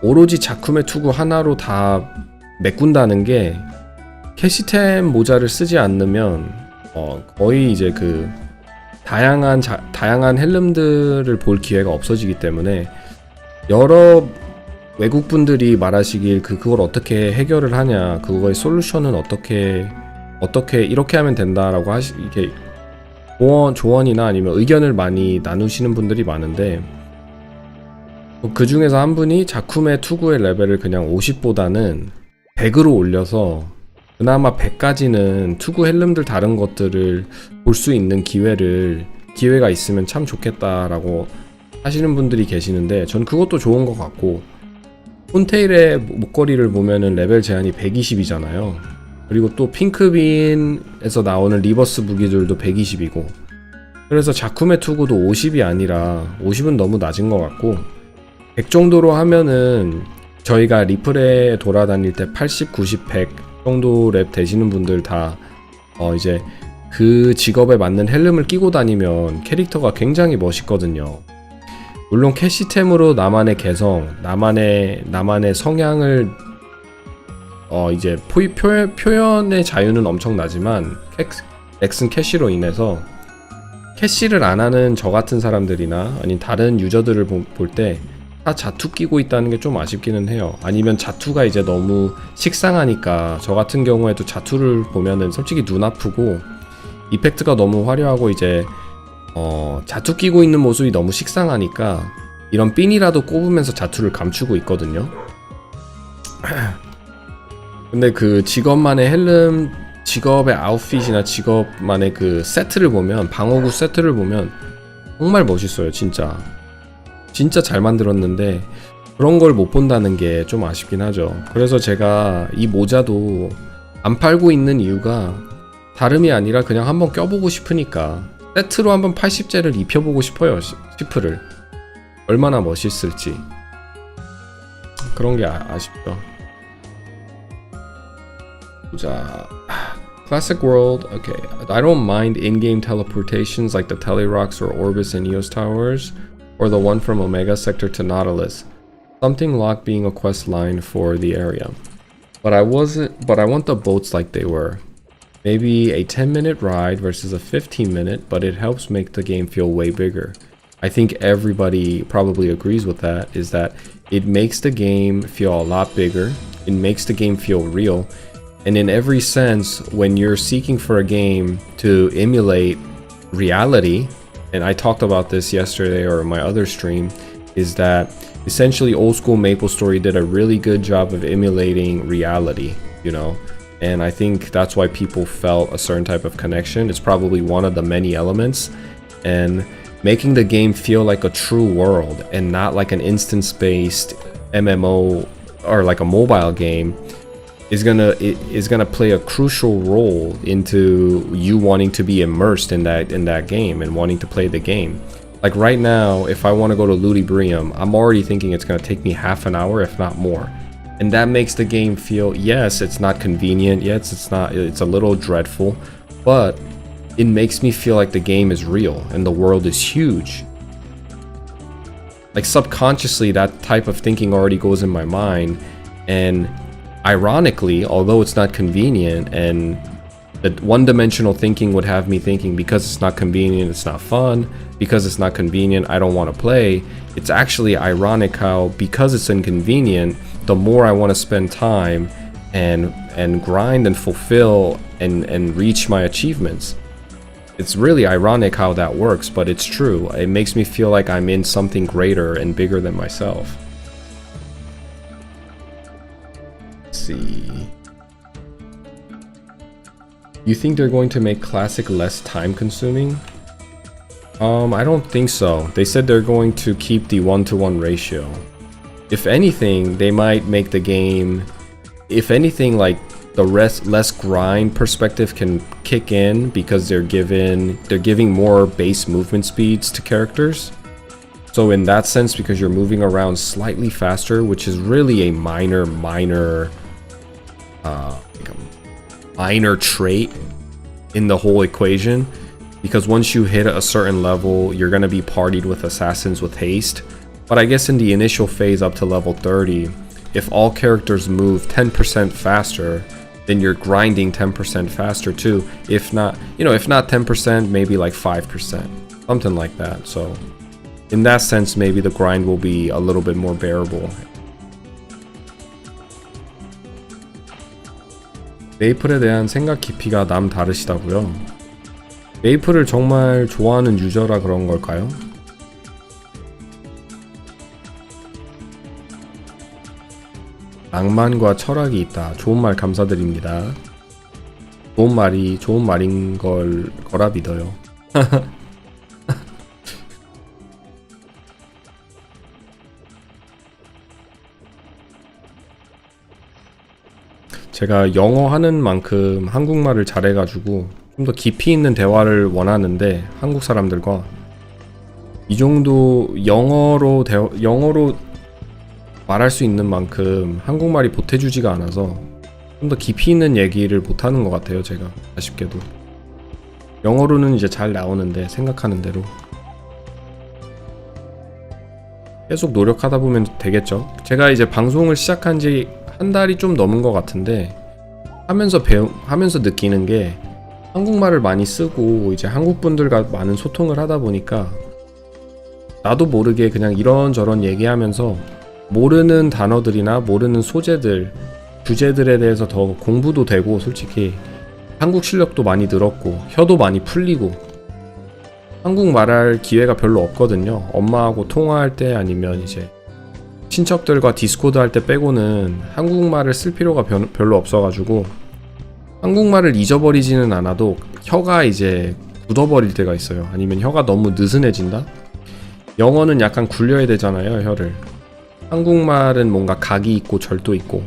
오로지 작품의 투구 하나로 다 메꾼다는 게 캐시템 모자를 쓰지 않으면 거의 이제 그 다양한 헬름들을 볼 기회가 없어지기 때문에, 여러 외국분들이 말하시길 그걸 어떻게 해결을 하냐, 그거의 솔루션은 어떻게 이렇게 하면 된다라고 이렇게 조언이나 아니면 의견을 많이 나누시는 분들이 많은데, 그 중에서 한 분이 작품의 투구의 레벨을 그냥 50보다는 100으로 올려서 그나마 100까지는 투구 헬름들 다른 것들을 볼 수 있는 기회가 있으면 참 좋겠다라고 하시는 분들이 계시는데, 전 그것도 좋은 것 같고, 폰테일의 목걸이를 보면은 레벨 제한이 120이잖아요. 그리고 또 핑크빈에서 나오는 리버스 무기들도 120이고, 그래서 작품의 투구도 50이 아니라 50은 너무 낮은 것 같고, 100 정도로 하면은 저희가 리플에 돌아다닐 때 80, 90, 100 정도 랩 되시는 분들 다 이제 그 직업에 맞는 헬름을 끼고 다니면 캐릭터가 굉장히 멋있거든요. 물론 캐시템으로 나만의 개성, 나만의 성향을 이제 표현의 자유는 엄청나지만 넥슨 캐시로 인해서 캐시를 안 하는 저 같은 사람들이나 아니면 다른 유저들을 볼 때 다 자투 끼고 있다는 게 좀 아쉽기는 해요. 아니면 자투가 이제 너무 식상하니까, 저 같은 경우에도 자투를 보면은 솔직히 눈 아프고 이펙트가 너무 화려하고 이제 자투 끼고 있는 모습이 너무 식상하니까 이런 핀이라도 꼽으면서 자투를 감추고 있거든요. 근데 그 직업만의 헬름, 직업의 아웃핏이나 직업만의 그 세트를 보면, 방어구 세트를 보면 정말 멋있어요. 진짜 잘 만들었는데 그런 걸 못 본다는 게 좀 아쉽긴 하죠. 그래서 제가 이 모자도 안 팔고 있는 이유가 다름이 아니라 그냥 한번 껴보고 싶으니까, 세트로 한번 80제를 입혀보고 싶어요. 시프를 얼마나 멋있을지. 그런 게 아쉽죠. 자, Classic World. Okay, I don't mind in-game teleportations like the Telerocks or Orbis and Eos Towers, or the one from Omega Sector to Nautilus. Something locked being a quest line for the area. But I want the boats like they were. Maybe a 10-minute ride versus a 15-minute, but it helps make the game feel way bigger. I think everybody probably agrees with that, is that it makes the game feel a lot bigger. It makes the game feel real. And in every sense, when you're seeking for a game to emulate reality, and I talked about this yesterday or in my other stream, is that essentially old school Maplestory did a really good job of emulating reality, you know, and I think that's why people felt a certain type of connection. It's probably one of the many elements, and making the game feel like a true world and not like an instance-based MMO or like a mobile game is gonna play a crucial role into you wanting to be immersed in that game and wanting to play the game. Like right now, if I want to go to Ludibrium, I'm already thinking it's gonna take me half an hour, if not more. And that makes the game feel, yes, it's not convenient, yes, it's a little dreadful, but it makes me feel like the game is real and the world is huge. Like subconsciously, that type of thinking already goes in my mind, and ironically, although it's not convenient, and that one-dimensional thinking would have me thinking because it's not convenient, it's not fun, because it's not convenient, I don't want to play. It's actually ironic how, because it's inconvenient, the more I want to spend time and grind and fulfill and reach my achievements. It's really ironic how that works, but it's true. It makes me feel like I'm in something greater and bigger than myself. Let's see. You think they're going to make Classic less time consuming? I don't think so. They said they're going to keep the 1-to-1 ratio. If anything, they might make the game, if anything, like the less grind perspective can kick in because they're giving more base movement speeds to characters. So in that sense, because you're moving around slightly faster, which is really a minor trait in the whole equation, because once you hit a certain level, you're gonna be partied with assassins with haste. But I guess in the initial phase up to level 30, if all characters move 10% faster, then you're grinding 10% faster too. If not 10%, maybe like 5%, something like that. So in that sense, maybe the grind will be a little bit more bearable. 메이플에 대한 생각 깊이가 남다르시다고요? 메이플을 정말 좋아하는 유저라 그런 걸까요? 낭만과 철학이 있다. 좋은 말 감사드립니다. 좋은 말인 거라 믿어요. 제가 영어 하는 만큼 한국말을 잘해가지고 좀 더 깊이 있는 대화를 원하는데, 한국 사람들과 이 정도 영어로 말할 수 있는 만큼 한국말이 보태주지가 않아서 좀 더 깊이 있는 얘기를 못하는 것 같아요. 제가 아쉽게도 영어로는 이제 잘 나오는데 생각하는 대로 계속 노력하다 보면 되겠죠. 제가 이제 방송을 시작한 지 한 달이 좀 넘은 것 같은데, 하면서 느끼는 게, 한국말을 많이 쓰고 이제 한국 분들과 많은 소통을 하다 보니까 나도 모르게 그냥 이런저런 얘기하면서 모르는 단어들이나 모르는 소재들, 주제들에 대해서 더 공부도 되고, 솔직히 한국 실력도 많이 늘었고 혀도 많이 풀리고, 한국 말할 기회가 별로 없거든요. 엄마하고 통화할 때 아니면 이제 친척들과 디스코드 할 때 빼고는 한국말을 쓸 필요가 별로 없어가지고 한국말을 잊어버리지는 않아도 혀가 이제 굳어버릴 때가 있어요. 아니면 혀가 너무 느슨해진다? 영어는 약간 굴려야 되잖아요, 혀를. 한국말은 뭔가 각이 있고 절도 있고,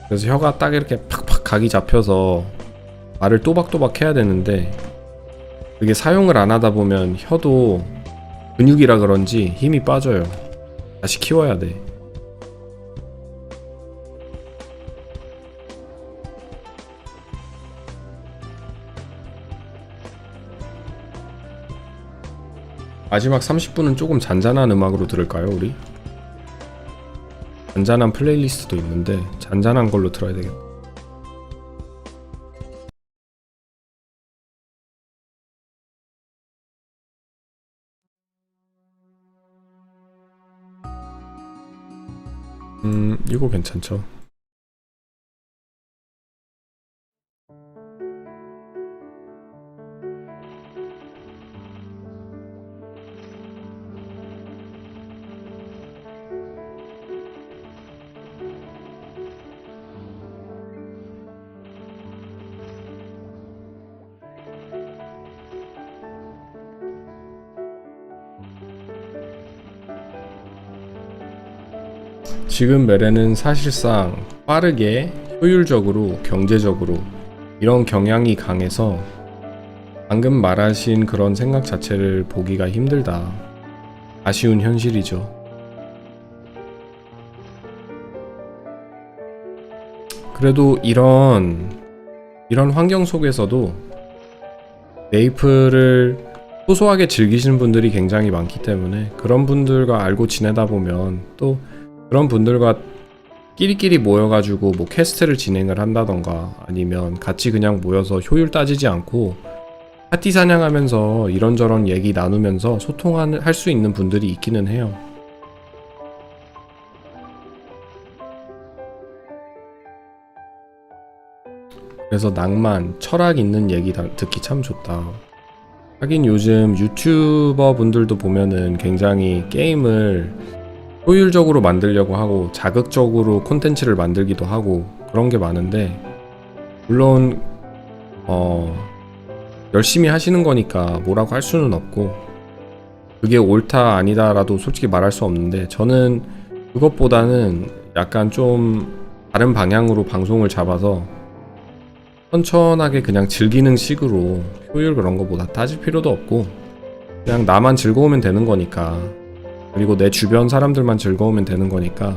그래서 혀가 딱 이렇게 팍팍 각이 잡혀서 말을 또박또박 해야 되는데, 그게 사용을 안 하다 보면 혀도 근육이라 그런지 힘이 빠져요. 다시 키워야 돼. 마지막 30분은 조금 잔잔한 음악으로 들을까요, 우리? 잔잔한 플레이리스트도 있는데 잔잔한 걸로 들어야 되겠다. 이거 괜찮죠? 지금 메레는 사실상 빠르게, 효율적으로, 경제적으로 이런 경향이 강해서 방금 말하신 그런 생각 자체를 보기가 힘들다. 아쉬운 현실이죠. 그래도 이런 환경 속에서도 메이플을 소소하게 즐기시는 분들이 굉장히 많기 때문에 그런 분들과 알고 지내다 보면 또 그런 분들과 끼리끼리 모여가지고 뭐 퀘스트를 진행을 한다던가 아니면 같이 그냥 모여서 효율 따지지 않고 파티 사냥하면서 이런저런 얘기 나누면서 할 수 있는 분들이 있기는 해요. 그래서 낭만, 철학 있는 얘기 듣기 참 좋다. 하긴 요즘 유튜버 분들도 보면은 굉장히 게임을 효율적으로 만들려고 하고 자극적으로 콘텐츠를 만들기도 하고 그런 게 많은데 물론 열심히 하시는 거니까 뭐라고 할 수는 없고 그게 옳다 아니다라도 솔직히 말할 수 없는데 저는 그것보다는 약간 좀 다른 방향으로 방송을 잡아서 천천하게 그냥 즐기는 식으로 효율 그런 거보다 따질 필요도 없고 그냥 나만 즐거우면 되는 거니까 그리고 내 주변 사람들만 즐거우면 되는 거니까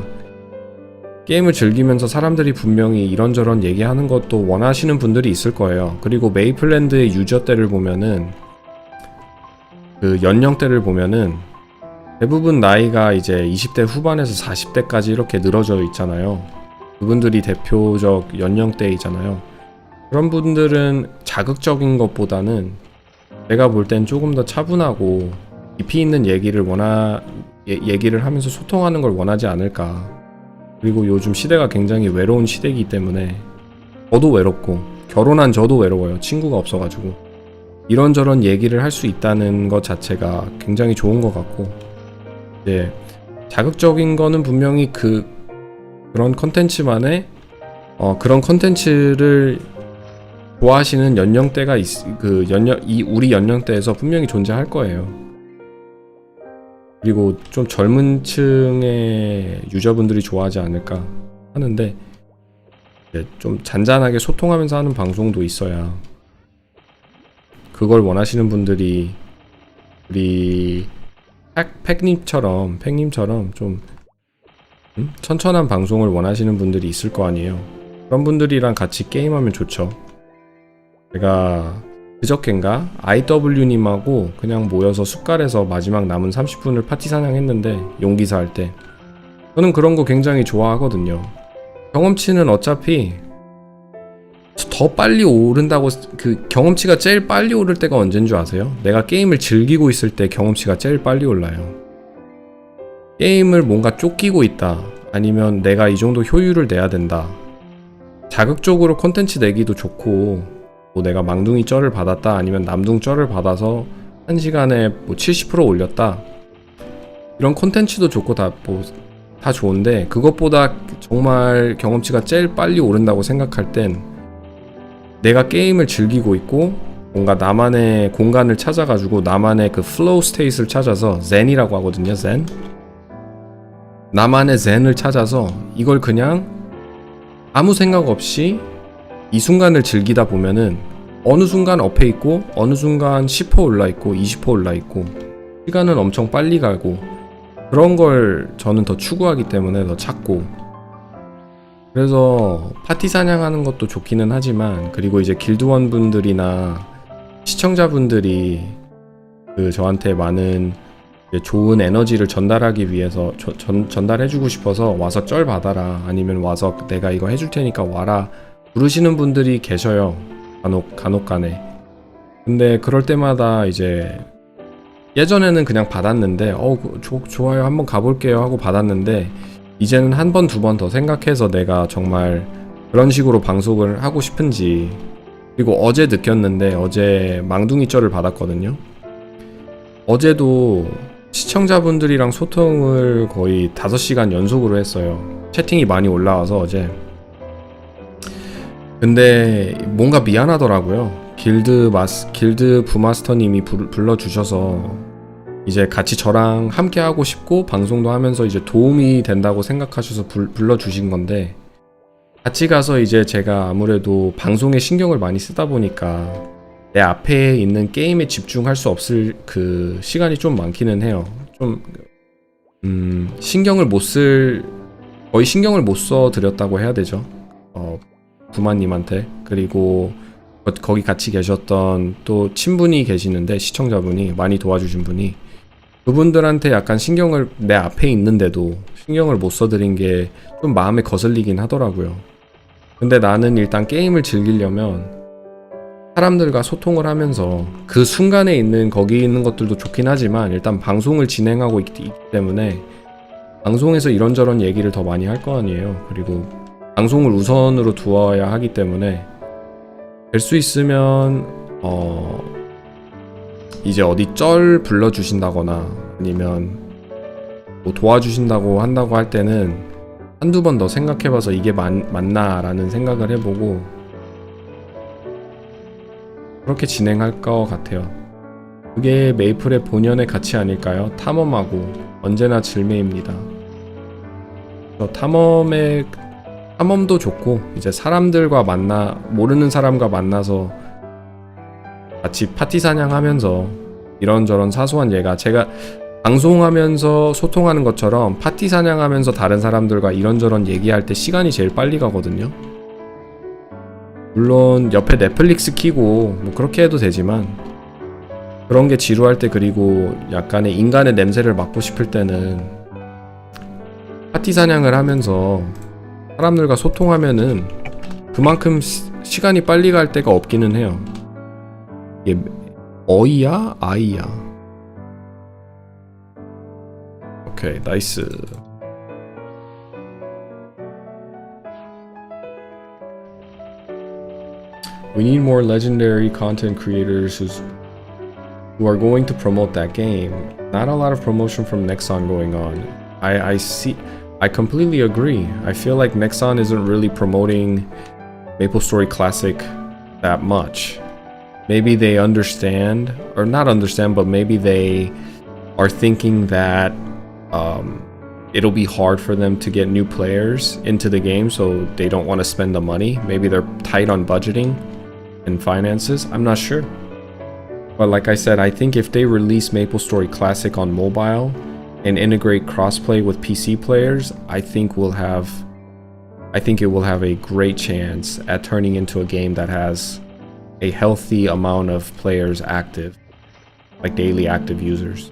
게임을 즐기면서 사람들이 분명히 이런저런 얘기하는 것도 원하시는 분들이 있을 거예요. 그리고 메이플랜드의 유저대를 보면은 그 연령대를 보면은 대부분 나이가 이제 20대 후반에서 40대까지 이렇게 늘어져 있잖아요. 그분들이 대표적 연령대이잖아요. 그런 분들은 자극적인 것보다는 제가 볼 땐 조금 더 차분하고 깊이 있는 얘기를 하면서 소통하는 걸 원하지 않을까. 그리고 요즘 시대가 굉장히 외로운 시대이기 때문에 저도 외롭고 결혼한 저도 외로워요. 친구가 없어가지고 이런저런 얘기를 할 수 있다는 것 자체가 굉장히 좋은 것 같고 이제 자극적인 거는 분명히 그런 컨텐츠만의 그런 컨텐츠를 좋아하시는 연령대가 우리 연령대에서 분명히 존재할 거예요. 그리고 좀 젊은 층의 유저분들이 좋아하지 않을까 하는데 좀 잔잔하게 소통하면서 하는 방송도 있어야 그걸 원하시는 분들이 우리 팩님처럼 좀 천천한 방송을 원하시는 분들이 있을 거 아니에요. 그런 분들이랑 같이 게임하면 좋죠. 제가 그저껜가 IW님하고 그냥 모여서 숲갈에서 마지막 남은 30분을 파티 사냥했는데 용기사 할 때 저는 그런 거 굉장히 좋아하거든요. 경험치는 어차피 더 빨리 오른다고 그 경험치가 제일 빨리 오를 때가 언제인 줄 아세요? 내가 게임을 즐기고 있을 때 경험치가 제일 빨리 올라요. 게임을 뭔가 쫓기고 있다 아니면 내가 이 정도 효율을 내야 된다 자극적으로 콘텐츠 내기도 좋고 뭐 내가 망둥이 쩔을 받았다 아니면 남둥 쩔을 받아서 1시간에 뭐 70% 올렸다 이런 콘텐츠도 좋고 다 좋은데 그것보다 정말 경험치가 제일 빨리 오른다고 생각할 땐 내가 게임을 즐기고 있고 뭔가 나만의 공간을 찾아가지고 나만의 그 플로우 스테이트를 찾아서 젠이라고 하거든요. 젠 나만의 젠을 찾아서 이걸 그냥 아무 생각 없이 이 순간을 즐기다 보면은 어느 순간 업해 있고 어느 순간 10% 올라 있고 20% 올라 있고 시간은 엄청 빨리 가고 그런 걸 저는 더 추구하기 때문에 더 찾고 그래서 파티 사냥하는 것도 좋기는 하지만 그리고 이제 길드원 분들이나 시청자분들이 저한테 많은 좋은 에너지를 전달하기 위해서 전달해주고 싶어서 와서 쩔 받아라 아니면 와서 내가 이거 해줄 테니까 와라 부르시는 분들이 계셔요. 간혹간에. 근데 그럴 때마다 이제 예전에는 그냥 받았는데 좋아요 한번 가볼게요 하고 받았는데 이제는 한 번 두 번 더 생각해서 내가 정말 그런 식으로 방송을 하고 싶은지 그리고 어제 느꼈는데 어제 망둥이 쩔을 받았거든요. 어제도 시청자분들이랑 소통을 거의 5시간 연속으로 했어요. 채팅이 많이 올라와서 어제 근데 뭔가 미안하더라고요. 길드 부마스터님이 불러주셔서 이제 같이 저랑 함께 하고 싶고 방송도 하면서 이제 도움이 된다고 생각하셔서 불러주신 건데, 같이 가서 이제 제가 아무래도 방송에 신경을 많이 쓰다 보니까 내 앞에 있는 게임에 집중할 수 없을 그 시간이 좀 많기는 해요. 좀 거의 신경을 못 써 드렸다고 해야 되죠. 부마님한테. 그리고 거기 같이 계셨던 또 친분이 계시는데, 시청자분이 많이 도와주신 분이, 그분들한테 약간 신경을, 내 앞에 있는데도 신경을 못 써드린 게 좀 마음에 거슬리긴 하더라고요. 근데 나는 일단 게임을 즐기려면 사람들과 소통을 하면서, 그 순간에 있는 거기 있는 것들도 좋긴 하지만 일단 방송을 진행하고 있기 때문에 방송에서 이런저런 얘기를 더 많이 할 거 아니에요. 그리고 방송을 우선으로 두어야 하기 때문에 될 수 있으면 이제 어디 쩔 불러주신다거나 아니면 뭐 도와주신다고 한다고 할 때는 한두 번 더 생각해봐서 이게 맞나 라는 생각을 해보고 그렇게 진행할 것 같아요. 그게 메이플의 본연의 가치 아닐까요? 탐험하고 언제나 즐매입니다. 탐험도 좋고, 이제 사람들과 모르는 사람과 만나서 같이 파티 사냥하면서 이런저런 사소한 제가 방송하면서 소통하는 것처럼 파티 사냥하면서 다른 사람들과 이런저런 얘기할 때 시간이 제일 빨리 가거든요. 물론 옆에 넷플릭스 켜고 뭐 그렇게 해도 되지만, 그런 게 지루할 때, 그리고 약간의 인간의 냄새를 맡고 싶을 때는 파티 사냥을 하면서 사람들과 소통하면은 그만큼 시간이 빨리 갈 때가 없기는 해요. 이게 어이야? 아이야? 오케이, 나이스. We need more legendary content creators who are going to promote that game. Not a lot of promotion from Nexon going on. I completely agree. I feel like Nexon isn't really promoting Maplestory Classic that much. Maybe they understand, or not understand, but maybe they are thinking that it'll be hard for them to get new players into the game, so they don't want to spend the money. Maybe they're tight on budgeting and finances. I'm not sure. But like I said, I think if they release Maplestory Classic on mobile and integrate crossplay with PC players, I think it will have a great chance at turning into a game that has a healthy amount of players active, like daily active users.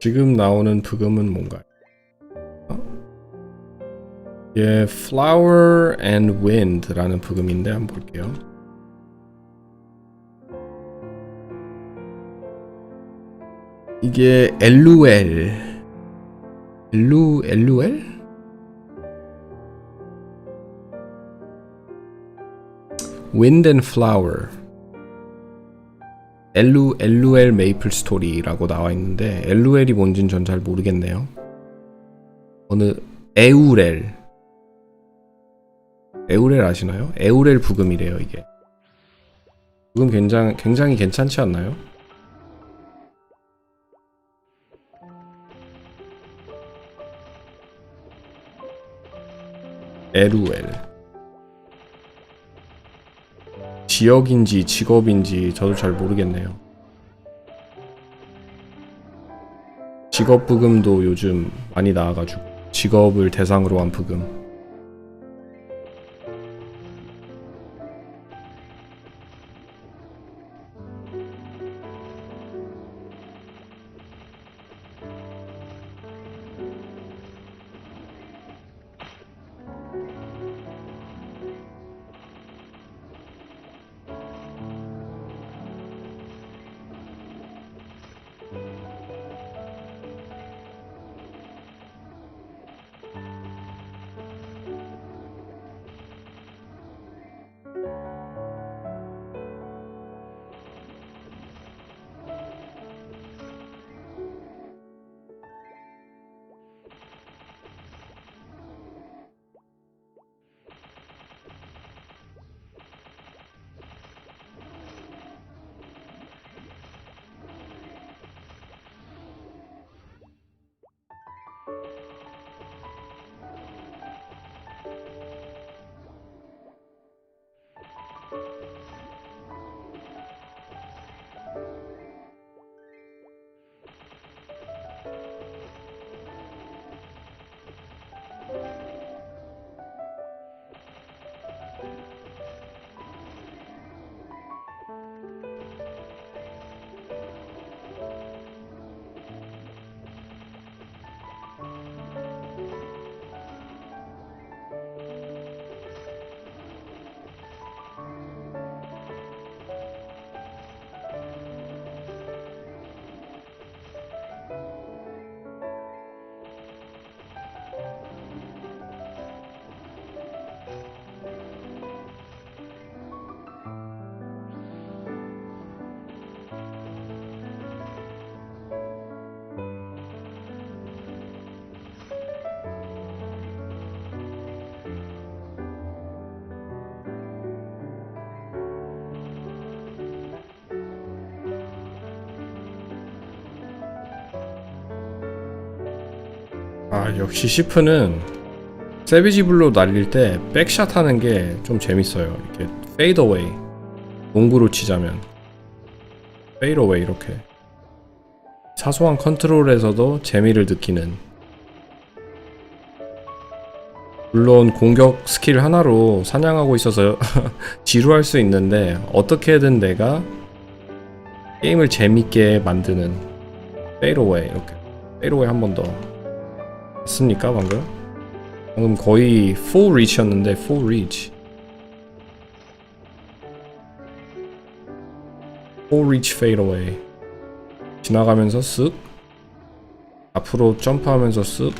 지금 나오는 부금은 뭔가요? 예, Flower and Wind라는 부금인데 한번 볼게요. 이게 LUL Wind and Flower LUL 메이플 스토리라고 나와 있는데, LUL이 뭔진 전 잘 모르겠네요. 어느 에우렐 에우렐 아시나요? 에우렐 부금이래요 이게. 부금 굉장히 괜찮지 않나요? 에루엘. 지역인지 직업인지 저도 잘 모르겠네요. 직업 부금도 요즘 많이 나와가지고 직업을 대상으로 한 부금. 아 역시 시프는 세비지 블로 날릴 때 백샷 하는 게 좀 재밌어요. 이렇게 페이드 어웨이, 농구로 치자면 페이드 어웨이 이렇게 사소한 컨트롤에서도 재미를 느끼는. 물론 공격 스킬 하나로 사냥하고 있어서 지루할 수 있는데 어떻게든 내가 게임을 재밌게 만드는 페이드 어웨이. 이렇게 페이드 어웨이 한 번 더 했습니까 방금? 방금 거의 full reach였는데 full reach. full reach fade away. 지나가면서 쓱 앞으로 점프하면서 쓱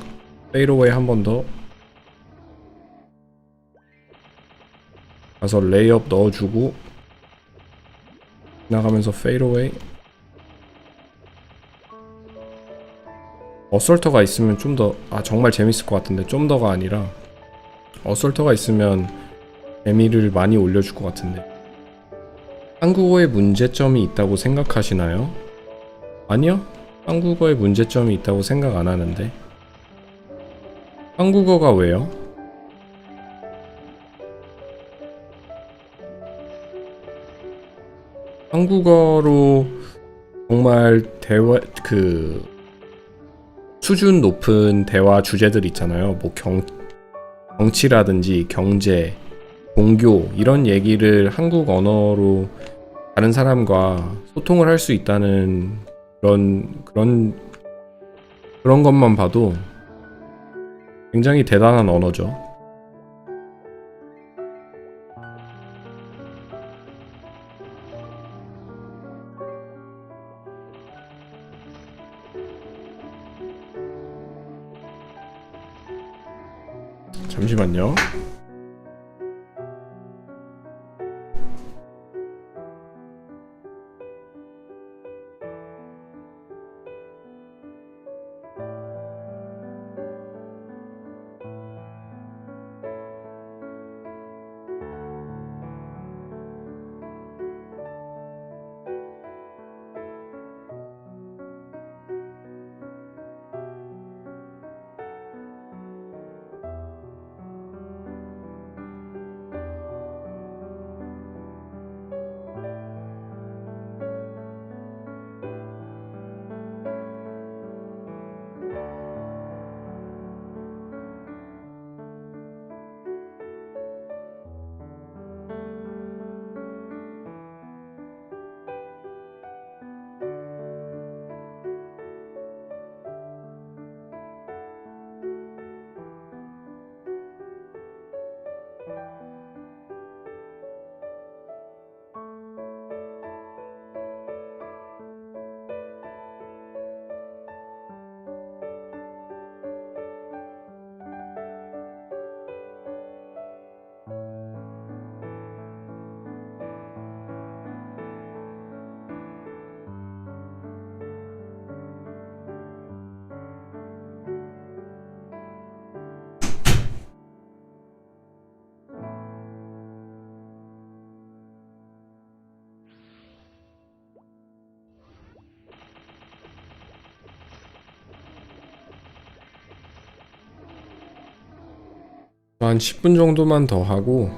fade away 한 번 더 가서 레이업 넣어주고 지나가면서 fade away. 어설터가 있으면 좀 더 정말 재밌을 것 같은데 좀 더가 아니라 어설터가 있으면 재미를 많이 올려줄 것 같은데. 한국어에 문제점이 있다고 생각하시나요? 아니요. 한국어에 문제점이 있다고 생각 안 하는데. 한국어가 왜요? 한국어로 정말 대화 수준 높은 대화 주제들 있잖아요. 뭐 정치라든지 경제, 종교 이런 얘기를 한국 언어로 다른 사람과 소통을 할 수 있다는 그런 것만 봐도 굉장히 대단한 언어죠. 잠시만요. 한 10분 정도만 더 하고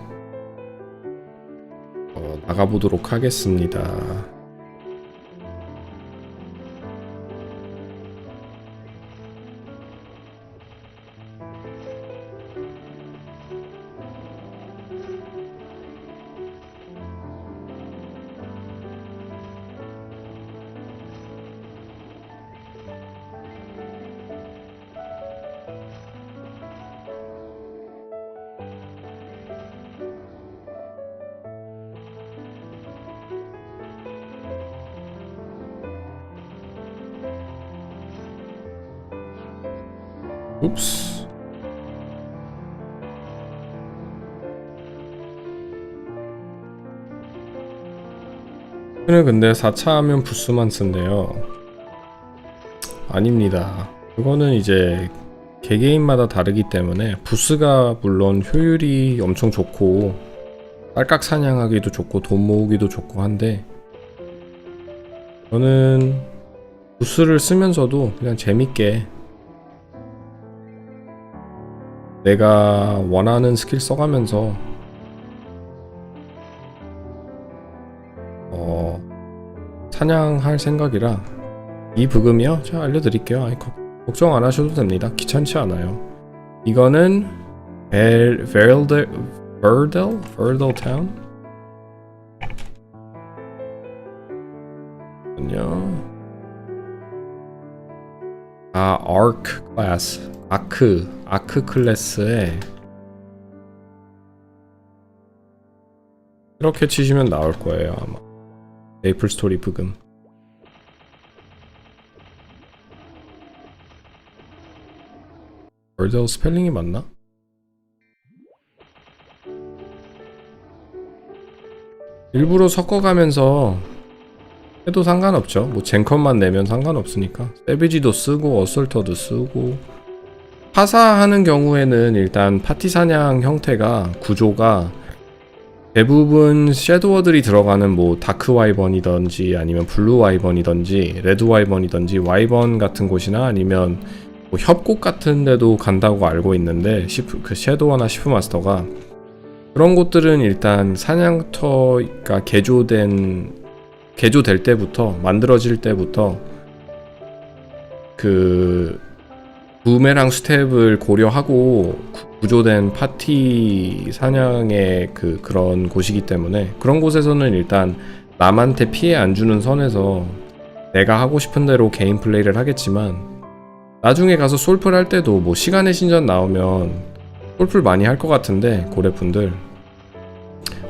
나가보도록 하겠습니다. 옵스. 근데 4차 하면 부스만 쓴대요. 아닙니다. 그거는 이제 개개인마다 다르기 때문에 부스가 물론 효율이 엄청 좋고 딸깍 사냥하기도 좋고 돈 모으기도 좋고 한데 저는 부스를 쓰면서도 그냥 재밌게 내가 원하는 스킬 써가면서 사냥할 생각이라. 이 부금이요? 제가 알려드릴게요. 아니, 걱정 안 하셔도 됩니다. 귀찮지 않아요. 이거는 Verdel Town? 안녕. Arc 클래스. 아크 클래스에 이렇게 치시면 나올 거예요, 아마. 메이플스토리 부금. 버델 스펠링이 맞나? 일부러 섞어가면서 해도 상관없죠. 뭐 젠컷만 내면 상관없으니까. 세비지도 쓰고 어설터도 쓰고. 파사하는 경우에는 일단 파티 사냥 형태가 구조가 대부분 섀도워들이 들어가는 뭐 다크 와이번이던지 아니면 블루 와이번이던지 레드 와이번이던지 와이번 같은 곳이나 아니면 뭐 협곡 같은 데도 간다고 알고 있는데 그 섀도워나 시프마스터가 그런 곳들은 일단 사냥터가 개조될 때부터 만들어질 때부터 그 부메랑 스텝을 고려하고 구조된 파티 사냥의 그런 곳이기 때문에 그런 곳에서는 일단 남한테 피해 안 주는 선에서 내가 하고 싶은 대로 개인 플레이를 하겠지만 나중에 가서 솔플 할 때도 뭐 시간의 신전 나오면 솔플 많이 할 것 같은데 고래분들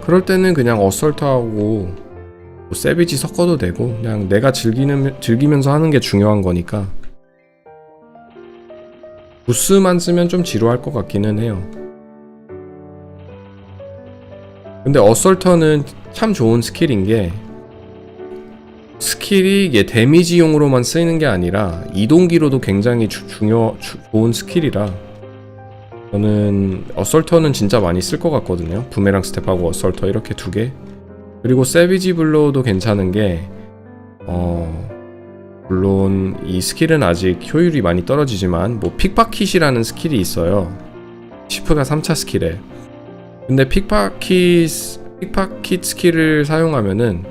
그럴 때는 그냥 어설트하고 뭐 세비지 섞어도 되고 그냥 내가 즐기면서 하는 게 중요한 거니까 부스만 쓰면 좀 지루할 것 같기는 해요. 근데 어설터는 참 좋은 스킬인 게 스킬이 이게 데미지용으로만 쓰이는 게 아니라 이동기로도 굉장히 좋은 스킬이라 저는 어설터는 진짜 많이 쓸 것 같거든요. 부메랑 스텝하고 어설터 이렇게 두 개. 그리고 세비지 블로우도 괜찮은 게 물론 이 스킬은 아직 효율이 많이 떨어지지만 뭐 픽파킷이라는 스킬이 있어요. 시프가 3차 스킬에. 근데 픽파킷 스킬을 사용하면은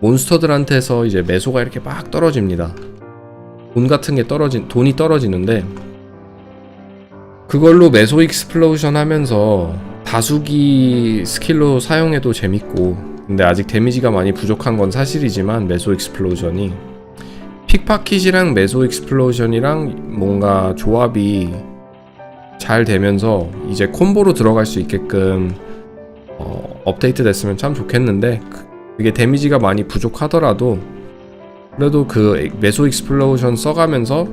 몬스터들한테서 이제 매소가 이렇게 막 떨어집니다. 돈이 떨어지는데 그걸로 매소 익스플로전 하면서 다수기 스킬로 사용해도 재밌고 근데 아직 데미지가 많이 부족한 건 사실이지만 매소 익스플로전이 픽파킷이랑 매소 익스플로전이랑 뭔가 조합이 잘 되면서 이제 콤보로 들어갈 수 있게끔 업데이트 됐으면 참 좋겠는데 그게 데미지가 많이 부족하더라도 그래도 그 매소 익스플로전 써가면서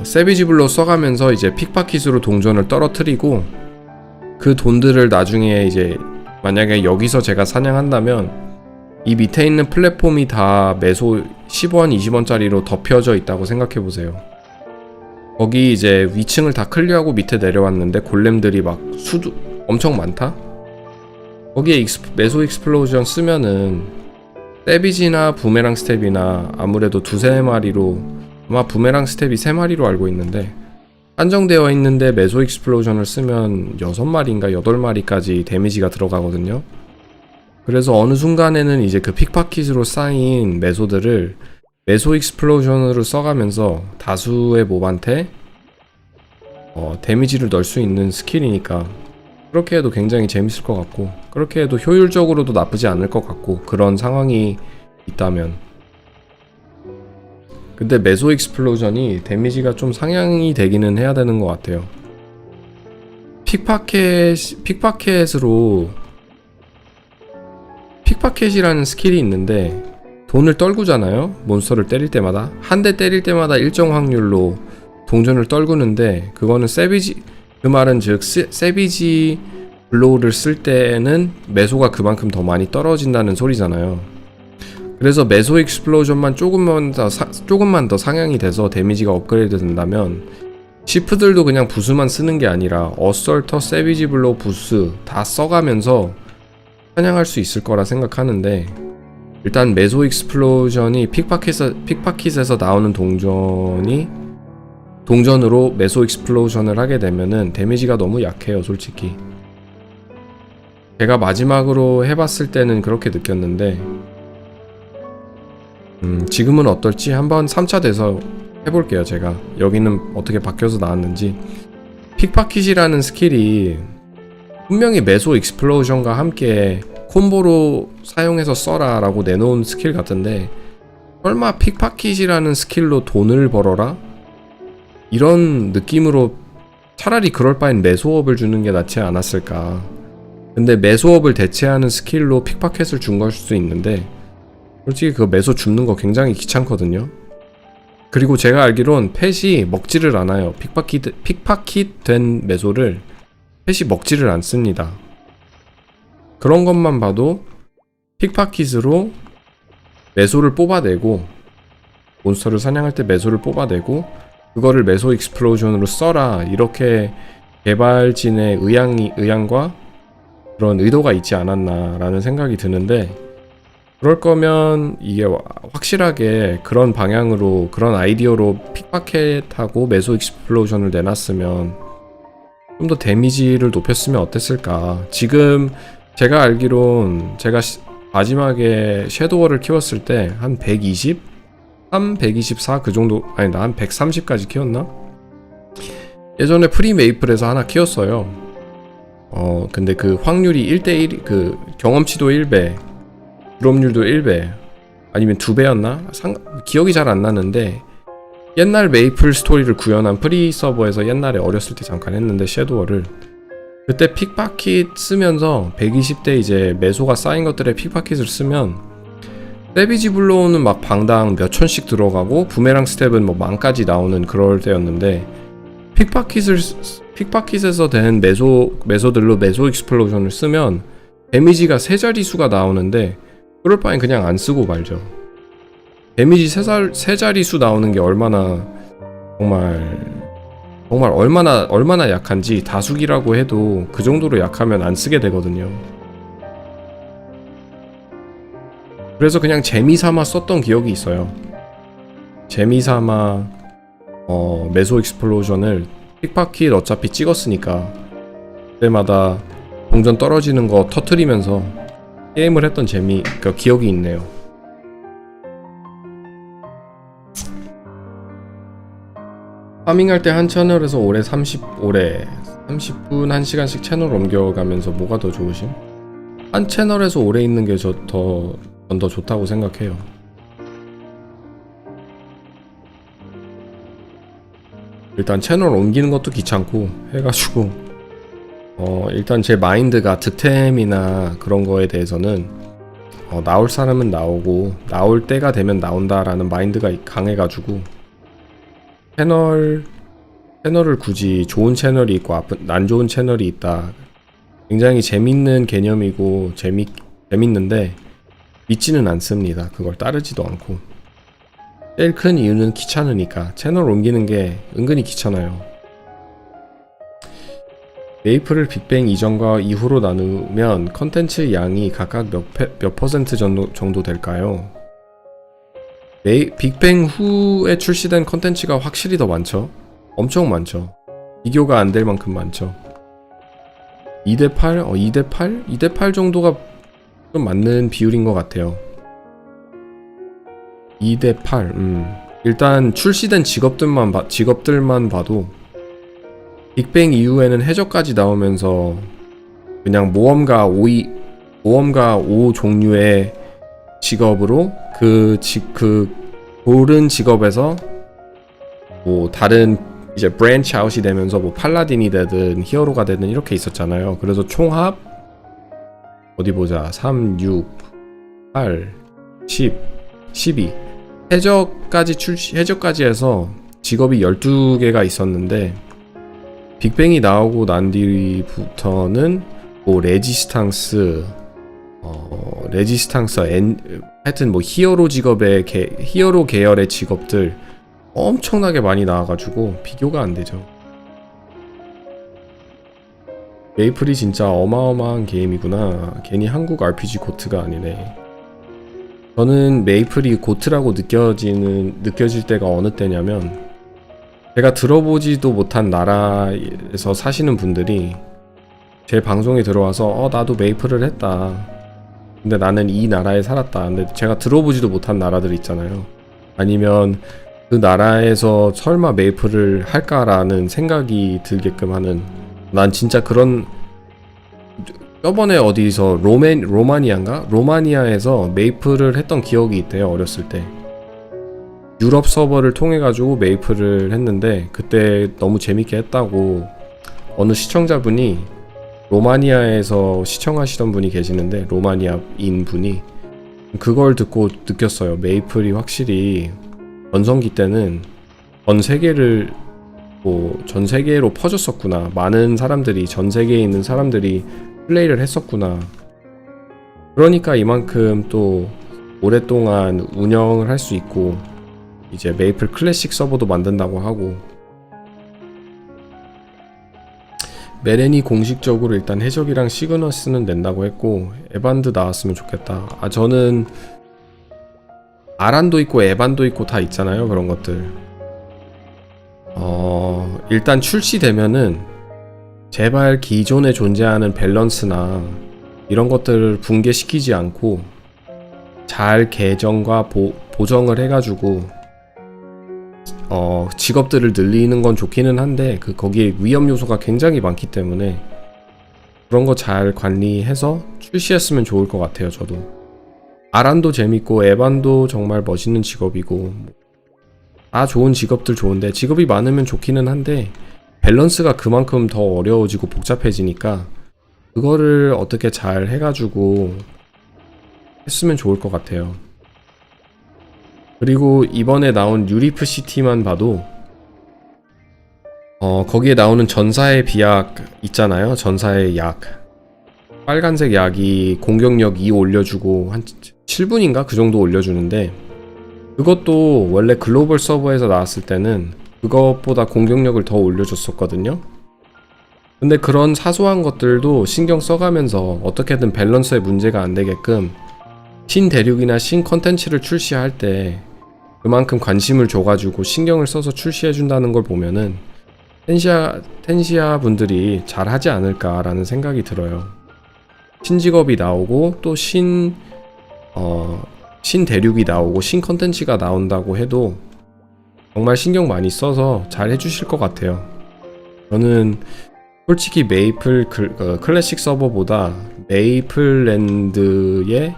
세비지 블로 써가면서 이제 픽파킷으로 동전을 떨어뜨리고 그 돈들을 나중에 이제 만약에 여기서 제가 사냥한다면 이 밑에 있는 플랫폼이 다 매소 10원, 20원짜리로 덮여져 있다고 생각해보세요. 거기 이제 위층을 다 클리어하고 밑에 내려왔는데 골렘들이 막 엄청 많다? 거기에 매소 익스플로전 쓰면은 세비지나 부메랑 스텝이나 아무래도 두세 마리로 아마 부메랑 스텝이 3마리로 알고 있는데 한정되어 있는데 메소 익스플로전을 쓰면 6마리인가 8마리까지 데미지가 들어가거든요. 그래서 어느 순간에는 이제 그 픽파킷으로 쌓인 메소들을 메소 익스플로전으로 써가면서 다수의 몹한테 데미지를 넣을 수 있는 스킬이니까 그렇게 해도 굉장히 재밌을 것 같고, 그렇게 해도 효율적으로도 나쁘지 않을 것 같고, 그런 상황이 있다면. 근데 메소 익스플로전이 데미지가 좀 상향이 되기는 해야 되는 것 같아요. 픽파켓이라는 스킬이 있는데 돈을 떨구잖아요. 몬스터를 때릴 때마다 한 대 때릴 때마다 일정 확률로 동전을 떨구는데, 그거는 세비지, 그 말은 즉 세비지 블로우를 쓸 때는 메소가 그만큼 더 많이 떨어진다는 소리잖아요. 그래서 메소 익스플로전만 조금만 더 상향이 돼서 데미지가 업그레이드 된다면 시프들도 그냥 부스만 쓰는 게 아니라 어설터, 세비지 블로우, 부스 다 써가면서 사냥할 수 있을 거라 생각하는데, 일단 메소 익스플로전이 픽파킷에서 나오는 동전으로 메소 익스플로전을 하게 되면은 데미지가 너무 약해요, 솔직히. 제가 마지막으로 해봤을 때는 그렇게 느꼈는데, 지금은 어떨지 한번 3차 돼서 해볼게요. 제가 여기는 어떻게 바뀌어서 나왔는지. 픽파킷이라는 스킬이 분명히 메소 익스플로전과 함께 콤보로 사용해서 써라 라고 내놓은 스킬 같은데, 설마 픽파킷이라는 스킬로 돈을 벌어라? 이런 느낌으로 차라리 그럴 바엔 메소업을 주는 게 낫지 않았을까. 근데 메소업을 대체하는 스킬로 픽파켓을 준 걸 수도 있는데, 솔직히 그 메소 줍는 거 굉장히 귀찮거든요. 그리고 제가 알기론 펫이 먹지를 않아요. 픽파킷 된 메소를 펫이 먹지를 않습니다. 그런 것만 봐도 픽파킷으로 메소를 뽑아내고, 몬스터를 사냥할 때 메소를 뽑아내고 그거를 메소 익스플로전으로 써라, 이렇게 개발진의 의향과 그런 의도가 있지 않았나 라는 생각이 드는데, 그럴 거면 이게 확실하게 그런 방향으로, 그런 아이디어로 픽파켓하고 메소 익스플로전을 내놨으면 좀 더 데미지를 높였으면 어땠을까. 지금 제가 알기론 제가 마지막에 섀도워를 키웠을 때 한 120? 124 그 정도, 아니다, 한 130까지 키웠나? 예전에 프리메이플에서 하나 키웠어요. 근데 그 확률이 1대1, 그 경험치도 1배, 드롭률도 1배, 아니면 2배였나? 기억이 잘 안 나는데, 옛날 메이플 스토리를 구현한 프리 서버에서 옛날에 어렸을 때 잠깐 했는데, 섀도워를. 그때 픽파킷 쓰면서 120대 이제 메소가 쌓인 것들에 픽파킷을 쓰면 세비지 블로우는 막 방당 몇 천씩 들어가고 부메랑 스텝은 뭐 만까지 나오는 그럴 때였는데, 픽파킷에서 된 메소들로 메소 익스플로전을 쓰면 데미지가 3자릿수가 나오는데, 그럴 바엔 그냥 안 쓰고 말죠. 데미지 3자릿수 나오는 게 얼마나 정말 얼마나 약한지, 다수기라고 해도 그 정도로 약하면 안 쓰게 되거든요. 그래서 그냥 재미삼아 썼던 기억이 있어요. 재미삼아 메소 익스플로전을 픽파킷 어차피 찍었으니까 그때마다 동전 떨어지는 거 터트리면서 게임을 했던 그 기억이 있네요. 파밍할 때 한 채널에서 올해 30분 1시간씩 채널 옮겨가면서 뭐가 더 좋으심? 한 채널에서 오래 있는 게 더 좋다고 생각해요. 일단 채널 옮기는 것도 귀찮고 해가지고 일단 제 마인드가 득템이나 그런 거에 대해서는 나올 사람은 나오고 나올 때가 되면 나온다라는 마인드가 강해가지고, 채널을 굳이 좋은 채널이 있고 안 좋은 채널이 있다, 굉장히 재밌는 개념이고 재밌는데 믿지는 않습니다. 그걸 따르지도 않고. 제일 큰 이유는 귀찮으니까. 채널 옮기는 게 은근히 귀찮아요. 메이플을 빅뱅 이전과 이후로 나누면 컨텐츠 양이 각각 몇 퍼센트 정도 될까요? 빅뱅 후에 출시된 컨텐츠가 확실히 더 많죠. 엄청 많죠. 비교가 안 될 만큼 많죠. 2대8? 2대8? 2대8 정도가 좀 맞는 비율인 것 같아요. 2대8. 일단 출시된 직업들만 봐도 빅뱅 이후에는 해적까지 나오면서 그냥 모험가 5 종류의 직업으로 그 고른 직업에서 뭐 다른 이제 브랜치 아웃이 되면서 뭐 팔라딘이 되든 히어로가 되든 이렇게 있었잖아요. 그래서 총합 어디 보자. 3, 6, 8, 10, 12 해적까지 해서 직업이 12개가 있었는데 빅뱅이 나오고 난 뒤부터는 뭐 레지스탕스 하여튼 뭐 히어로 계열의 직업들 엄청나게 많이 나와가지고 비교가 안 되죠. 메이플이 진짜 어마어마한 게임이구나. 괜히 한국 RPG 고트가 아니네. 저는 메이플이 고트라고 느껴질 때가 어느 때냐면 제가 들어보지도 못한 나라에서 사시는 분들이 제 방송에 들어와서 나도 메이플을 했다. 근데 나는 이 나라에 살았다. 근데 제가 들어보지도 못한 나라들 있잖아요. 아니면 그 나라에서 설마 메이플을 할까라는 생각이 들게끔 하는, 난 진짜 그런, 저번에 어디서 로마니아에서 메이플을 했던 기억이 있대요. 어렸을 때 유럽 서버를 통해 가지고 메이플을 했는데 그때 너무 재밌게 했다고 어느 시청자분이, 로마니아에서 시청하시던 분이 계시는데 로마니아인 분이 그걸 듣고 느꼈어요. 메이플이 확실히 전성기 때는 전 세계로 퍼졌었구나. 많은 사람들이, 전 세계에 있는 사람들이 플레이를 했었구나. 그러니까 이만큼 또 오랫동안 운영을 할 수 있고 이제 메이플 클래식 서버도 만든다고 하고, 메렌이 공식적으로 일단 해적이랑 시그너스는 낸다고 했고 에반드 나왔으면 좋겠다. 저는 아란도 있고 에반도 있고 다 있잖아요. 그런 것들 일단 출시되면은 제발 기존에 존재하는 밸런스나 이런 것들을 붕괴시키지 않고 잘 개정과 보정을 해가지고 직업들을 늘리는 건 좋기는 한데 거기에 위험 요소가 굉장히 많기 때문에 그런 거 잘 관리해서 출시했으면 좋을 것 같아요. 저도 아란도 재밌고 에반도 정말 멋있는 직업이고 다 좋은 직업들 좋은데, 직업이 많으면 좋기는 한데 밸런스가 그만큼 더 어려워지고 복잡해지니까 그거를 어떻게 잘 해가지고 했으면 좋을 것 같아요. 그리고 이번에 나온 유리프 시티만 봐도 거기에 나오는 전사의 비약 있잖아요. 전사의 약, 빨간색 약이 공격력 2 올려주고 한 7분인가 그 정도 올려주는데, 그것도 원래 글로벌 서버에서 나왔을 때는 그것보다 공격력을 더 올려줬었거든요. 근데 그런 사소한 것들도 신경 써가면서 어떻게든 밸런스에 문제가 안 되게끔 신대륙이나 신컨텐츠를 출시할 때 그만큼 관심을 줘가지고 신경을 써서 출시해준다는 걸 보면은 텐시아 분들이 잘하지 않을까라는 생각이 들어요. 신직업이 나오고 또 신대륙이 나오고 신컨텐츠가 나온다고 해도 정말 신경 많이 써서 잘 해주실 것 같아요. 저는 솔직히 메이플 클래식 서버보다 메이플랜드의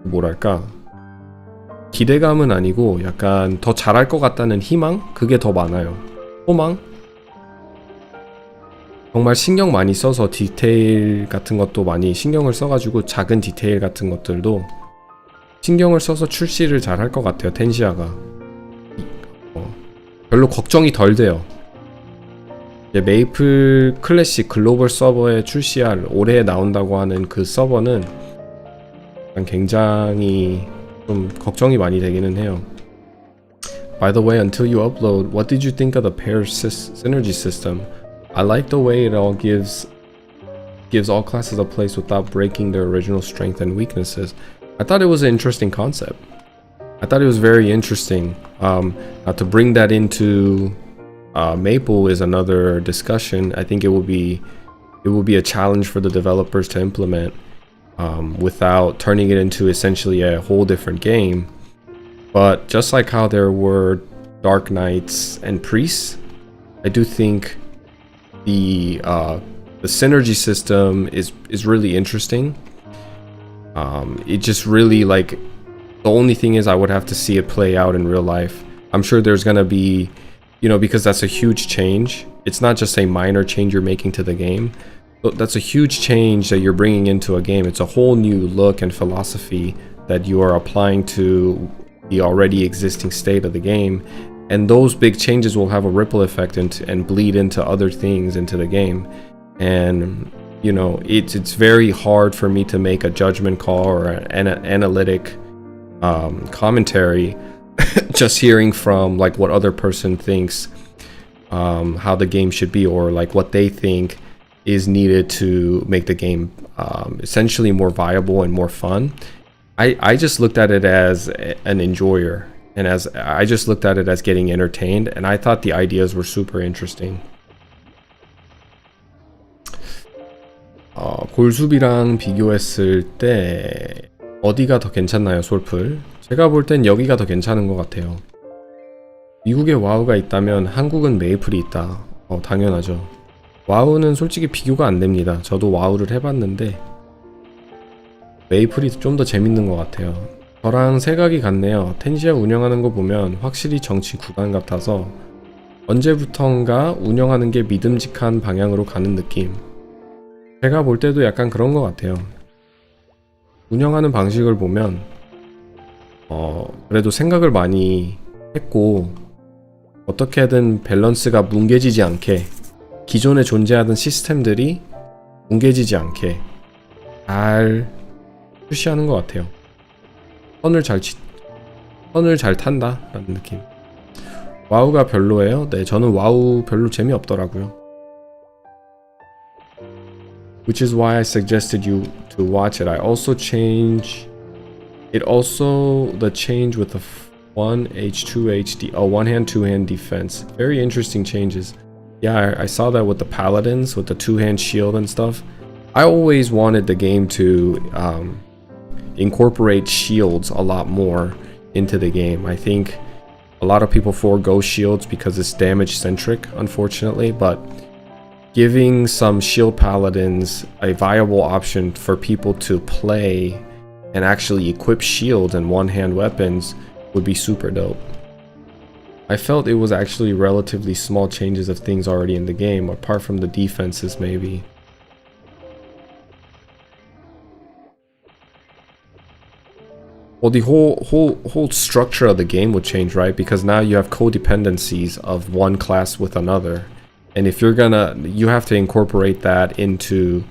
뭐랄까, 기대감은 아니고 약간 더 잘할 것 같다는 희망? 그게 더 많아요. 소망? 정말 신경 많이 써서 디테일 같은 것도 많이 신경을 써가지고 작은 디테일 같은 것들도 신경을 써서 출시를 잘 할 것 같아요. 텐시아가 별로 걱정이 덜 돼요. 이제 메이플 클래식 글로벌 서버에 출시할, 올해 나온다고 하는 그 서버는 굉장히 좀 걱정이 많이 되기는 해요. By the way, until you upload, what did you think of the pair synergy system? I like the way it all gives all classes a place without breaking their original strength and weaknesses. I thought it was an interesting concept. I thought it was very interesting. Now to bring that into Maple is another discussion. I think it will be a challenge for the developers to implement without turning it into essentially a whole different game. But just like how there were Dark Knights and Priests, I do think the synergy system is really interesting. It just really, like, the only thing is I would have to see it play out in real life. I'm sure there's gonna be, you know, because that's a huge change. It's not just a minor change you're making to the game. That's a huge change that you're bringing into a game. It's a whole new look and philosophy that you are applying to the already existing state of the game. And those big changes will have a ripple effect and bleed into other things into the game. And, you know, it's very hard for me to make a judgment call or an analytic commentary just hearing from like what other person thinks how the game should be, or like what they think is needed to make the game essentially more viable and more fun. I just looked at it as an enjoyer, and as I just looked at it as getting entertained, and I thought the ideas were super interesting. 골수비랑 비교했을 때 어디가 더 괜찮나요, 솔플? 제가 볼 땐 여기가 더 괜찮은 것 같아요. 미국에 와우가 있다면 한국은 메이플이 있다. 당연하죠. 와우는 솔직히 비교가 안 됩니다. 저도 와우를 해봤는데 메이플이 좀 더 재밌는 것 같아요. 저랑 생각이 같네요. 텐시아 운영하는 거 보면 확실히 정치 구간 같아서 언제부턴가 운영하는 게 믿음직한 방향으로 가는 느낌. 제가 볼 때도 약간 그런 것 같아요. 운영하는 방식을 보면 그래도 생각을 많이 했고 어떻게든 밸런스가 뭉개지지 않게, 기존에 존재하던 시스템들이 뭉개지지 않게 잘 출시하는 것 같아요. 선을 잘 탄다 라는 느낌. 와우가 별로예요? 네, 저는 와우 별로 재미없더라고요. Which is why I suggested you to watch it. I also change it. Also, the change with the 1H, 2H, one hand, two hand defense. Very interesting changes. Yeah, I saw that with the paladins, with the two hand shield and stuff. I always wanted the game to incorporate shields a lot more into the game. I think a lot of people forego shields because it's damage centric, unfortunately, but giving some shield paladins a viable option for people to play and actually equip shields and one-hand weapons would be super dope. I felt it was actually relatively small changes of things already in the game, apart from the defenses maybe. Well, the whole structure of the game would change, right? Because now you have codependencies of one class with another. And if you have to incorporate that into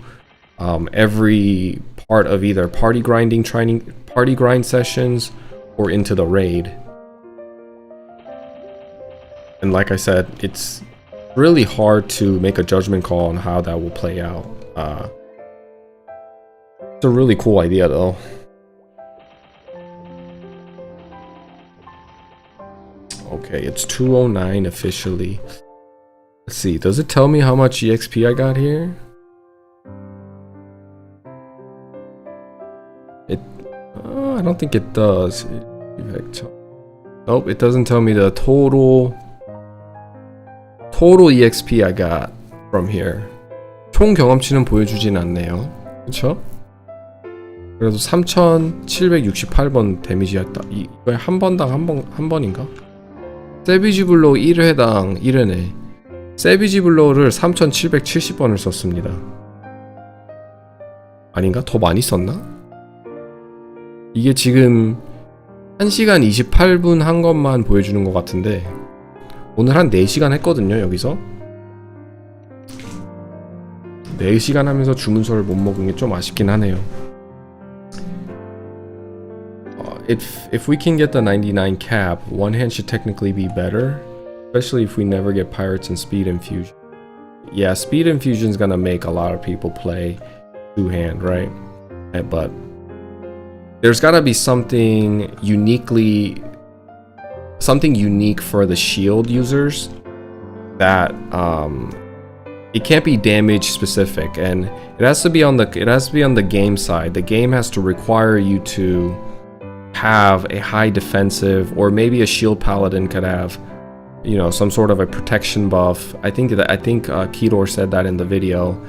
every part of either party grind sessions or into the raid. And like I said, it's really hard to make a judgment call on how that will play out. It's a really cool idea though. Okay, it's 209 officially. Let's see, does it tell me how much EXP I got here? I don't think it does. Nope, it doesn't tell me the total EXP I got from here. 총 경험치는 보여주진 않네요. 그쵸? 그래도 3768번 데미지였다. 이거 한 번당 한 번인가? 세비지 블로우 1회당 1회네. 세비지 블로우를 3770번을 썼습니다. 아닌가? 더 많이 썼나? 이게 지금 1시간 28분 한 것만 보여주는 것 같은데 오늘 한 4시간 했거든요. 여기서 4시간 하면서 주문서를 못 먹은 게 좀 아쉽긴 하네요. If we can get the 99 cap, one hand should technically be better, especially if we never get pirates and speed infusion. Yeah, speed infusion is gonna make a lot of people play two hand, right? But there's gotta be something unique for the shield users that it can't be damage specific, and it has to be on the game side. The game has to require you to have a high defensive, or maybe a shield paladin could have, you know, some sort of a protection buff. I think Kedor said that in the video.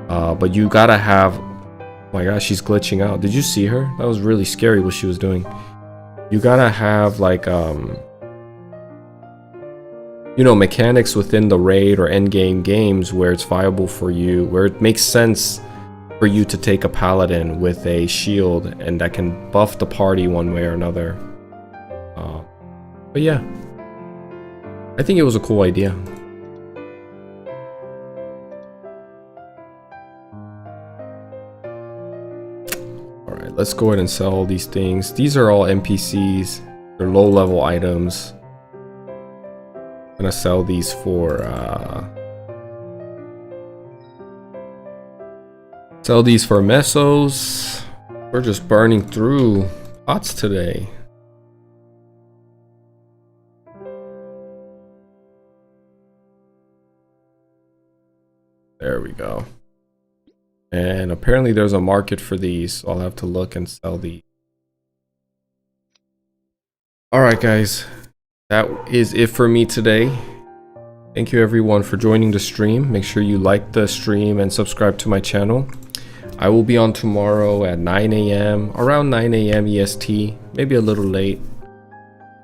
But you gotta have, oh my gosh, she's glitching out. Did you see her? That was really scary what she was doing. You gotta have like you know, mechanics within the raid or endgame games where it's viable for you, where it makes sense for you to take a paladin with a shield and that can buff the party one way or another. But yeah, I think it was a cool idea. Alright, let's go ahead and sell all these things. These are all NPCs. They're low level items. I'm gonna sell these for mesos. We're just burning through pots today. There we go. And apparently there's a market for these, so I'll have to look and sell these. Alright guys, that is it for me today. Thank you everyone for joining the stream. Make sure you like the stream and subscribe to my channel. I will be on tomorrow at 9 a.m. around 9 a.m. EST, maybe a little late.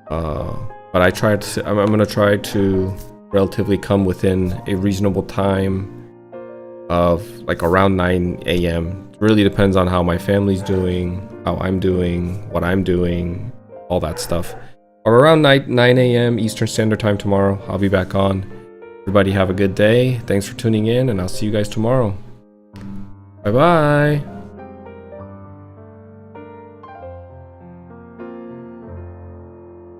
But I'm gonna try to relatively come within a reasonable time of like around 9 a.m. It really depends on how my family's doing, how I'm doing, what I'm doing, all that stuff. Or around 9 a.m. Eastern Standard Time tomorrow, I'll be back on. Everybody have a good day. Thanks for tuning in, and I'll see you guys tomorrow. Bye bye.